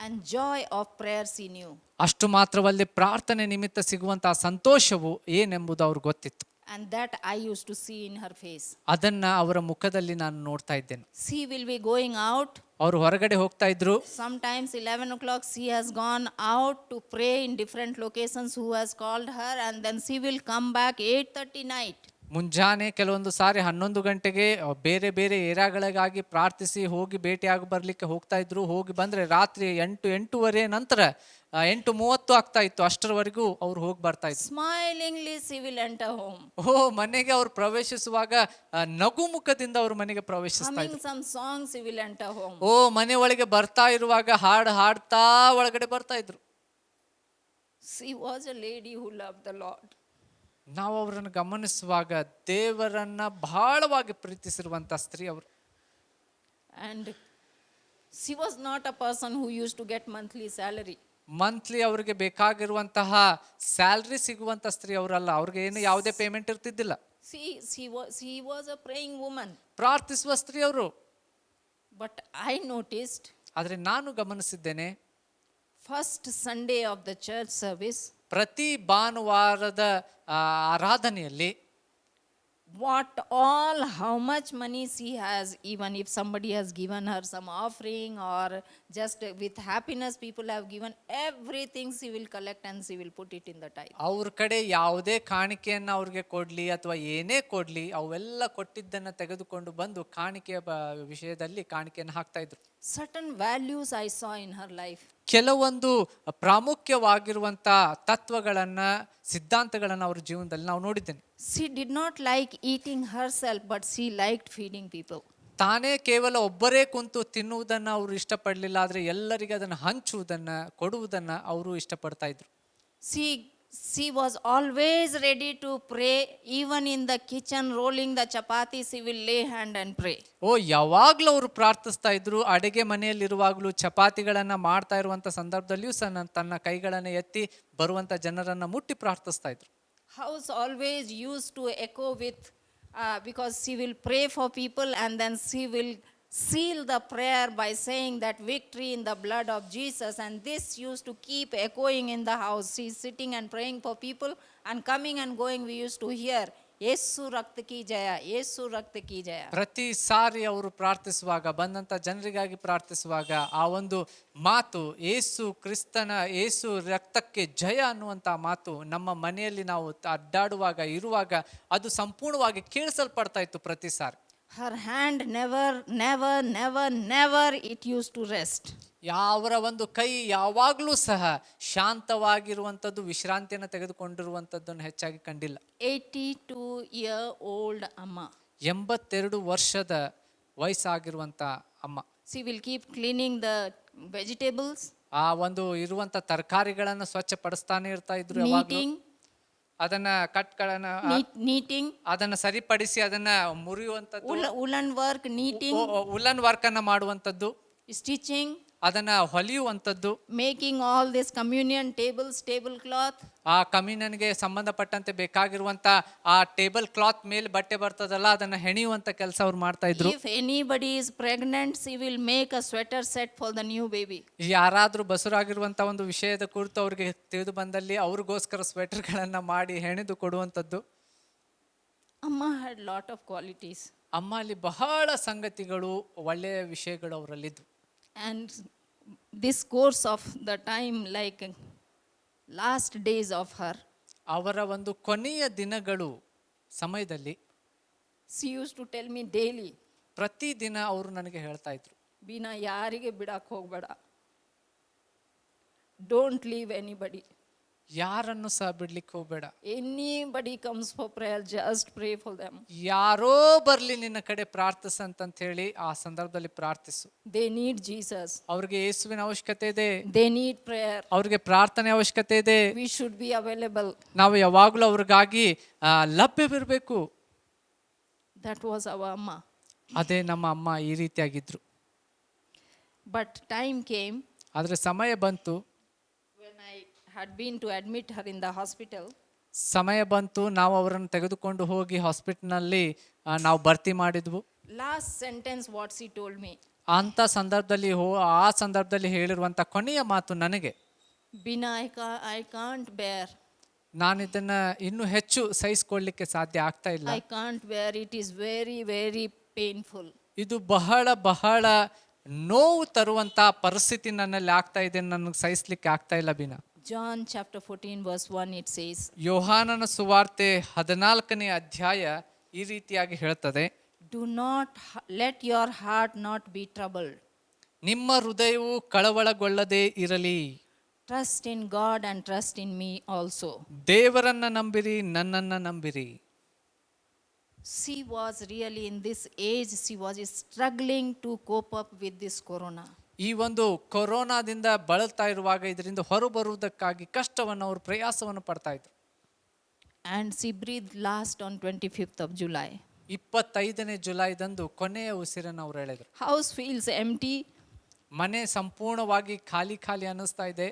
And joy of prayer she knew. ಅಷ್ಟು ಮಾತ್ರವಲ್ಲದೆ ಪ್ರಾರ್ಥನೆ ನಿಮಿತ್ತ ಸಿಗುವಂತಹ ಸಂತೋಷವು ಏನೆಂಬುದು ಅವ್ರಿಗೆ ಗೊತ್ತಿತ್ತು. And that I used to see in her face. ಅದನ್ನ ಅವರ ಮುಖದಲ್ಲಿ ನಾನು ನೋಡ್ತಾ ಇದ್ದೇನೆ. She will be going out. ಅವರು ಹೊರಗಡೆ ಹೋಗ್ತಾ ಇದ್ರು. Sometimes 11 o'clock she has gone out to pray in different locations who has called her, and then she will come back 8:30 night. ಮುಂಜಾನೆ ಕೆಲವೊಂದು ಸಾರಿ 11 ಗಂಟೆಗೆ ಬೇರೆ ಬೇರೆ ಏರಿಯಾಗಳಿಗಾಗಿ ಪ್ರಾರ್ಥಿಸಿ ಹೋಗಿ ಭೇಟಿಯಾಗಿ ಬರ್ಲಿಕ್ಕೆ ಹೋಗ್ತಾ ಇದ್ರು. ಹೋಗಿ ಬಂದ್ರೆ ರಾತ್ರಿ 8-8:30 ನಂತರ 8:30 ಆಗ್ತಾ ಇತ್ತು. ಅಷ್ಟರವರೆಗೂ ಅವ್ರು ಹೋಗಿ ಬರ್ತಾ ಇದ್ರು. Smilingly she will enter home. ಮನೆಗೆ ಅವ್ರು ಪ್ರವೇಶಿಸುವಾಗ ನಗು ಮುಖದಿಂದ ಅವ್ರ ಮನೆಗೆ ಪ್ರವೇಶಿಸ್ತಾ ಇದ್ರು. Humming some songs she will enter home. ಮನೆ ಒಳಗೆ ಬರ್ತಾ ಇರುವಾಗ ಹಾಡ್ತಾ ಒಳಗಡೆ ಬರ್ತಾ ಇದ್ರು. She was a lady who loved the Lord. ನಾವು ಅವರನ್ನು ಗಮನಿಸುವಾಗ ದೇವರನ್ನ ಬಹಳವಾಗಿ ಪ್ರೀತಿಸಿರುವಂತ ಸ್ತ್ರೀ ಅವರು. And she was not a person who used to get monthly salary. Monthly ಅವ್ರಿಗೆ ಬೇಕಾಗಿರುವಂತಹ ಸ್ಯಾಲ್ರಿ ಸಿಗುವಂತ ಸ್ತ್ರೀ ಅವರಲ್ಲ. ಅವ್ರಿಗೆ ಏನು ಯಾವುದೇ ಪೇಮೆಂಟ್ ಇರ್ತಿದ್ದಿಲ್ಲ. She was a praying woman. ಪ್ರಾರ್ಥಿಸುವ ಸ್ತ್ರೀ ಅವರು. But I noticed, ಆದ್ರೆ ನಾನು ಗಮನಿಸಿದ್ದೇನೆ, first Sunday of the church service, ಪ್ರತಿ ಭಾನುವಾರದ ಆರಾಧನೆಯಲ್ಲಿ how much money she has, even if somebody has given her some offering or just with happiness people have given, everything she will collect and she will put it in the tithe. ಅವ್ರ ಕಡೆ ಯಾವುದೇ ಕಾಣಿಕೆಯನ್ನ ಅವ್ರಿಗೆ ಕೊಡ್ಲಿ ಅಥವಾ ಏನೇ ಕೊಡ್ಲಿ, ಅವೆಲ್ಲ ಕೊಟ್ಟಿದ್ದನ್ನ ತೆಗೆದುಕೊಂಡು ಬಂದು ಕಾಣಿಕೆಯ ವಿಷಯದಲ್ಲಿ ಕಾಣಿಕೆಯನ್ನು ಹಾಕ್ತಾ ಇದ್ರು. Certain values I saw in her life. ಕೆಲವೊಂದು ಪ್ರಾಮುಖ್ಯವಾಗಿರುವಂತ ತತ್ವಗಳನ್ನ, ಸಿದ್ಧಾಂತಗಳನ್ನ ಅವ್ರ ಜೀವನದಲ್ಲಿ ನಾವು ನೋಡಿದ್ದೇನೆ. She did not like eating herself, but she liked feeding people. ತಾನೇ ಕೇವಲ ಒಬ್ಬರೇ ಕುಂತು ತಿನ್ನುವುದನ್ನ ಅವರು ಇಷ್ಟಪಡಲಿಲ್ಲ, ಆದ್ರೆ ಎಲ್ಲರಿಗೆ ಅದನ್ನ ಹಂಚುವುದನ್ನ, ಕೊಡುವುದನ್ನ ಅವರು ಇಷ್ಟಪಡ್ತಾ ಇದ್ರು. She was always ready to pray. Even in the kitchen rolling the chapati, she will lay hand and pray. ಯಾವಾಗ್ಲೂ ಅವರು ಪ್ರಾರ್ಥಿಸ್ತಾ ಇದ್ರು. ಅಡುಗೆ ಮನೆಯಲ್ಲಿರುವಾಗಲೂ, ಚಪಾತಿಗಳನ್ನ ಮಾಡ್ತಾ ಇರುವಂತ ಸಂದರ್ಭದಲ್ಲಿಯೂ ಸಹ ತನ್ನ ಕೈಗಳನ್ನ ಎತ್ತಿ ಬರುವಂತ ಜನರನ್ನ ಮುಟ್ಟಿ ಪ್ರಾರ್ಥಿಸ್ತಾ ಇದ್ರು. House always used to echo with, because she will pray for people and then she will seal the prayer by saying that victory in the blood of Jesus, and this used to keep echoing in the house. She's sitting and praying for people, and coming and going we used to hear ಯೇಸು ರಕ್ತ ಕಿ ಜಯ, ಯೇಸು ರಕ್ತ ಕಿ ಜಯ. ಪ್ರತಿ ಸಾರಿ ಅವರು ಪ್ರಾರ್ಥಿಸುವಾಗ, ಬಂದಂತ ಜನರಿಗಾಗಿ ಪ್ರಾರ್ಥಿಸುವಾಗ ಆ ಒಂದು ಮಾತು, ಯೇಸು ಕ್ರಿಸ್ತನ, ಯೇಸು ರಕ್ತಕ್ಕೆ ಜಯ ಅನ್ನುವಂತ ಮಾತು ನಮ್ಮ ಮನೆಯಲ್ಲಿ ನಾವು ಅಡ್ಡಾಡುವಾಗ, ಇರುವಾಗ ಅದು ಸಂಪೂರ್ಣವಾಗಿ ಕೇಳಿಸಲ್ಪಡ್ತಾ ಇತ್ತು ಪ್ರತಿ ಸಾರಿ. Her hand never it used to rest. ಅವರ ಒಂದು ಕೈ ಯಾವಾಗಲೂ ಸಹ ಶಾಂತವಾಗಿರುವಂಥದ್ದು, ವಿಶ್ರಾಂತಿಯನ್ನು ತೆಗೆದುಕೊಂಡಿರುವಂಥದ್ದನ್ನು ಹೆಚ್ಚಾಗಿ ಕಂಡಿಲ್ಲ. 82-year-old ಅಮ್ಮ, 82 ವರ್ಷದ ವಯಸ್ಸಾಗಿರುವಂತ ಅಮ್ಮ. She will keep cleaning the vegetables, ಆ ಒಂದು ಇರುವಂತ ತರಕಾರಿಗಳನ್ನು ಸ್ವಚ್ಛಪಡಿಸ್ತಾನೆ ಇರ್ತಾ ಇದ್ರು. ಯಾವಾಗಲೂ ಅದನ್ನ ಕಟ್ಗಳನ್ನ ನೀಟಿಂಗ್, ಅದನ್ನ ಸರಿಪಡಿಸಿ ಅದನ್ನ ಮುರಿಯುವಂತದ್ದು, woollen work, knitting, woollen work ಅನ್ನ ಮಾಡುವಂತದ್ದು, ಸ್ಟಿಚಿಂಗ್, ಅದನ್ನ ಹೊಲಿಯುವಂತದ್ದು, making all this communion tables, table cloth, ಆ ಕಮ್ಯೂನಿಯನ್ಗೆ ಸಂಬಂಧಪಟ್ಟಂತೆ ಬೇಕಾಗಿರುವಂತ ಆ ಟೇಬಲ್ ಕ್ಲಾತ್ ಮೇಲೆ ಬಟ್ಟೆ ಬರ್ತದಲ್ಲ, ಅದನ್ನ ಹೆಣೆಯುವಂತ ಕೆಲಸ ಅವ್ರು ಮಾಡ್ತಾ ಇದ್ರು. If anybody is pregnant, she will make a sweater set for the new baby. ಯಾರಾದ್ರೂ ಬಸುರಾಗಿರುವಂತ ಒಂದು ವಿಷಯದ ಕುರಿತು ಅವ್ರಿಗೆ ತಿಳಿದು ಬಂದಲ್ಲಿ ಅವ್ರಿಗೋಸ್ಕರ ಸ್ವೆಟರ್ಗಳನ್ನ ಮಾಡಿ ಹೆಣೆದು ಕೊಡುವಂತದ್ದು. ಅಮ್ಮ had lot of qualities. ಅಮ್ಮ ಅಲ್ಲಿ ಬಹಳ ಸಂಗತಿಗಳು, ಒಳ್ಳೆಯ ವಿಷಯಗಳು ಅವರಲ್ಲಿದ್ದು. And this course of the time, like last days of her, ಅವರ ಒಂದು ಕೊನೆಯ ದಿನಗಳು ಸಮಯದಲ್ಲಿ she used to tell me daily, ಪ್ರತಿದಿನ ಅವರು ನನಗೆ ಹೇಳ್ತಾ ಇದ್ರು, ಬೀನಾ ಯಾರಿಗೆ ಬಿಡಕ್ಕೆ ಹೋಗಬೇಡ, ಡೋಂಟ್ ಲೀವ್ ಎನಿಬಡಿ, ಯಾರನ್ನು ಸಹ ಬಿಡ್ಲಿಕ್ಕೆ ಹೋಗಬೇಡ. Anybody comes for prayer, just pray for them. ಯಾರೋ ಬರ್ಲಿ ನಿನ್ನ ಕಡೆ ಪ್ರಾರ್ಥಿಸಂತ ಹೇಳಿ ಆ ಸಂದರ್ಭದಲ್ಲಿ ಪ್ರಾರ್ಥಿಸು. They need Jesus. ಅವ್ರಿಗೆ ಯೇಸುವಿನ ಅವಶ್ಯಕತೆ ಇದೆ. They need prayer. ಅವ್ರಿಗೆ ಪ್ರಾರ್ಥನೆ ಅವಶ್ಯಕತೆ ಇದೆ. We should be available. ನಾವು ಯಾವಾಗಲೂ ಅವ್ರಿಗಾಗಿ ಲಭ್ಯವಿರಬೇಕು. That was our amma. ಅದೇ ನಮ್ಮ ಅಮ್ಮ ಈ ರೀತಿಯಾಗಿದ್ರು. But time came, ಆದ್ರೆ ಸಮಯ ಬಂತು, when I had been to admit her in the hospital. ಸಮಯ ಬಂತು, ನಾವು ಅವರನ್ನು ತೆಗೆದುಕೊಂಡು ಹೋಗಿ ಹಾಸ್ಪಿಟಲ್ನಲ್ಲಿ ನಾವು ಭರ್ತಿ ಮಾಡಿದ್ವು. Last sentence what she told me, ಅಂತ ಸಂದರ್ಭದಲ್ಲಿ ಆ ಸಂದರ್ಭದಲ್ಲಿ ಹೇಳಿರುವಂತ ಕೊನೆಯ ಮಾತು ನನಗೆ, Bina, I can't bear. ನಾನು ಇದನ್ನ ಇನ್ನು ಹೆಚ್ಚು ಸಹಿಸಿಕೊಳ್ಳಲಿಕ್ಕೆ ಸಾಧ್ಯ ಆಗ್ತಾ ಇಲ್ಲ. I can't bear. It is very, very painful. ಇದು ಬಹಳ ಬಹಳ ನೋವು ತರುವಂತ ಪರಿಸ್ಥಿತಿ ನನ್ನಲ್ಲಿ ಆಗ್ತಾ ಇದೆ, ನನಗೆ ಸಹಿಸ್ಲಿಕ್ಕೆ ಆಗ್ತಾ ಇಲ್ಲ Beena. John chapter 14 verse 1 it says, ಯೋಹಾನನ ಸುವಾರ್ತೆ 14ನೇ ಅಧ್ಯಾಯ ಈ ರೀತಿಯಾಗಿ ಹೇಳ್ತದೆ, Do not let your heart not be troubled. ನಿಮ್ಮ ಹೃದಯವು ಕಳವಳಗೊಳ್ಳದೆ ಇರಲಿ. Trust in God and trust in me also. ದೇವರನ್ನ ನಂಬಿರಿ, ನನ್ನನ್ನ ನಂಬಿರಿ. She was really in this age, she was struggling to cope up with this corona. ಈ ಒಂದು ಕೊರೋನಾದಿಂದ ಬಳಲ್ತಾ ಇರುವಾಗ ಇದರಿಂದ ಹೊರಬರುವುದಕ್ಕಾಗಿ ಕಷ್ಟವನ್ನು ಅವರು ಪ್ರಯಾಸವನ್ನು ಪಡ್ತಾ ಇದ್ರು. And she breathed last on 25th of July. ಈ 25ನೇ ಜುಲೈದಂದು ಕೊನೆಯ ಉಸಿರನ್ನು ಅವ್ರು ಎಳೆದ್ರು. House feels empty. ಮನೆ ಸಂಪೂರ್ಣವಾಗಿ ಖಾಲಿ ಖಾಲಿ ಅನ್ನಿಸ್ತಾ ಇದೆ.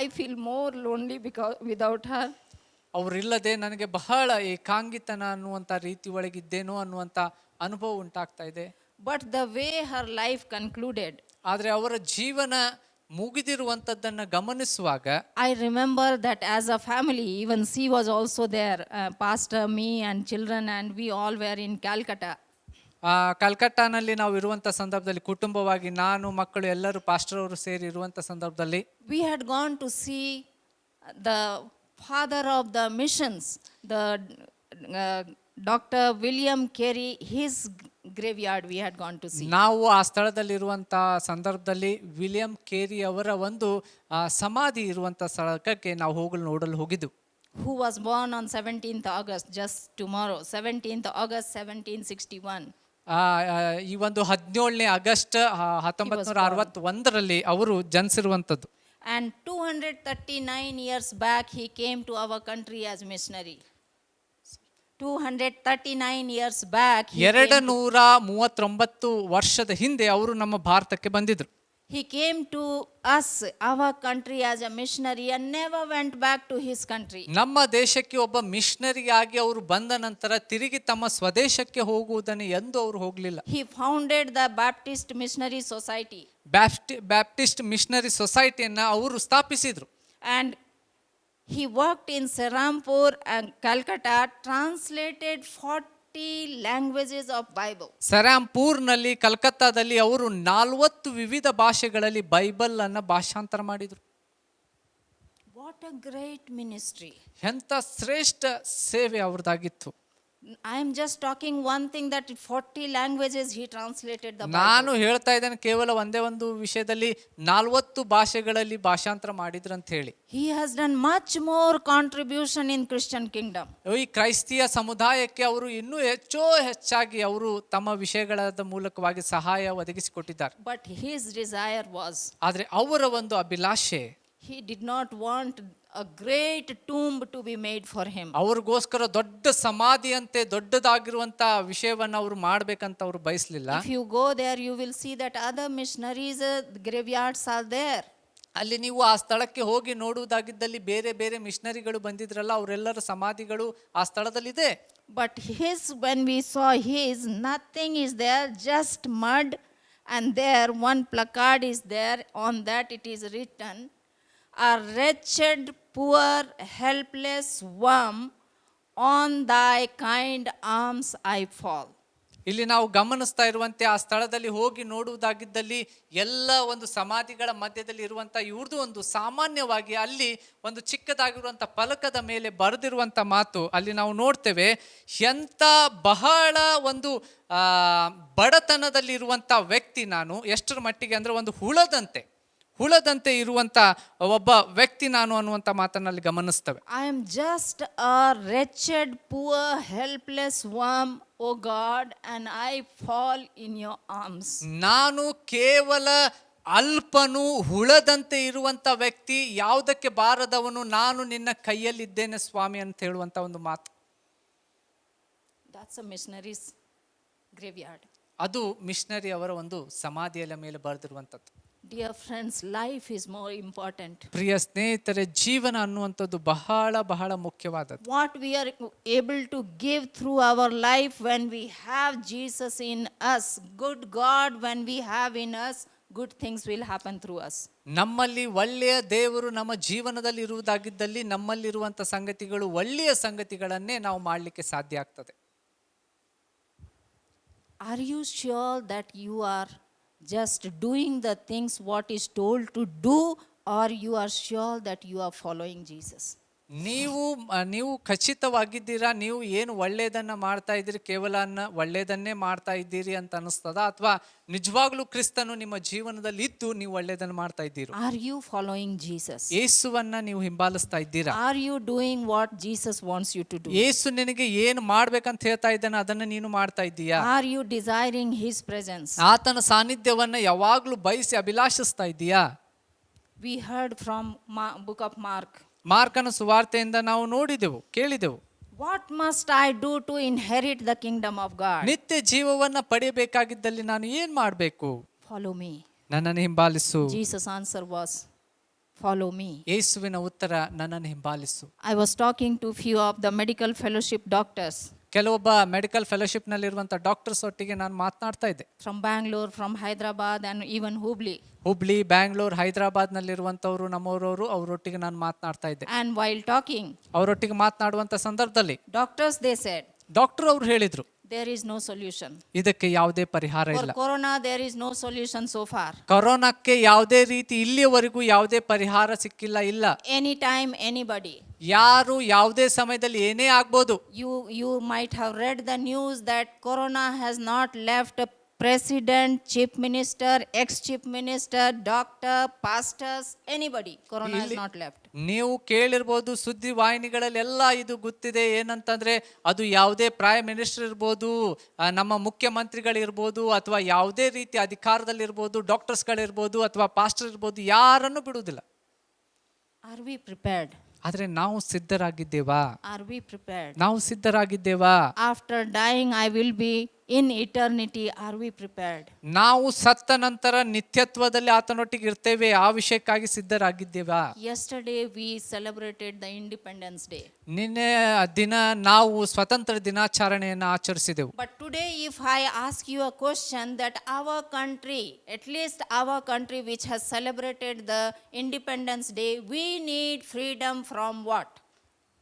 I feel more lonely because without her. ಅವರಿಲ್ಲದೆ ನನಗೆ ಬಹಳ ಏಕಾಂಗಿತನ ಅನ್ನುವಂಥ ರೀತಿ ಒಳಗಿದ್ದೇನೋ ಅನ್ನುವಂಥ ಅನುಭವ ಉಂಟಾಗ್ತಾ ಇದೆ. But the way her life concluded, ಆದರೆ ಅವರ ಜೀವನ ಮುಗಿದಿರುವಂಥದ್ದನ್ನು ಗಮನಿಸುವಾಗ I remember that as a family, even she was also there, pastor, me and children, and we all were in Calcutta. ಕಲ್ಕಟ್ಟಾನಲ್ಲಿ ನಾವು ಇರುವಂಥ ಸಂದರ್ಭದಲ್ಲಿ ಕುಟುಂಬವಾಗಿ ನಾನು ಮಕ್ಕಳು ಎಲ್ಲರೂ ಪಾಸ್ಟರ್ ಅವರು ಸೇರಿ ಇರುವಂಥ ಸಂದರ್ಭದಲ್ಲಿ We had gone to see the father of the missions, the Dr. William Carey, his graveyard we had gone to see. ನಾವು ಆ ಸ್ಥಳದಲ್ಲಿರುವಂಥ ಸಂದರ್ಭದಲ್ಲಿ ವಿಲಿಯಂ ಕೇರಿ ಅವರ ಒಂದು ಸಮಾಧಿ ಇರುವಂಥ ಸ್ಥಳಕ್ಕೆ ನಾವು ನೋಡಲು ಹೋಗಿದ್ದು. Who was born on 17th August, just tomorrow, 17th August 1761. ಈ ಒಂದು 17ನೇ ಆಗಸ್ಟ್ 1961ರಲ್ಲಿ ಅವರು ಜನಿಸಿರುವಂಥದ್ದು. And 239 years back he came to our country as missionary. 239 years back 239 ವರ್ಷದ ಹಿಂದೆ ಅವರು ನಮ್ಮ ಭಾರತಕ್ಕೆ ಬಂದಿದ್ರು. he came to us, our country, as a missionary and never went back to his country. ನಮ್ಮ ದೇಶಕ್ಕೆ ಒಬ್ಬ ಮಿಷನರಿ ಆಗಿ ಅವರು ಬಂದ ನಂತರ ತಿರುಗಿ ತಮ್ಮ ಸ್ವದೇಶಕ್ಕೆ ಹೋಗುವುದನ್ನು ಎಂದು ಅವರು ಹೋಗಲಿಲ್ಲ. He founded the Baptist Missionary Society. Baptist Missionary ಸೊಸೈಟಿಯನ್ನು ಅವರು ಸ್ಥಾಪಿಸಿದ್ರು. And he worked in Serampur and Calcutta, translated 40 languages of Bible. ಸೆರಾಂಪೂರ್ನಲ್ಲಿ ಕಲ್ಕತ್ತಾದಲ್ಲಿ ಅವರು 40 ವಿವಿಧ ಭಾಷೆಗಳಲ್ಲಿ ಬೈಬಲ್ ಅನ್ನ ಭಾಷಾಂತರ ಮಾಡಿದ್ರು. What a great ministry. ಎಂಥ ಶ್ರೇಷ್ಠ ಸೇವೆ ಅವ್ರದ್ದಾಗಿತ್ತು. I am just talking one thing, that 40 languages he translated the Bible. ನಾನು ಹೇಳ್ತಾ ಇದ್ದೇನೆ ಕೇವಲ ಒಂದೇ ಒಂದು ವಿಷಯದಲ್ಲಿ 40 ಭಾಷೆಗಳಲ್ಲಿ ಭಾಷಾಂತರ ಮಾಡಿದ್ರು ಅಂತ ಹೇಳಿ. He has done much more contribution in Christian kingdom. ಈ ಕ್ರೈಸ್ತಿಯ ಸಮುದಾಯಕ್ಕೆ ಅವರು ಇನ್ನೂ ಹೆಚ್ಚಾಗಿ ಅವರು ತಮ್ಮ ವಿಷಯಗಳ ಮೂಲಕವಾಗಿ ಸಹಾಯ ಒದಗಿಸಿಕೊಟ್ಟಿದ್ದಾರೆ. But his desire was, ಆದರೆ ಅವರ ಒಂದು ಅಭಿಲಾಷೆ, he did not want a great tomb to be made for him. ಅವ್ರಿಗೋಸ್ಕರ ದೊಡ್ಡ ಸಮಾಧಿಯಂತೆ ದೊಡ್ಡದಾಗಿರುವಂತ ವಿಷಯವನ್ನ ಅವರು ಮಾಡ್ಬೇಕಂತ ಅವರು ಬಯಸಲಿಲ್ಲ. If you go there, you will see that other missionaries graveyards are there. ಅಲ್ಲಿ ನೀವು ಆ ಸ್ಥಳಕ್ಕೆ ಹೋಗಿ ನೋಡುವುದಾಗಿದ್ದಲ್ಲಿ ಬೇರೆ ಬೇರೆ ಮಿಷನರಿಗಳು ಬಂದಿದ್ರಲ್ಲ, ಅವರೆಲ್ಲರ ಸಮಾಧಿಗಳು ಆ ಸ್ಥಳದಲ್ಲಿದೆ. But his, when we saw his, nothing is there, just mud, and there one placard is there. On that it is written, a wretched, poor, helpless worm, on thy kind arms I fall. ಇಲ್ಲಿ ನಾವು ಗಮನಿಸ್ತಾ ಇರುವಂತೆ ಆ ಸ್ಥಳದಲ್ಲಿ ಹೋಗಿ ನೋಡುವುದಾಗಿದ್ದಲ್ಲಿ ಎಲ್ಲ ಒಂದು ಸಮಾಧಿಗಳ ಮಧ್ಯದಲ್ಲಿ ಇರುವಂತ ಇವ್ರದ್ದು ಒಂದು ಸಾಮಾನ್ಯವಾಗಿ ಅಲ್ಲಿ ಒಂದು ಚಿಕ್ಕದಾಗಿರುವಂತ ಫಲಕದ ಮೇಲೆ ಬರೆದಿರುವಂತ ಮಾತು ಅಲ್ಲಿ ನಾವು ನೋಡ್ತೇವೆ. ಎಂಥ ಬಹಳ ಒಂದು ಬಡತನದಲ್ಲಿ ಇರುವಂತ ವ್ಯಕ್ತಿ ನಾನು, ಎಷ್ಟರ ಮಟ್ಟಿಗೆ ಅಂದ್ರೆ ಒಂದು ಹುಳದಂತೆ ಇರುವಂತ ಒಬ್ಬ ವ್ಯಕ್ತಿ ನಾನು ಅನ್ನುವಂಥ ಮಾತನ್ನಲ್ಲಿ ಗಮನಿಸ್ತೇವೆ. I am just a wretched, poor, helpless worm, O God, and I fall in your arms. ನಾನು ಕೇವಲ ಅಲ್ಪನು, ಹುಳದಂತೆ ಇರುವಂತ ವ್ಯಕ್ತಿ, ಯಾವುದಕ್ಕೆ ಬಾರದವನು, ನಾನು ನಿನ್ನ ಕೈಯಲ್ಲಿದ್ದೇನೆ ಸ್ವಾಮಿ ಅಂತ ಹೇಳುವಂತ ಒಂದು ಮಾತು. That's a missionary's graveyard. ಅದು ಮಿಷನರಿ ಅವರ ಒಂದು ಸಮಾಧಿಯ ಮೇಲೆ ಬರೆದಿರುವಂಥದ್ದು. Dear friends, life is more important. ಪ್ರಿಯ ಸ್ನೇಹಿತರೆ, ಜೀವನ ಅನ್ನುವಂಥದ್ದು ಬಹಳ ಬಹಳ ಮುಖ್ಯವಾದದ್ದು. What we are able to give through our life when we have Jesus in us, good God, when we have in us, good things will happen through us. ನಮ್ಮಲ್ಲಿ ಒಳ್ಳೆಯ ದೇವರು ನಮ್ಮ ಜೀವನದಲ್ಲಿ ಇರುವುದಾಗಿದ್ದಲ್ಲಿ ನಮ್ಮಲ್ಲಿರುವಂಥ ಸಂಗತಿಗಳು ಒಳ್ಳೆಯ ಸಂಗತಿಗಳನ್ನೇ ನಾವು ಮಾಡಲಿಕ್ಕೆ ಸಾಧ್ಯ ಆಗ್ತದೆ. Are you sure that you are just doing the things what is told to do, or you are sure that you are following Jesus? ನೀವು ಖಚಿತವಾಗಿದ್ದೀರಾ? ನೀವು ಏನು ಒಳ್ಳೆಯದನ್ನ ಮಾಡ್ತಾ ಇದ್ದೀರಿ, ಕೇವಲ ಒಳ್ಳೆಯದನ್ನೇ ಮಾಡ್ತಾ ಇದ್ದೀರಿ ಅಂತ ಅನಿಸ್ತದ, ಅಥವಾ ನಿಜವಾಗ್ಲೂ ಕ್ರಿಸ್ತನು ನಿಮ್ಮ ಜೀವನದಲ್ಲಿ ಇದ್ದು ನೀವು ಒಳ್ಳೆಯದನ್ನ ಮಾಡ್ತಾ ಇದ್ದೀರಾ? Are you following Jesus? ಯೇಸುವನ್ನ ನೀವು ಹಿಂಬಾಲಿಸ್ತಾ ಇದ್ದೀರಾ? Are you doing what Jesus wants you to do? ಯೇಸು ನಿನಗೆ ಏನು ಮಾಡ್ಬೇಕಂತ ಹೇಳ್ತಾ ಇದ್ದಾನೆ ಅದನ್ನ ನೀನು ಮಾಡ್ತಾ ಇದ್ದೀಯಾ? Are you desiring his presence? ಆತನ ಸಾನ್ನಿಧ್ಯವನ್ನ ಯಾವಾಗ್ಲೂ ಬಯಸಿ ಅಭಿಲಾಷಿಸ್ತಾ ಇದ್ದೀಯಾ? We heard from book of Mark. ಮಾರ್ಕನ ಸುವಾರ್ತೆಯಿಂದ ನಾವು ನೋಡಿದೆವು, ಕೇಳಿದೆವು. What must I do to inherit the kingdom of God? ನಿತ್ಯ ಜೀವವನ್ನ ಪಡೆಯಬೇಕಾಗಿದ್ದಲ್ಲಿ ನಾನು ಏನ್ ಮಾಡಬೇಕು? Follow me. ನನ್ನನ್ನು ಹಿಂಬಾಲಿಸು. Jesus' answer was, follow me. ಯೇಸುವಿನ ಉತ್ತರ ನನ್ನನ್ನು ಹಿಂಬಾಲಿಸು. I was talking to few of the medical fellowship doctors ಕೆಲವೊಬ್ಬ ಮೆಡಿಕಲ್ ಫೆಲೋಶಿಪ್ ನಲ್ಲಿರುವಂತ ಡಾಕ್ಟರ್ಸ್ ಒಟ್ಟಿಗೆ ನಾನು ಮಾತನಾಡ್ತಾ ಇದ್ದೆ. from Bangalore, from Hyderabad and even Hubli. Hubli, Bangalore, Hyderabad ನಲ್ಲಿರುವಂತವ್ರು ನಮ್ಮವರವರು, ಅವರೊಟ್ಟಿಗೆ ನಾನು ಮಾತನಾಡ್ತಾ ಇದ್ದೆ. And while talking, ಅವರೊಟ್ಟಿಗೆ ಮಾತನಾಡುವಂತ ಸಂದರ್ಭದಲ್ಲಿ doctors, they said, ಡಾಕ್ಟರ್ ಅವರು ಹೇಳಿದ್ರು, there is no solution. ಇದಕ್ಕೆ ಯಾವುದೇ ಪರಿಹಾರ For ಇಲ್ಲ. corona, there is no solution so far. ಕೊರೋನಾಕ್ಕೆ ಯಾವುದೇ ರೀತಿ ಇಲ್ಲಿಯವರೆಗೂ ಯಾವುದೇ ಪರಿಹಾರ ಸಿಕ್ಕಿಲ್ಲ. ಇಲ್ಲ, Anytime, anybody. ಯಾರು ಯಾವುದೇ ಸಮಯದಲ್ಲಿ ಏನೇ ಆಗ್ಬೋದು. You might have read the news that corona has not left a president, chief minister, ex-chief minister, doctor, pastors, anybody. Corona has not left. ನೀವು ಕೇಳಿರ್ಬೋದು ಸುದ್ದಿ ವಾಹಿನಿಗಳಲ್ಲೆಲ್ಲ ಇದು ಗೊತ್ತಿದೆ. ಏನಂತಂದ್ರೆ ಅದು ಯಾವುದೇ ಪ್ರೈಮ್ ಮಿನಿಸ್ಟರ್ ಇರ್ಬೋದು, ನಮ್ಮ ಮುಖ್ಯಮಂತ್ರಿಗಳಿರ್ಬೋದು, ಅಥವಾ ಯಾವುದೇ ರೀತಿ ಅಧಿಕಾರದಲ್ಲಿರ್ಬೋದು, ಡಾಕ್ಟರ್ಸ್ಗಳಿರ್ಬೋದು, ಅಥವಾ ಪಾಸ್ಟರ್ ಇರ್ಬೋದು, ಯಾರನ್ನು ಬಿಡುವುದಿಲ್ಲ. Are we prepared? ಆದ್ರೆ ನಾವು ಸಿದ್ಧರಾಗಿದ್ದೇವಾ? Are we prepared? ನಾವು ಸಿದ್ಧರಾಗಿದ್ದೇವಾ? After dying, I will be in eternity. Are we prepared? ನಾವು ಸತ್ತ ನಂತರ ನಿತ್ಯತ್ವದಲ್ಲಿ ಆತನೊಟ್ಟಿಗೆ ಇರ್ತೇವೆ, ಆ ವಿಷಯಕ್ಕಾಗಿ ಸಿದ್ಧರಾಗಿದ್ದೇವಾ? Yesterday we celebrated the Independence Day. ನಿನ್ನೆ ದಿನ ನಾವು ಸ್ವತಂತ್ರ ದಿನಾಚರಣೆಯನ್ನು ಆಚರಿಸಿದೆವು. But today if I ask you a question, that our country, at least our country which has celebrated the Independence Day, we need freedom from what?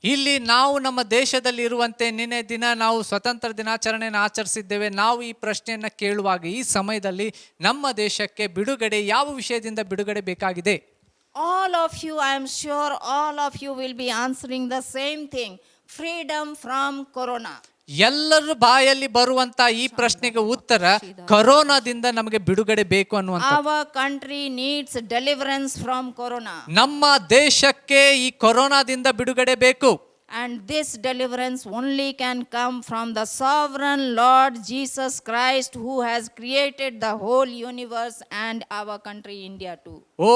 ಇಲ್ಲಿ ನಾವು ನಮ್ಮ ದೇಶದಲ್ಲಿ ಇರುವಂತೆ ನಿನ್ನೆ ದಿನ ನಾವು ಸ್ವತಂತ್ರ ದಿನಾಚರಣೆಯನ್ನು ಆಚರಿಸಿದ್ದೇವೆ. ನಾವು ಈ ಪ್ರಶ್ನೆಯನ್ನ ಕೇಳುವಾಗ ಈ ಸಮಯದಲ್ಲಿ ನಮ್ಮ ದೇಶಕ್ಕೆ ಬಿಡುಗಡೆ ಯಾವ ವಿಷಯದಿಂದ ಬಿಡುಗಡೆ ಬೇಕಾಗಿದೆ? All of you, I am sure all of you will be answering the same thing, freedom from corona. ಎಲ್ಲರ ಬಾಯಲ್ಲಿ ಬರುವಂತ ಈ ಪ್ರಶ್ನೆಗೆ ಉತ್ತರ ಕೊರೋನಾದಿಂದ ನಮಗೆ ಬಿಡುಗಡೆ ಬೇಕು ಅನ್ನುವಂತ. Our country needs deliverance from corona. ನಮ್ಮ ದೇಶಕ್ಕೆ ಈ ಕೊರೋನಾದಿಂದ ಬಿಡುಗಡೆ ಬೇಕು. And this deliverance only can come from the sovereign Lord Jesus Christ, who has created the whole universe and our country India too. ಓ,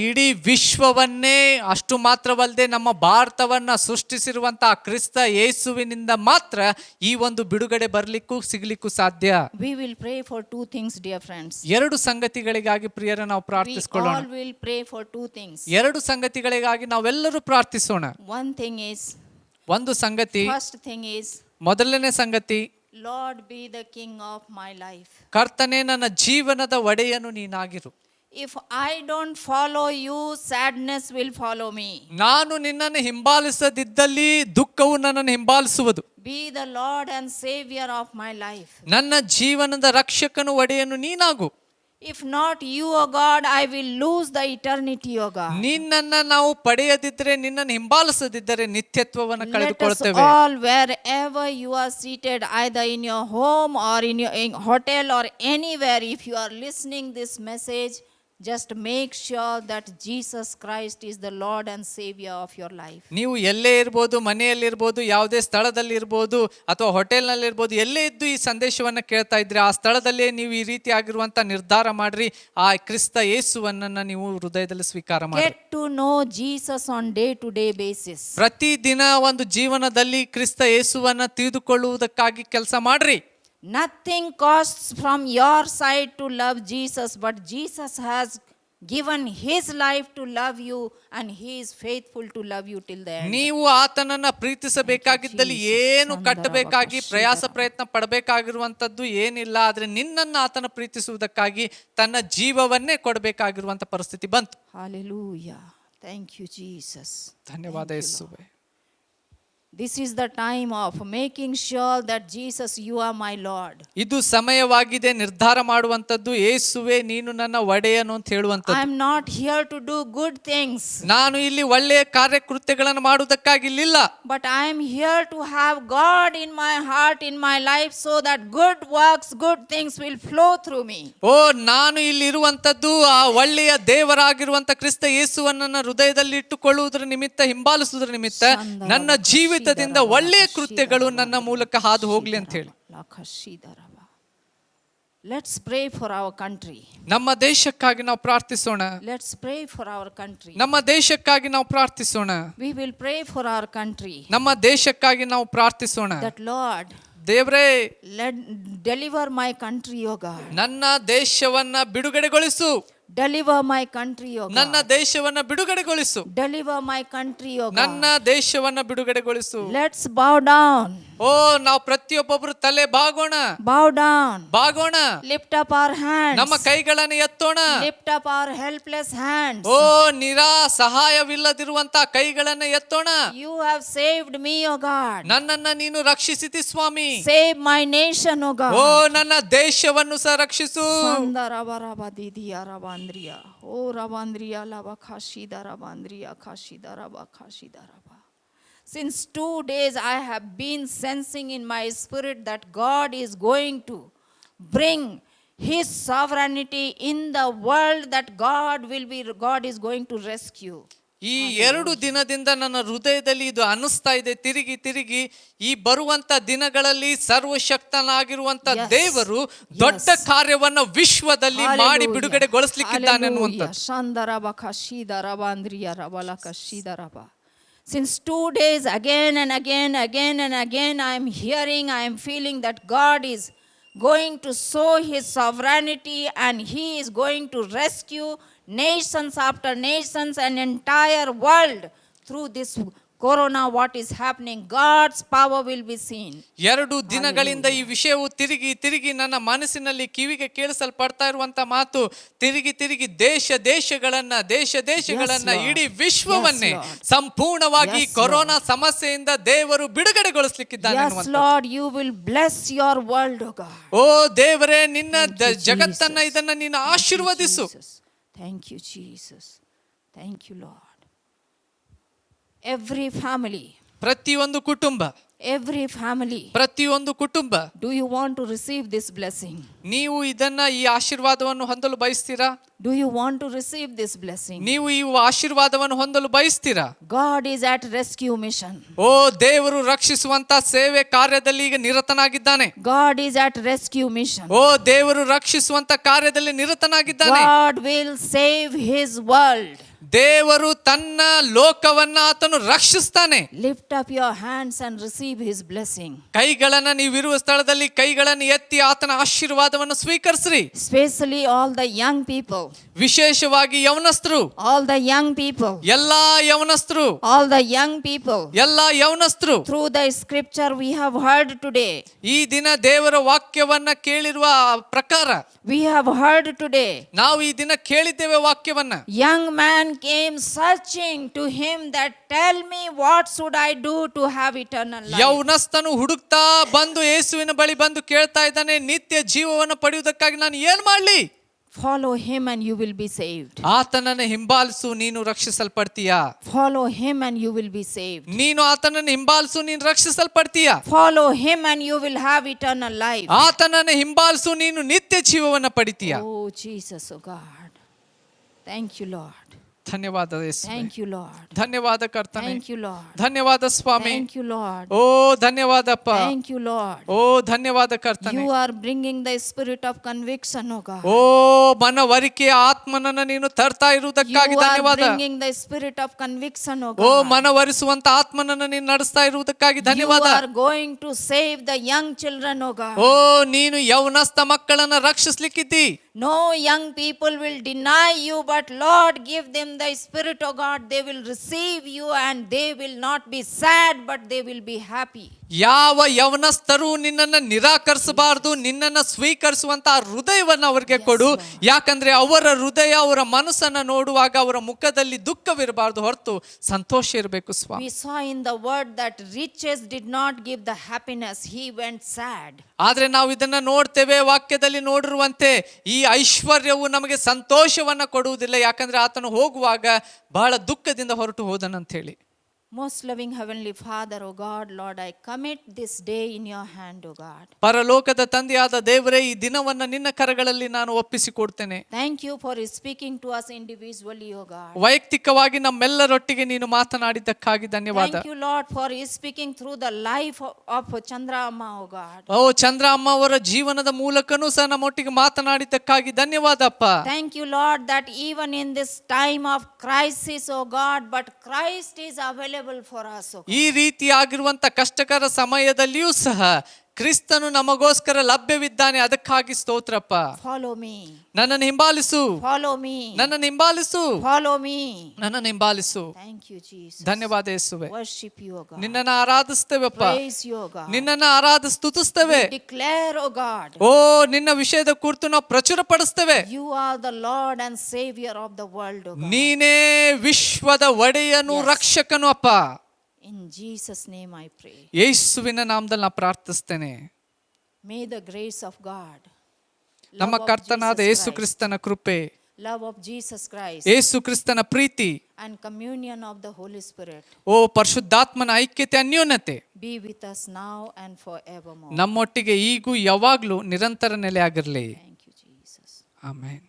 ಇಡೀ ವಿಶ್ವವನ್ನೇ ಅಷ್ಟು ಮಾತ್ರವಲ್ಲದೆ ನಮ್ಮ ಭಾರತವನ್ನ ಸೃಷ್ಟಿಸಿರುವಂತಹ ಕ್ರಿಸ್ತ ಯೇಸುವಿನಿಂದ ಮಾತ್ರ ಈ ಒಂದು ಬಿಡುಗಡೆ ಬರ್ಲಿಕ್ಕೂ ಸಿಗ್ಲಿಕ್ಕೂ ಸಾಧ್ಯ. We will pray for two things, dear friends. ಎರಡು ಸಂಗತಿಗಳಿಗಾಗಿ ಪ್ರಿಯರ ನಾವು We ಪ್ರಾರ್ಥಿಸಿಕೊಳ್ಳೋಣ. all will pray for two things. ಎರಡು ಸಂಗತಿಗಳಿಗಾಗಿ ನಾವೆಲ್ಲರೂ ಪ್ರಾರ್ಥಿಸೋಣ. One thing is, ಒಂದು ಸಂಗತಿ, first thing is, ಮೊದಲನೇ ಸಂಗತಿ, Lord be the king of my life. ಕರ್ತನೇ ನನ್ನ ಜೀವನದ ಒಡೆಯನು ನೀನಾಗಿರು. If I don't follow you, sadness will follow me. ನಾನು ನಿನ್ನನ್ನು ಹಿಂಬಾಲಿಸದಿದ್ದಲ್ಲಿ ದುಃಖವು ನನ್ನನ್ನು ಹಿಂಬಾಲಿಸುವುದು. Be the Lord and Savior of my life. ನನ್ನ ಜೀವನದ ರಕ್ಷಕನು ಒಡೆಯನು ನೀನಾಗು. If not you, O God, I will lose the eternity, O God. ನಿನ್ನನ್ನ ನಾವು ಪಡೆಯದಿದ್ದರೆ, ನಿನ್ನನ್ನು ಹಿಂಬಾಲಿಸದಿದ್ದರೆ ನಿತ್ಯತ್ವವನ್ನು Let us ಕಳೆದುಕೊಳ್ಳುತ್ತೇವೆ. all, wherever you are seated, either in your home or in your hotel or anywhere, if you are listening this message, just make sure that Jesus Christ is the Lord and Savior of your life. ನೀವು ಎಲ್ಲೇ ಇರ್ಬೋದು, ಮನೆಯಲ್ಲಿರ್ಬೋದು, ಯಾವುದೇ ಸ್ಥಳದಲ್ಲಿ ಇರ್ಬೋದು, ಅಥವಾ ಹೋಟೆಲ್ನಲ್ಲಿ ಇರ್ಬೋದು, ಎಲ್ಲೇ ಇದ್ದು ಈ ಸಂದೇಶವನ್ನು ಕೇಳ್ತಾ ಇದ್ರೆ ಆ ಸ್ಥಳದಲ್ಲೇ ನೀವು ಈ ರೀತಿ ಆಗಿರುವಂತ ನಿರ್ಧಾರ ಮಾಡ್ರಿ. ಆ ಕ್ರಿಸ್ತ ಯೇಸುವನ್ನ ನೀವು ಹೃದಯದಲ್ಲಿ ಸ್ವೀಕಾರ ಮಾಡಿ. Get to know Jesus on day-to-day basis. ಪ್ರತಿದಿನ ಒಂದು ಜೀವನದಲ್ಲಿ ಕ್ರಿಸ್ತ ಯೇಸುವನ್ನ ತಿಳಿದುಕೊಳ್ಳುವುದಕ್ಕಾಗಿ ಕೆಲಸ ಮಾಡ್ರಿ. Nothing costs from your side to love Jesus, but Jesus has given his life to love you, and he is faithful to love you till the end. ನೀವು ಆತನನ್ನ ಪ್ರೀತಿಸಬೇಕಾಗಿದ್ದಲ್ಲಿ ಏನು ಕಟ್ಟಬೇಕಾಗಿ ಪ್ರಯಾಸ ಪ್ರಯತ್ನ ಪಡಬೇಕಾಗಿರುವಂತದ್ದು ಏನಿಲ್ಲ. ಆದ್ರೆ ನಿನ್ನನ್ನು ಆತನ ಪ್ರೀತಿಸುವುದಕ್ಕಾಗಿ ತನ್ನ ಜೀವವನ್ನೇ ಕೊಡಬೇಕಾಗಿರುವಂತ ಪರಿಸ್ಥಿತಿ ಬಂತು. Hallelujah. Thank you, Jesus. ಧನ್ಯವಾದ ಯೇಸುವೆ. This is the time of making sure that Jesus, you are my Lord. ಇದು ಸಮಯವಾಗಿದೆ ನಿರ್ಧಾರ ಮಾಡುವಂತದ್ದು. ಯೇಸುವೆ ನೀನು ನನ್ನ ಒಡೆಯನು ಅಂತ I ಹೇಳುವಂತದ್ದು. am not here to do good things, ನಾನು ಇಲ್ಲಿ ಒಳ್ಳೆಯ ಕಾರ್ಯಕೃತ್ಯಗಳನ್ನು ಮಾಡುವುದಕ್ಕಾಗಿ ಇಲ್ಲಿಲ್ಲ. but I am here to have God in my heart, in my life, so that good works, good things will flow through me. ಓ, ನಾನು ಇಲ್ಲಿ ಇರುವಂತದ್ದು ಆ ಒಳ್ಳೆಯ ದೇವರಾಗಿರುವಂತ ಕ್ರಿಸ್ತ ಯೇಸುವನ್ನು ನನ್ನ ಹೃದಯದಲ್ಲಿ ಇಟ್ಟುಕೊಳ್ಳುವುದರ ನಿಮಿತ್ತ, ಹಿಂಬಾಲಿಸುವುದರ ನಿಮಿತ್ತ ನನ್ನ ಜೀವಿತದಿಂದ ಒಳ್ಳೆಯ ಕೃತ್ಯಗಳು ನನ್ನ ಮೂಲಕ ಹಾದು ಹೋಗ್ಲಿ ಅಂತ ಹೇಳಿ. Let's pray for our country. ನಮ್ಮ ದೇಶಕ್ಕಾಗಿ ನಾವು ಪ್ರಾರ್ಥಿಸೋಣ. Let's pray for our country. ನಮ್ಮ ದೇಶಕ್ಕಾಗಿ ನಾವು ಪ್ರಾರ್ಥಿಸೋಣ. We will pray for our country. ನಮ್ಮ ದೇಶಕ್ಕಾಗಿ ನಾವು ಪ್ರಾರ್ಥಿಸೋಣ. That Lord, ದೇವರೇ, deliver my country, O God. ನನ್ನ ದೇಶವನ್ನ ಬಿಡುಗಡೆಗೊಳಿಸು. Deliver my country, O God. ನನ್ನ ದೇಶವನ್ನ ಬಿಡುಗಡೆಗೊಳಿಸು. Deliver my country, O God. ನನ್ನ ದೇಶವನ್ನ ಬಿಡುಗಡೆಗೊಳಿಸು. Let's bow down. ಓ, ನಾವು ಪ್ರತಿಯೊಬ್ಬೊಬ್ರು ತಲೆ ಬಾಗೋಣ. Bow down. ಬಾಗೋಣ. Lift up our hands. ನಮ್ಮ ಕೈಗಳನ್ನು ಎತ್ತೋಣ. Lift up our helpless hands. ಓ, ಸಹಾಯವಿಲ್ಲದಿರುವಂತ ಕೈಗಳನ್ನ ಎತ್ತೋಣ. You have saved me, O God. ನನ್ನನ್ನ ನೀನು ರಕ್ಷಿಸಿದಿ ಸ್ವಾಮಿ. Save my nation, O God. ಓ, ನನ್ನ ದೇಶವನ್ನು ಸಹ ರಕ್ಷಿಸು. Sandarabarabadia rabandria. O rabandria lava khashida rabandria khashida raba khashida raba. Since 2 days I have been sensing in my spirit that God is going to bring His sovereignty in the world, that God is going to rescue. ಈ 2 ದಿನದಿಂದ ನನ್ನ ಹೃದಯದಲ್ಲಿ ಇದು ಅನಿಸ್ತಾ ಇದೆ, ತಿರುಗಿ ಈ ಬರುವಂತ ದಿನಗಳಲ್ಲಿ ಸರ್ವಶಕ್ತನಾಗಿರುವಂತ ದೇವರು ದೊಡ್ಡ ಕಾರ್ಯವನ್ನ ವಿಶ್ವದಲ್ಲಿ ಮಾಡಿ ಬಿಡುಗಡೆಗೊಳಿಸಲಿಕ್ಕಿದ್ದಾನೆ ಅನ್ನುವಂಥದ್ದು. Since 2 days, again and again, I am hearing, I am feeling that God is going to show His sovereignty and He is going to rescue nations after nations and entire world through this corona. What is happening, God's power will be seen. 2 ದಿನಗಳಿಂದ ಈ ವಿಷಯವು ತಿರುಗಿ ನನ್ನ ಮನಸ್ಸಿನಲ್ಲಿ ಕಿವಿಗೆ ಕೇಳಿಸಲ್ಪಡ್ತಾ ಇರುವಂತ ಮಾತು, ತಿರುಗಿ ದೇಶಗಳನ್ನ ಇಡೀ ವಿಶ್ವವನ್ನೇ ಸಂಪೂರ್ಣವಾಗಿ ಕೊರೋನಾ ಸಮಸ್ಯೆಯಿಂದ ದೇವರು ಬಿಡುಗಡೆಗೊಳಿಸಲಿಕ್ಕಿದ್ದಾನೆ Yes, Lord, you will bless your world, O God. ಓ ದೇವರೇ, ನಿನ್ನ ಜಗತ್ತನ್ನ ಇದನ್ನ ನೀನು ಆಶೀರ್ವದಿಸು. Thank you, Jesus. Thank you, Lord. Every family, ಪ್ರತಿಯೊಂದು ಕುಟುಂಬ, do you want to receive this blessing? ನೀವು ಈ ಆಶೀರ್ವಾದವನ್ನು ಹೊಂದಲು ಬಯಸ್ತೀರಾ? Do you want to receive this blessing? ನೀವು ಈ ಆಶೀರ್ವಾದವನ್ನು ಹೊಂದಲು ಬಯಸ್ತೀರಾ? God is at rescue mission. ಓ, ದೇವರು ರಕ್ಷಿಸುವಂತ ಸೇವೆ ಕಾರ್ಯದಲ್ಲಿ ಈಗ ನಿರತನಾಗಿದ್ದಾನೆ. God is at rescue mission. ಓ, ದೇವರು ರಕ್ಷಿಸುವಂತ ಕಾರ್ಯದಲ್ಲಿ ನಿರತನಾಗಿದ್ದಾನೆ. God will save His world. ದೇವರು ತನ್ನ ಲೋಕವನ್ನ ಆತನು ರಕ್ಷಿಸ್ತಾನೆ. Lift up your hands and receive His blessing. ಕೈಗಳನ್ನ ನೀವಿರುವ ಸ್ಥಳದಲ್ಲಿ ಕೈಗಳನ್ನು ಎತ್ತಿ ಆತನ ಆಶೀರ್ವಾದವನ್ನು ಸ್ವೀಕರಿಸ್ರಿ. Especially all the young people. ವಿಶೇಷವಾಗಿ ಯವನಸ್ಥರು. All the young people. ಎಲ್ಲಾ ಯವನಸ್ಥರು. All the young people. ಎಲ್ಲಾ ಯವನಸ್ಥರು. Through the scripture we have heard today. ಈ ದಿನ ದೇವರ ವಾಕ್ಯವನ್ನ ಕೇಳಿರುವ ಪ್ರಕಾರ We have heard today. ನಾವು ಈ ದಿನ ಕೇಳಿದ್ದೇವೆ ವಾಕ್ಯವನ್ನ. Young man came searching to Him that tell me what should I do to have eternal life. ಯೌವನಸ್ಥನು ಹುಡುಕ್ತಾ ಬಂದು ಯೇಸುವಿನ ಬಳಿ ಬಂದು ಕೇಳ್ತಾ ಇದ್ದಾನೆ, ನಿತ್ಯ ಜೀವವನ್ನು ಪಡೆಯುವುದಕ್ಕಾಗಿ ನಾನು ಏನ್ ಮಾಡ್ಲಿ? Follow Him and you will be saved. ಆತನನ್ನು ಹಿಂಬಾಲಿಸು, ನೀನು ರಕ್ಷಿಸಲ್ಪಡ್ತೀಯಾ. Follow Him and you will be saved. ನೀನು ಆತನನ್ನು ಹಿಂಬಾಲಿಸು, ನೀನು ರಕ್ಷಿಸಲ್ಪಡ್ತೀಯಾ. Follow Him and you will have eternal life. ಆತನನ್ನು ಹಿಂಬಾಲಿಸು, ನೀನು ನಿತ್ಯ ಜೀವವನ್ನು ಪಡಿತೀಯಾ. Oh Jesus, oh God. Thank you, Lord. ಧನ್ಯವಾದ ಯೇಸು. Thank you, Lord. ಧನ್ಯವಾದ ಕರ್ತನೇ. Thank you, Lord. ಧನ್ಯವಾದ ಸ್ವಾಮಿ. Thank you, Lord. O ಧನ್ಯವಾದಪ್ಪ. Thank you, Lord. ಓ ಧನ್ಯವಾದ ಕರ್ತನೇ. You are bringing the spirit of conviction, oh God. ಓ ಮನವರಿಕೆಯ ಆತ್ಮನನ್ನು ನೀನು ತರ್ತಾ ಇರುವುದಕ್ಕಾಗಿ ಧನ್ಯವಾದ. You are bringing the spirit of conviction, oh God. ಓ ಮನವರಿಸುವಂತ ಆತ್ಮನನ್ನು ನೀನು ನಡೆಸ್ತಾ ಇರುವುದಕ್ಕಾಗಿ ಧನ್ಯವಾದ. You are going to save the young children, oh God. ಓ ನೀನು ಯೌವನಸ್ಥ ಮಕ್ಕಳನ್ನ ರಕ್ಷಿಸಲಿಕ್ಕಿದ್ದಿ. No young people will deny you, but Lord, give them the spirit, oh God. They will receive you and they will not be sad, but they will be happy. ಯಾವ ಯವನಸ್ಥರು ನಿನ್ನನ್ನು ನಿರಾಕರಿಸಬಾರದು, ನಿನ್ನನ್ನು ಸ್ವೀಕರಿಸುವಂತ ಹೃದಯವನ್ನು ಅವರಿಗೆ ಕೊಡು. ಯಾಕಂದ್ರೆ ಅವರ ಹೃದಯ, ಅವರ ಮನಸ್ಸನ್ನು ನೋಡುವಾಗ ಅವರ ಮುಖದಲ್ಲಿ ದುಃಖವಿರಬಾರದು, ಹೊರತು ಸಂತೋಷ ಇರಬೇಕು ಸ್ವಾಮಿ. We saw in the word that riches did not give the happiness, he went sad. ಆದ್ರೆ ನಾವು ಇದನ್ನ ನೋಡ್ತೇವೆ, ವಾಕ್ಯದಲ್ಲಿ ನೋಡಿರುವಂತೆ ಈ ಐಶ್ವರ್ಯವು ನಮಗೆ ಸಂತೋಷವನ್ನ ಕೊಡುವುದಿಲ್ಲ. ಯಾಕಂದ್ರೆ ಆತನು ಹೋಗುವಾಗ ಬಹಳ ದುಃಖದಿಂದ ಹೊರಟು ಹೋದನಂತ ಹೇಳಿ. Most loving Heavenly Father, O God, Lord, I commit this day in your hand, O God. ಪರಲೋಕದ ತಂದೆಯಾದ ದೇವರೇ, ಈ ದಿನವನ್ನ ನಿನ್ನ ಕರಗಳಲ್ಲಿ ನಾನು ಒಪ್ಪಿಸಿಕೊಡ್ತೇನೆ. Thank you for speaking to us individually, O God. ವೈಯಕ್ತಿಕವಾಗಿ ನಮ್ಮೆಲ್ಲರೊಟ್ಟಿಗೆ ನೀನು ಮಾತನಾಡಿದ್ದಕ್ಕಾಗಿ ಧನ್ಯವಾದ. Thank you, Lord, for speaking through the life of Chandra Amma, O God. ಓ ಚಂದ್ರ ಅಮ್ಮ ಅವರ ಜೀವನದ ಮೂಲಕನೂ ಸಹ ನಮ್ಮೊಟ್ಟಿಗೆ ಮಾತನಾಡಿದ್ದಕ್ಕಾಗಿ ಧನ್ಯವಾದಪ್ಪ. Thank you, Lord, that even in this time of crisis, O God, but Christ is available for us, O God. ಈ ರೀತಿಯಾಗಿರುವಂತ ಕಷ್ಟಕರ ಸಮಯದಲ್ಲಿಯೂ ಸಹ ಕ್ರಿಸ್ತನು ನಮಗೋಸ್ಕರ ಲಭ್ಯವಿದ್ದಾನೆ, ಅದಕ್ಕಾಗಿ ಸ್ತೋತ್ರಪ್ಪ. Follow me. ನನ್ನನ್ನು ಹಿಂಬಾಲಿಸು, Follow me. ನನ್ನನ್ನು ಹಿಂಬಾಲಿಸು, Follow me. ನನ್ನನ್ನು ಹಿಂಬಾಲಿಸು. Thank you, Jesus. ಧನ್ಯವಾದ ಯೇಸುವೆ. Worship you, O God. ನಿನ್ನನ್ನು ಆರಾಧಿಸ್ತೇವಪ್ಪ, Praise you, O God. ನಿನ್ನನ್ನು ಸ್ತುತಿಸ್ತೇವೆ. We declare, O God, ಓ ನಿನ್ನ ವಿಷಯದ ಕುರಿತು ನಾವು ಪ್ರಚುರಪಡಿಸ್ತೇವೆ. you are the Lord and Savior of the world, O God. ನೀನೇ ವಿಶ್ವದ ಒಡೆಯನು, ರಕ್ಷಕನು ಅಪ್ಪ. In Jesus' name I pray. ಯೇಸುವಿನ ನಾಮದಲ್ಲಿ ನಾನು ಪ್ರಾರ್ಥಿಸ್ತೇನೆ. May the grace of God, ನಮ್ಮ love of ಕರ್ತನಾದ Jesus ಯೇಸು Christ, ಕ್ರಿಸ್ತನ ಕೃಪೆ, love of Jesus Christ, ಯೇಸು ಕ್ರಿಸ್ತನ ಪ್ರೀತಿ, and communion of the Holy Spirit O ಪರಿಶುದ್ಧಾತ್ಮನ ಐಕ್ಯತೆ, ಅನ್ಯೋನ್ಯತೆ be with us now and forevermore. ನಮ್ಮೊಟ್ಟಿಗೆ ಈಗೂ ಯಾವಾಗ್ಲೂ ನಿರಂತರ ನೆಲೆಯಾಗಿರಲಿ. Thank you, Jesus. ಆಮೆನ್.